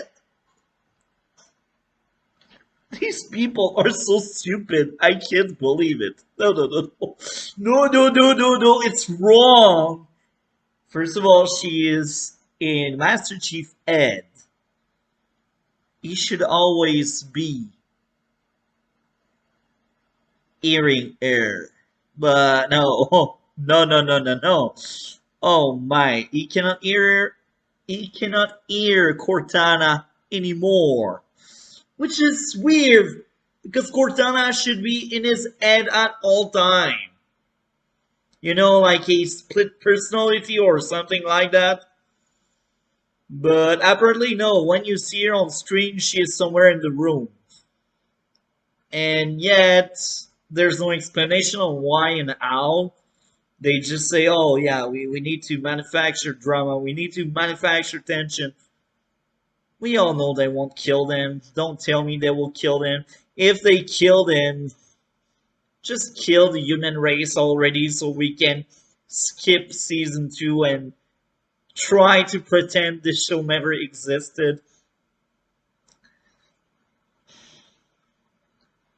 These people are so stupid. I can't believe it. No. No. It's wrong. First of all, she is in Master Chief Ed. He should always be hearing her. But no. No. Oh my. He cannot hear Cortana anymore. Which is weird, because Cortana should be in his head at all time. You know, like a split personality or something like that. But apparently no, when you see her on screen, she is somewhere in the room. And yet, there's no explanation on why and how. They just say, oh yeah, we need to manufacture drama, we need to manufacture tension. We all know they won't kill them. Don't tell me they will kill them. If they kill them, just kill the human race already so we can skip season 2 and try to pretend this show never existed.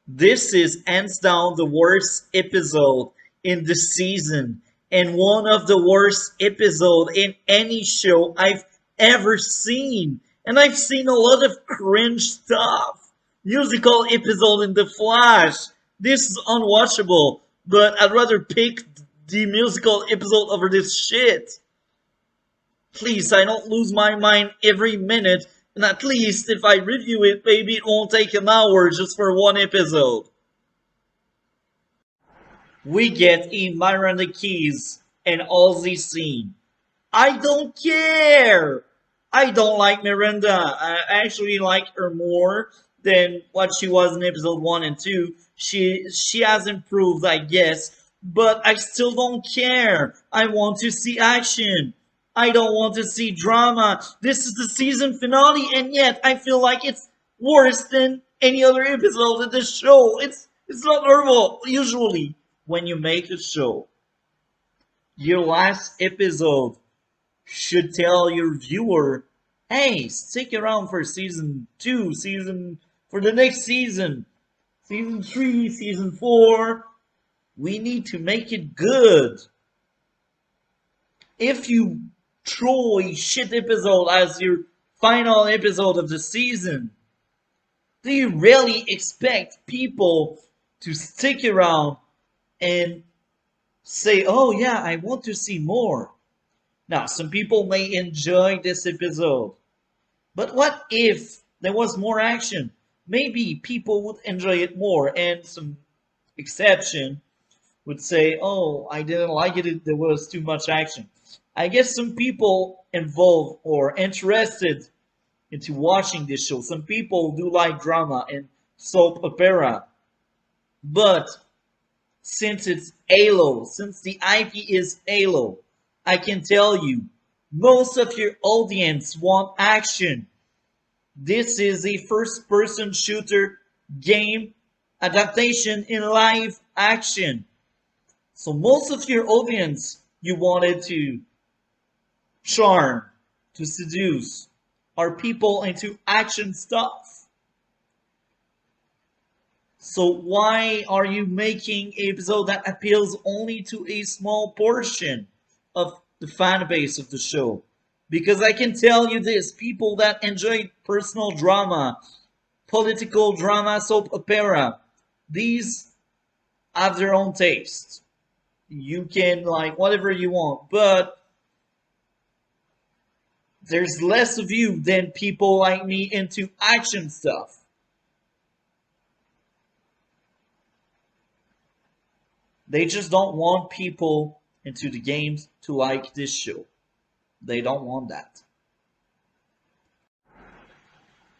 This is hands down the worst episode in the season and one of the worst episodes in any show I've ever seen. And I've seen a lot of cringe stuff. Musical episode in The Flash. This is unwatchable, but I'd rather pick the musical episode over this shit. Please, I don't lose my mind every minute, and at least if I review it, maybe it won't take an hour just for one episode. We get a Miranda Keys and Ozzy scene. I don't care! I don't like Miranda. I actually like her more than what she was in episode 1 and 2. She has improved, I guess, but I still don't care. I want to see action. I don't want to see drama. This is the season finale, and yet I feel like it's worse than any other episode of the show. It's not normal. Usually, when you make a show, your last episode should tell your viewer, hey, stick around for season 2, for the next season, season 3, season 4. We need to make it good. If you throw a shit episode as your final episode of the season, do you really expect people to stick around and say, oh yeah, I want to see more? Now, some people may enjoy this episode, but what if there was more action? Maybe people would enjoy it more, and some exception would say, oh, I didn't like it, there was too much action. I guess some people involved or interested into watching this show, some people do like drama and soap opera, but since it's Halo, since the IP is Halo, I can tell you, most of your audience want action. This is a first-person shooter game adaptation in live action. So most of your audience you wanted to charm, to seduce, are people into action stuff. So why are you making an episode that appeals only to a small portion of the fan base of the show? Because I can tell you this, people that enjoy personal drama, political drama, soap opera, these have their own taste. You can like whatever you want, but there's less of you than people like me into action stuff. They just don't want people into the games to like this show. They don't want that.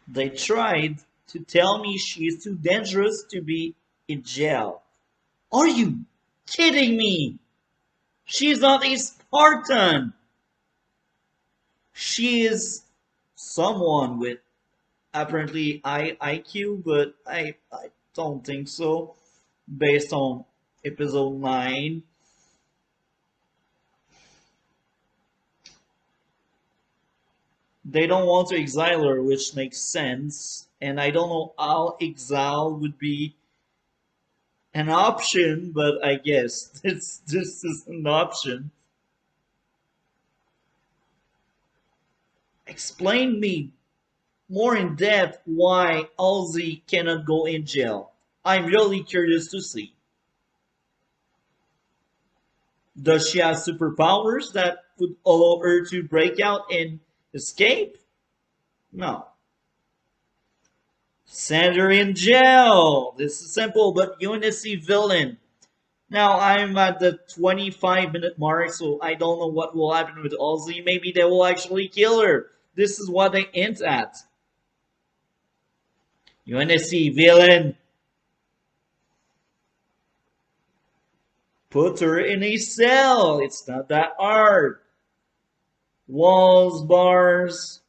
They tried to tell me she's too dangerous to be in jail. Are you kidding me? She's not a Spartan. She is someone with apparently high IQ, but I don't think so. Based on episode 9. They don't want to exile her, which makes sense. And I don't know how exile would be an option, but I guess this is an option. Explain me more in depth why Halsey cannot go in jail. I'm really curious to see. Does she have superpowers that would allow her to break out and escape? No. Send her in jail. This is simple, but UNSC villain. Now I'm at the 25-minute mark, so I don't know what will happen with Halsey. Maybe they will actually kill her. This is what they hint at. UNSC villain. Put her in a cell. It's not that hard. Walls, bars.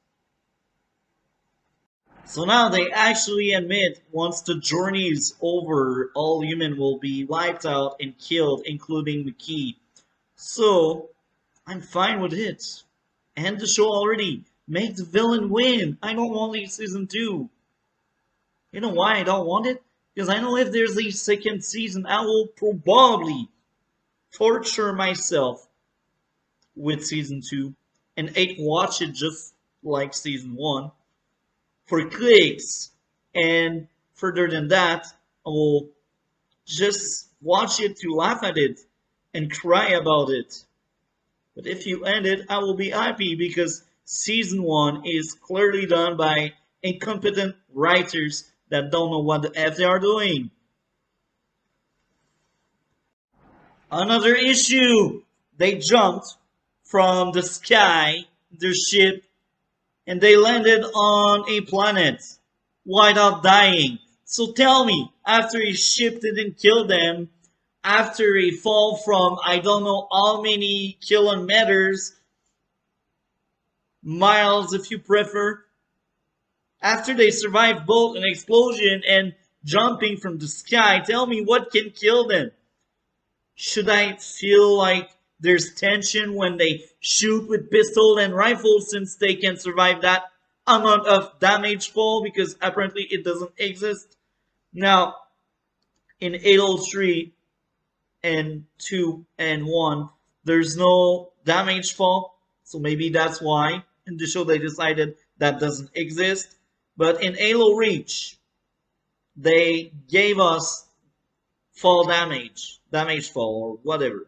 So now they actually admit once the journey is over, all humans will be wiped out and killed, including McKee. So, I'm fine with it. End the show already. Make the villain win. I don't want a season 2. You know why I don't want it? Because I know if there's a second season, I will probably torture myself with season 2 and watch it just like season 1 for clicks, and further than that, I will just watch it to laugh at it and cry about it. But if you end it, I will be happy because season 1 is clearly done by incompetent writers that don't know what the F they are doing. Another issue, they jumped from the sky, their ship, and they landed on a planet. without dying. So tell me, after he shifted and killed them, after he fall from I don't know how many kilometers, miles if you prefer, after they survived both an explosion and jumping from the sky, tell me what can kill them? Should I feel like there's tension when they shoot with pistol and rifle since they can survive that amount of damage fall because apparently it doesn't exist? Now, in 803 and 2 and 1, there's no damage fall, so maybe that's why in the show they decided that doesn't exist. But in Halo Reach, they gave us fall damage fall, or whatever.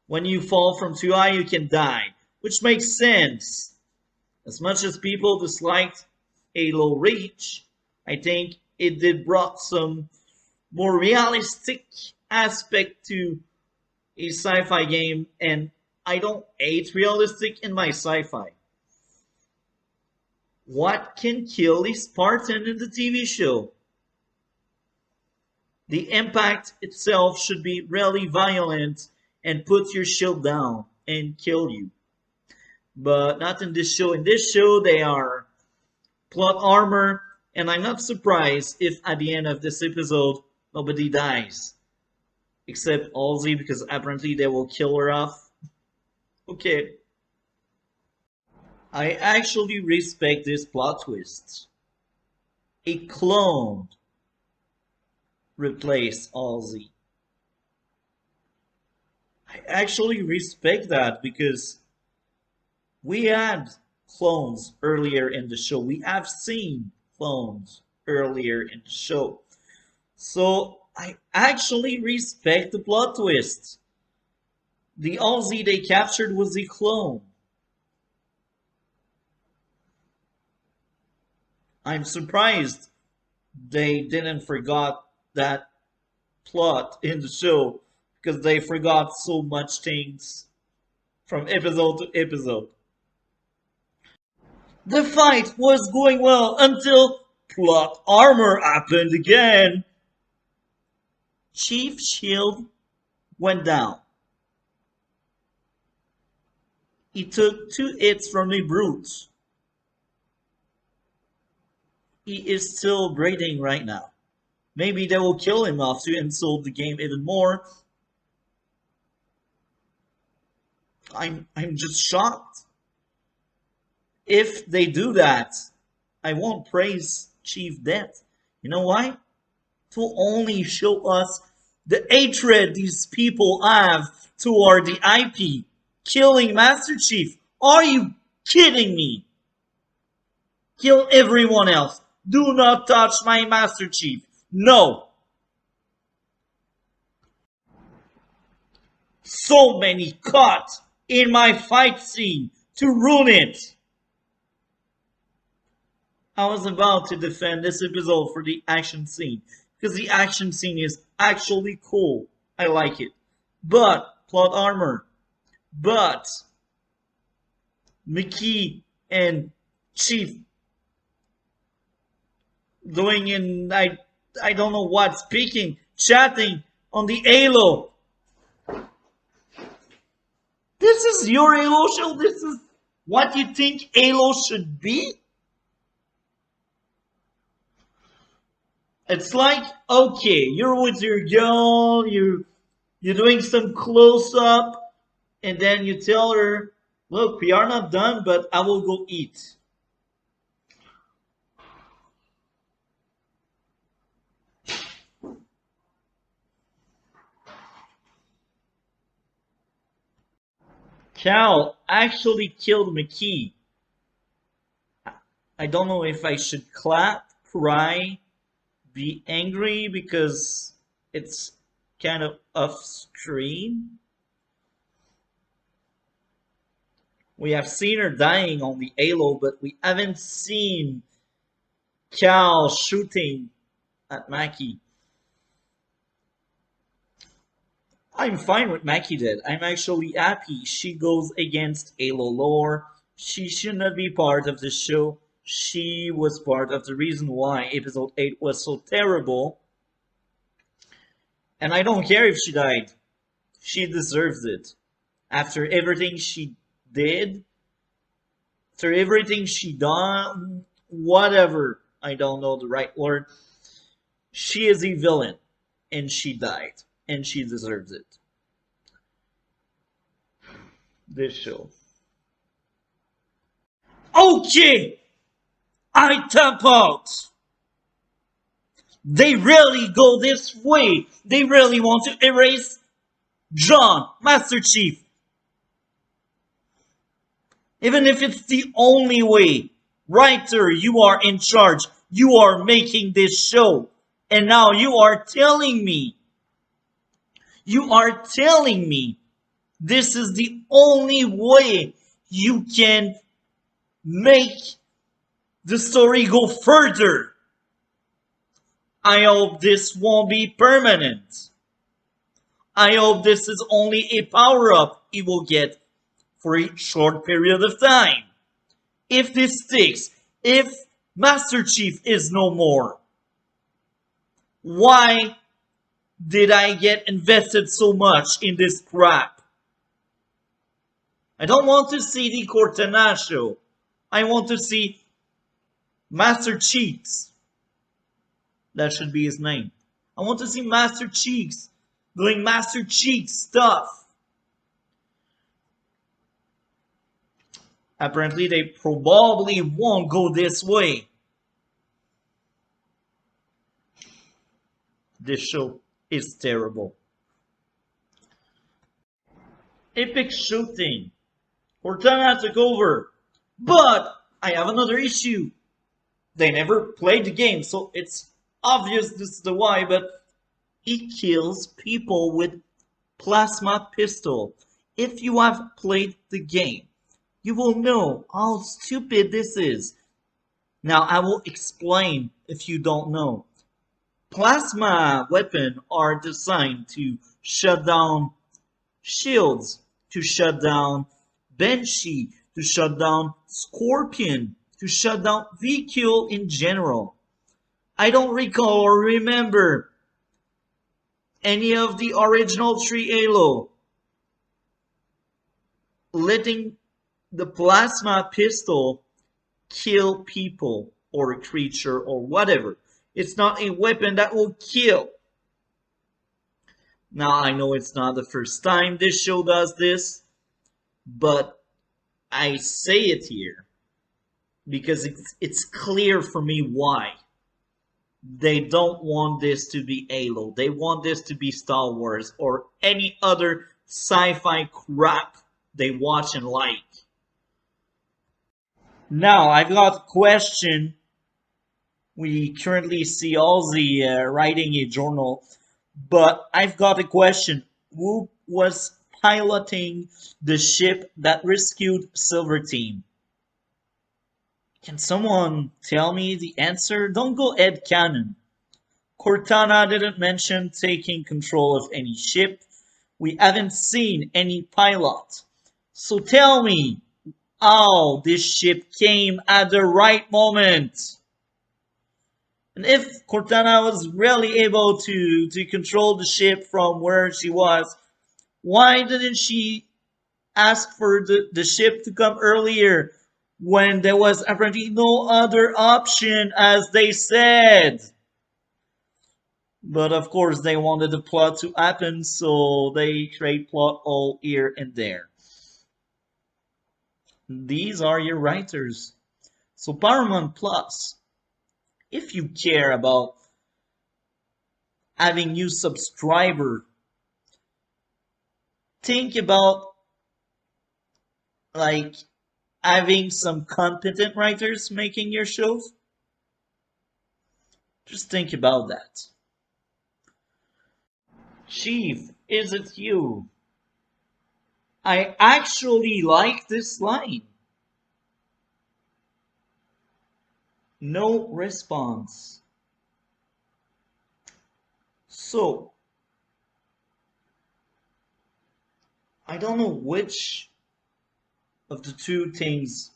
When you fall from too high, you can die, which makes sense. As much as people disliked Halo Reach, I think it did brought some more realistic aspect to a sci-fi game, and I don't hate realistic in my sci-fi. What can kill a Spartan in the TV show? The impact itself should be really violent and put your shield down and kill you. But not in this show. In this show, they are plot armor, and I'm not surprised if at the end of this episode, nobody dies. Except Halsey, because apparently they will kill her off. Okay. I actually respect this plot twist. A clone replaced Halsey. I actually respect that because we had clones earlier in the show. We have seen clones earlier in the show. So I actually respect the plot twist. The Halsey they captured was a clone. I'm surprised they didn't forgot that plot in the show because they forgot so much things from episode to episode. The fight was going well until plot armor happened again. Chief Shield went down. He took 2 hits from the brute. He is still breathing right now. Maybe they will kill him off to insult the game even more. I'm just shocked. If they do that, I won't praise Chief death. You know why? To only show us the hatred these people have toward the IP. Killing Master Chief. Are you kidding me? Kill everyone else. Do not touch my Master Chief. No. So many cut in my fight scene to ruin it. I was about to defend this episode for the action scene because the action scene is actually cool. I like it. But plot armor. But Mickey and Chief doing in I don't know what, speaking, chatting on the Halo. This is your Halo show? This is what you think Halo should be? It's like, okay, you're with your girl, you're doing some close-up, and then you tell her, look, we are not done, but I will go eat. Cal actually killed McKee. I don't know if I should clap, cry, be angry because it's kind of off screen. We have seen her dying on the Halo, but we haven't seen Cal shooting at Mackie. I'm fine with Mackie dead. I'm actually happy she goes against Halo lore. She should not be part of the show. She was part of the reason why episode 8 was so terrible. And I don't care if she died. She deserves it. After everything she did, after everything she done, whatever, I don't know the right word. She is a villain, and she died, and she deserves it. This show. Okay, I tap out. They really go this way. They really want to erase John, Master Chief. Even if it's the only way. Writer, you are in charge. You are making this show. And now you are telling me this is the only way you can make the story go further. I hope this won't be permanent. I hope this is only a power-up he will get for a short period of time. If this sticks, if Master Chief is no more, why did I get invested so much in this crap? I don't want to see the Cortana show. I want to see Master Cheeks. That should be his name. I want to see Master Cheeks doing Master Cheeks stuff. Apparently, they probably won't go this way. This show is terrible. Epic shooting. Cortana took over. But I have another issue. They never played the game, so it's obvious this is the why, but he kills people with plasma pistol. If you have played the game, you will know how stupid this is. Now I will explain if you don't know. Plasma weapons are designed to shut down shields, to shut down Banshee, to shut down Scorpion, to shut down vehicle in general. I don't recall or remember any of the original 3 Halo letting the plasma pistol kill people or a creature or whatever. It's not a weapon that will kill. Now I know it's not the first time this show does this, but I say it here because it's clear for me why. They don't want this to be Halo. They want this to be Star Wars or any other sci-fi crap they watch and like. Now, I've got a question. We currently see Ozzy writing a journal, but I've got a question. Who was piloting the ship that rescued Silver Team? Can someone tell me the answer? Don't go headcanon. Cortana didn't mention taking control of any ship. We haven't seen any pilot. So tell me how this ship came at the right moment. And if Cortana was really able to control the ship from where she was, why didn't she ask for the ship to come earlier when there was apparently no other option, as they said? But of course they wanted the plot to happen, so they create plot hole here and there. These are your writers. So Paramount Plus, if you care about having new subscriber, think about like having some competent writers making your shows. Just think about that. Chief, is it you? I actually like this line. No response. So, I don't know which of the two things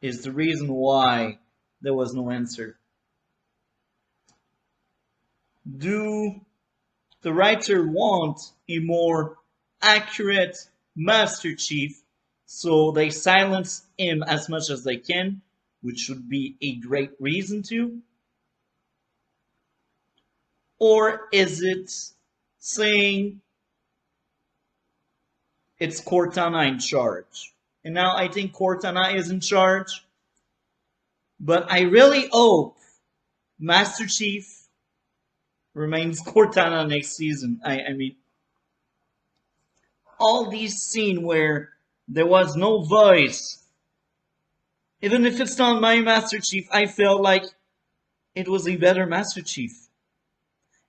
is the reason why there was no answer. Do the writer want a more accurate Master Chief, so they silence him as much as they can, which would be a great reason to? Or is it saying it's Cortana in charge? And now I think Cortana is in charge, but I really hope Master Chief remains Cortana next season. I mean, all these scenes where there was no voice, even if it's not my Master Chief, I felt like it was a better Master Chief.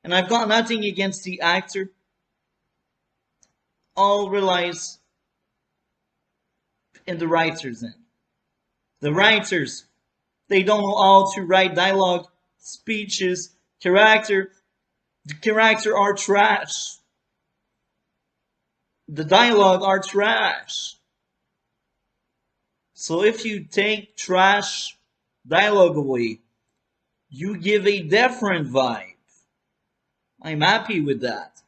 And I've got nothing against the actor. All relies in the writers end. The writers, they don't know how to write dialogue, speeches, character. The character are trash. The dialogue are trash. So if you take trash dialogue away, you give a different vibe. I'm happy with that.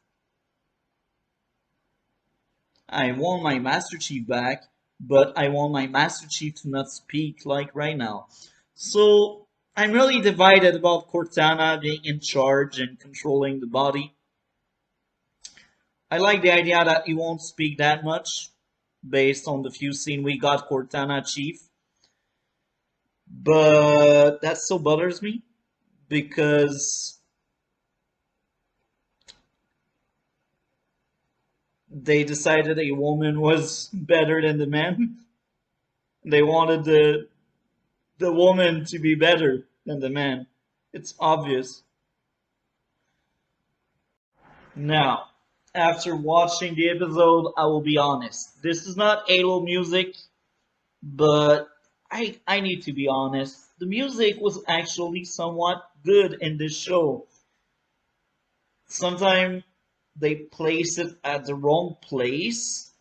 I want my Master Chief back, but I want my Master Chief to not speak like right now. So I'm really divided about Cortana being in charge and controlling the body. I like the idea that he won't speak that much, based on the few scenes we got Cortana Chief. But that still bothers me, because they decided a woman was better than the man. They wanted the woman to be better than the man. It's obvious. Now, after watching the episode, I will be honest. This is not Halo music, but I need to be honest. The music was actually somewhat good in this show. Sometimes they place it at the wrong place,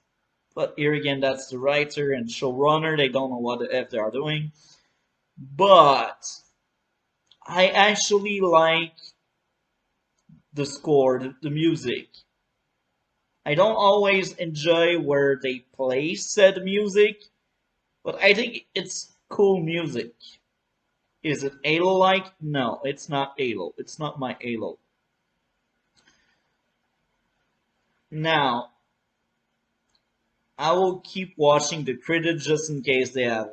but here again, that's the writer and showrunner. They don't know what the F they are doing. But I actually like the score, the music. I don't always enjoy where they place said music, but I think it's cool music. Is it Halo-like? No, it's not Halo. It's not my Halo. Now, I will keep watching the credits just in case they have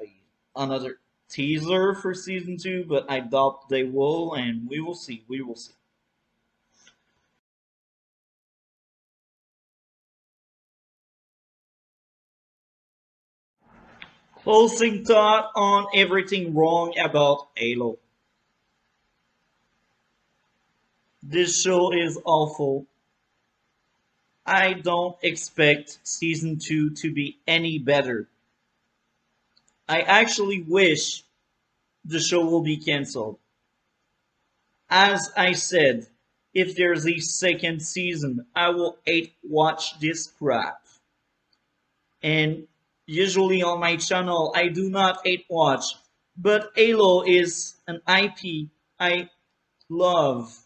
another teaser for season 2, but I doubt they will, and we will see. We will see. Closing thought on everything wrong about Halo. This show is awful. I don't expect season 2 to be any better. I actually wish the show will be cancelled. As I said, if there's a second season, I will hate watch this crap. And usually on my channel, I do not hate watch, but Halo is an IP I love.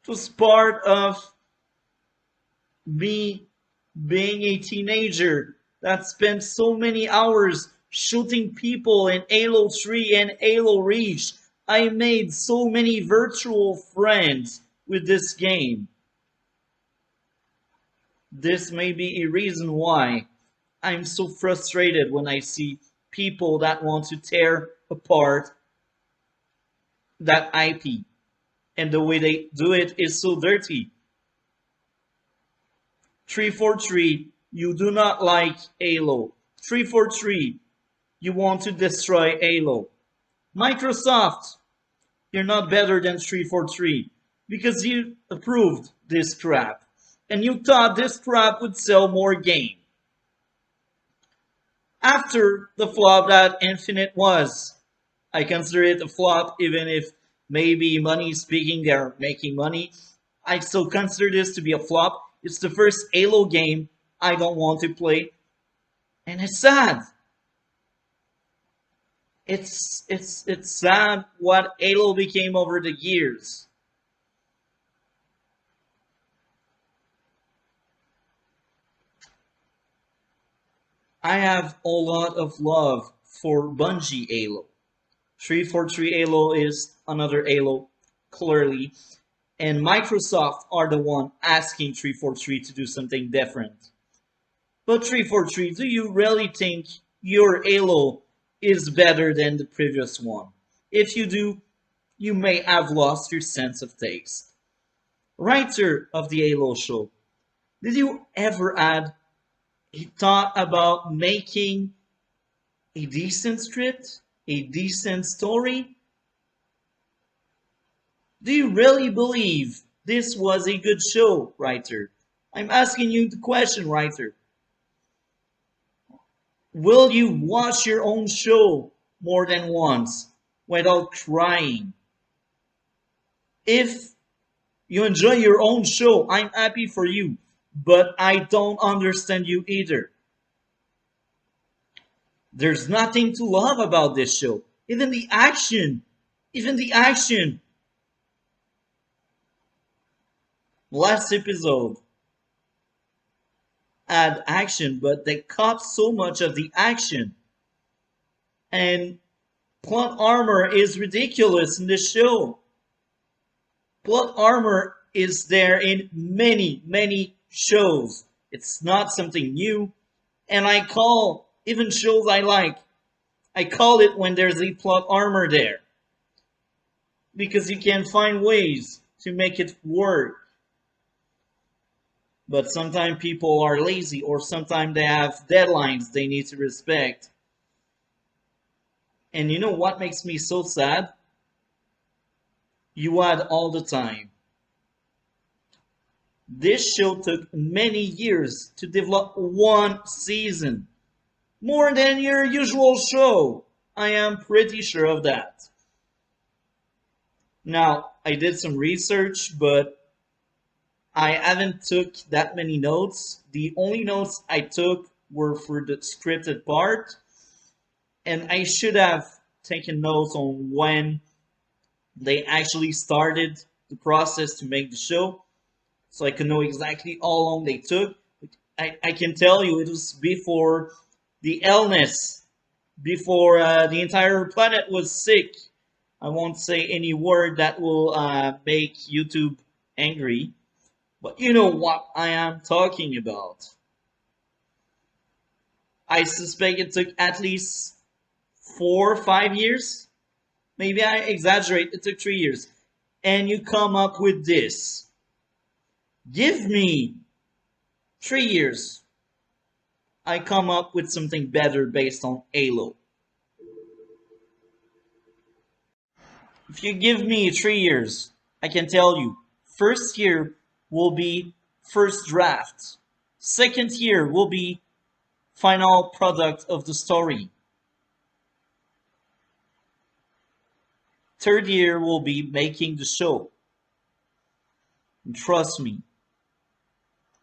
It was part of me being a teenager that spent so many hours shooting people in Halo 3 and Halo Reach. I made so many virtual friends with this game. This may be a reason why I'm so frustrated when I see people that want to tear apart that IP. And the way they do it is so dirty. 343, you do not like Halo. 343, you want to destroy Halo. Microsoft, you're not better than 343 because you approved this crap. And you thought this crap would sell more game. After the flop that Infinite was, I consider it a flop even if maybe money speaking they're making money. I still consider this to be a flop. It's the first Halo game I don't want to play. And it's sad. It's sad what Halo became over the years. I have a lot of love for Bungie Halo. 343 Halo is another Halo, clearly. And Microsoft are the one asking 343 to do something different. But 343, do you really think your Halo is better than the previous one? If you do, you may have lost your sense of taste. Writer of the Halo show, did you ever add a thought about making a decent script, a decent story? Do you really believe this was a good show, writer? I'm asking you the question, writer. Will you watch your own show more than once without crying? If you enjoy your own show, I'm happy for you, but I don't understand you either. There's nothing to love about this show. Even the action. Last episode had action, but they cut so much of the action. And plot armor is ridiculous in this show. Plot armor is there in many shows. It's not something new. And I call, even shows I like, I call it when there's a plot armor there. Because you can find ways to make it work. But sometimes people are lazy, or sometimes they have deadlines they need to respect. And you know what makes me so sad? You had all the time. This show took many years to develop one season. More than your usual show. I am pretty sure of that. Now, I did some research, but I haven't took that many notes. The only notes I took were for the scripted part. And I should have taken notes on when they actually started the process to make the show. So I can know exactly how long they took. I can tell you it was before the illness. Before the entire planet was sick. I won't say any word that will make YouTube angry. But you know what I am talking about. I suspect it took at least 4 or 5 years. Maybe I exaggerate, it took 3 years. And you come up with this. Give me 3 years. I come up with something better based on Halo. If you give me 3 years, I can tell you, first year will be first draft. Second year will be final product of the story. Third year will be making the show. And trust me,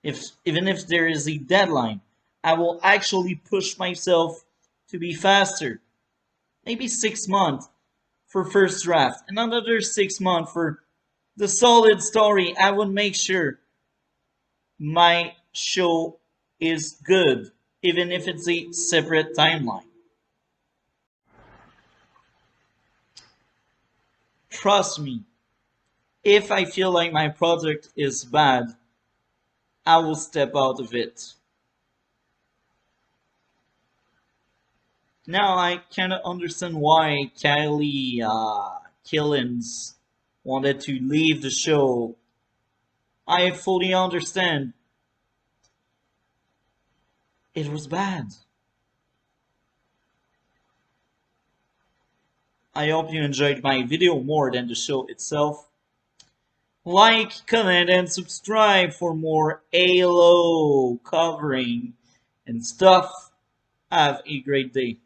even if there is a deadline, I will actually push myself to be faster. Maybe 6 months for first draft, and another 6 months for the solid story. I will make sure my show is good, even if it's a separate timeline. Trust me, if I feel like my product is bad, I will step out of it. Now I kinda understand why Kylie Killens wanted to leave the show. I fully understand. It was bad. I hope you enjoyed my video more than the show itself. Like, comment, and subscribe for more Halo covering and stuff. Have a great day.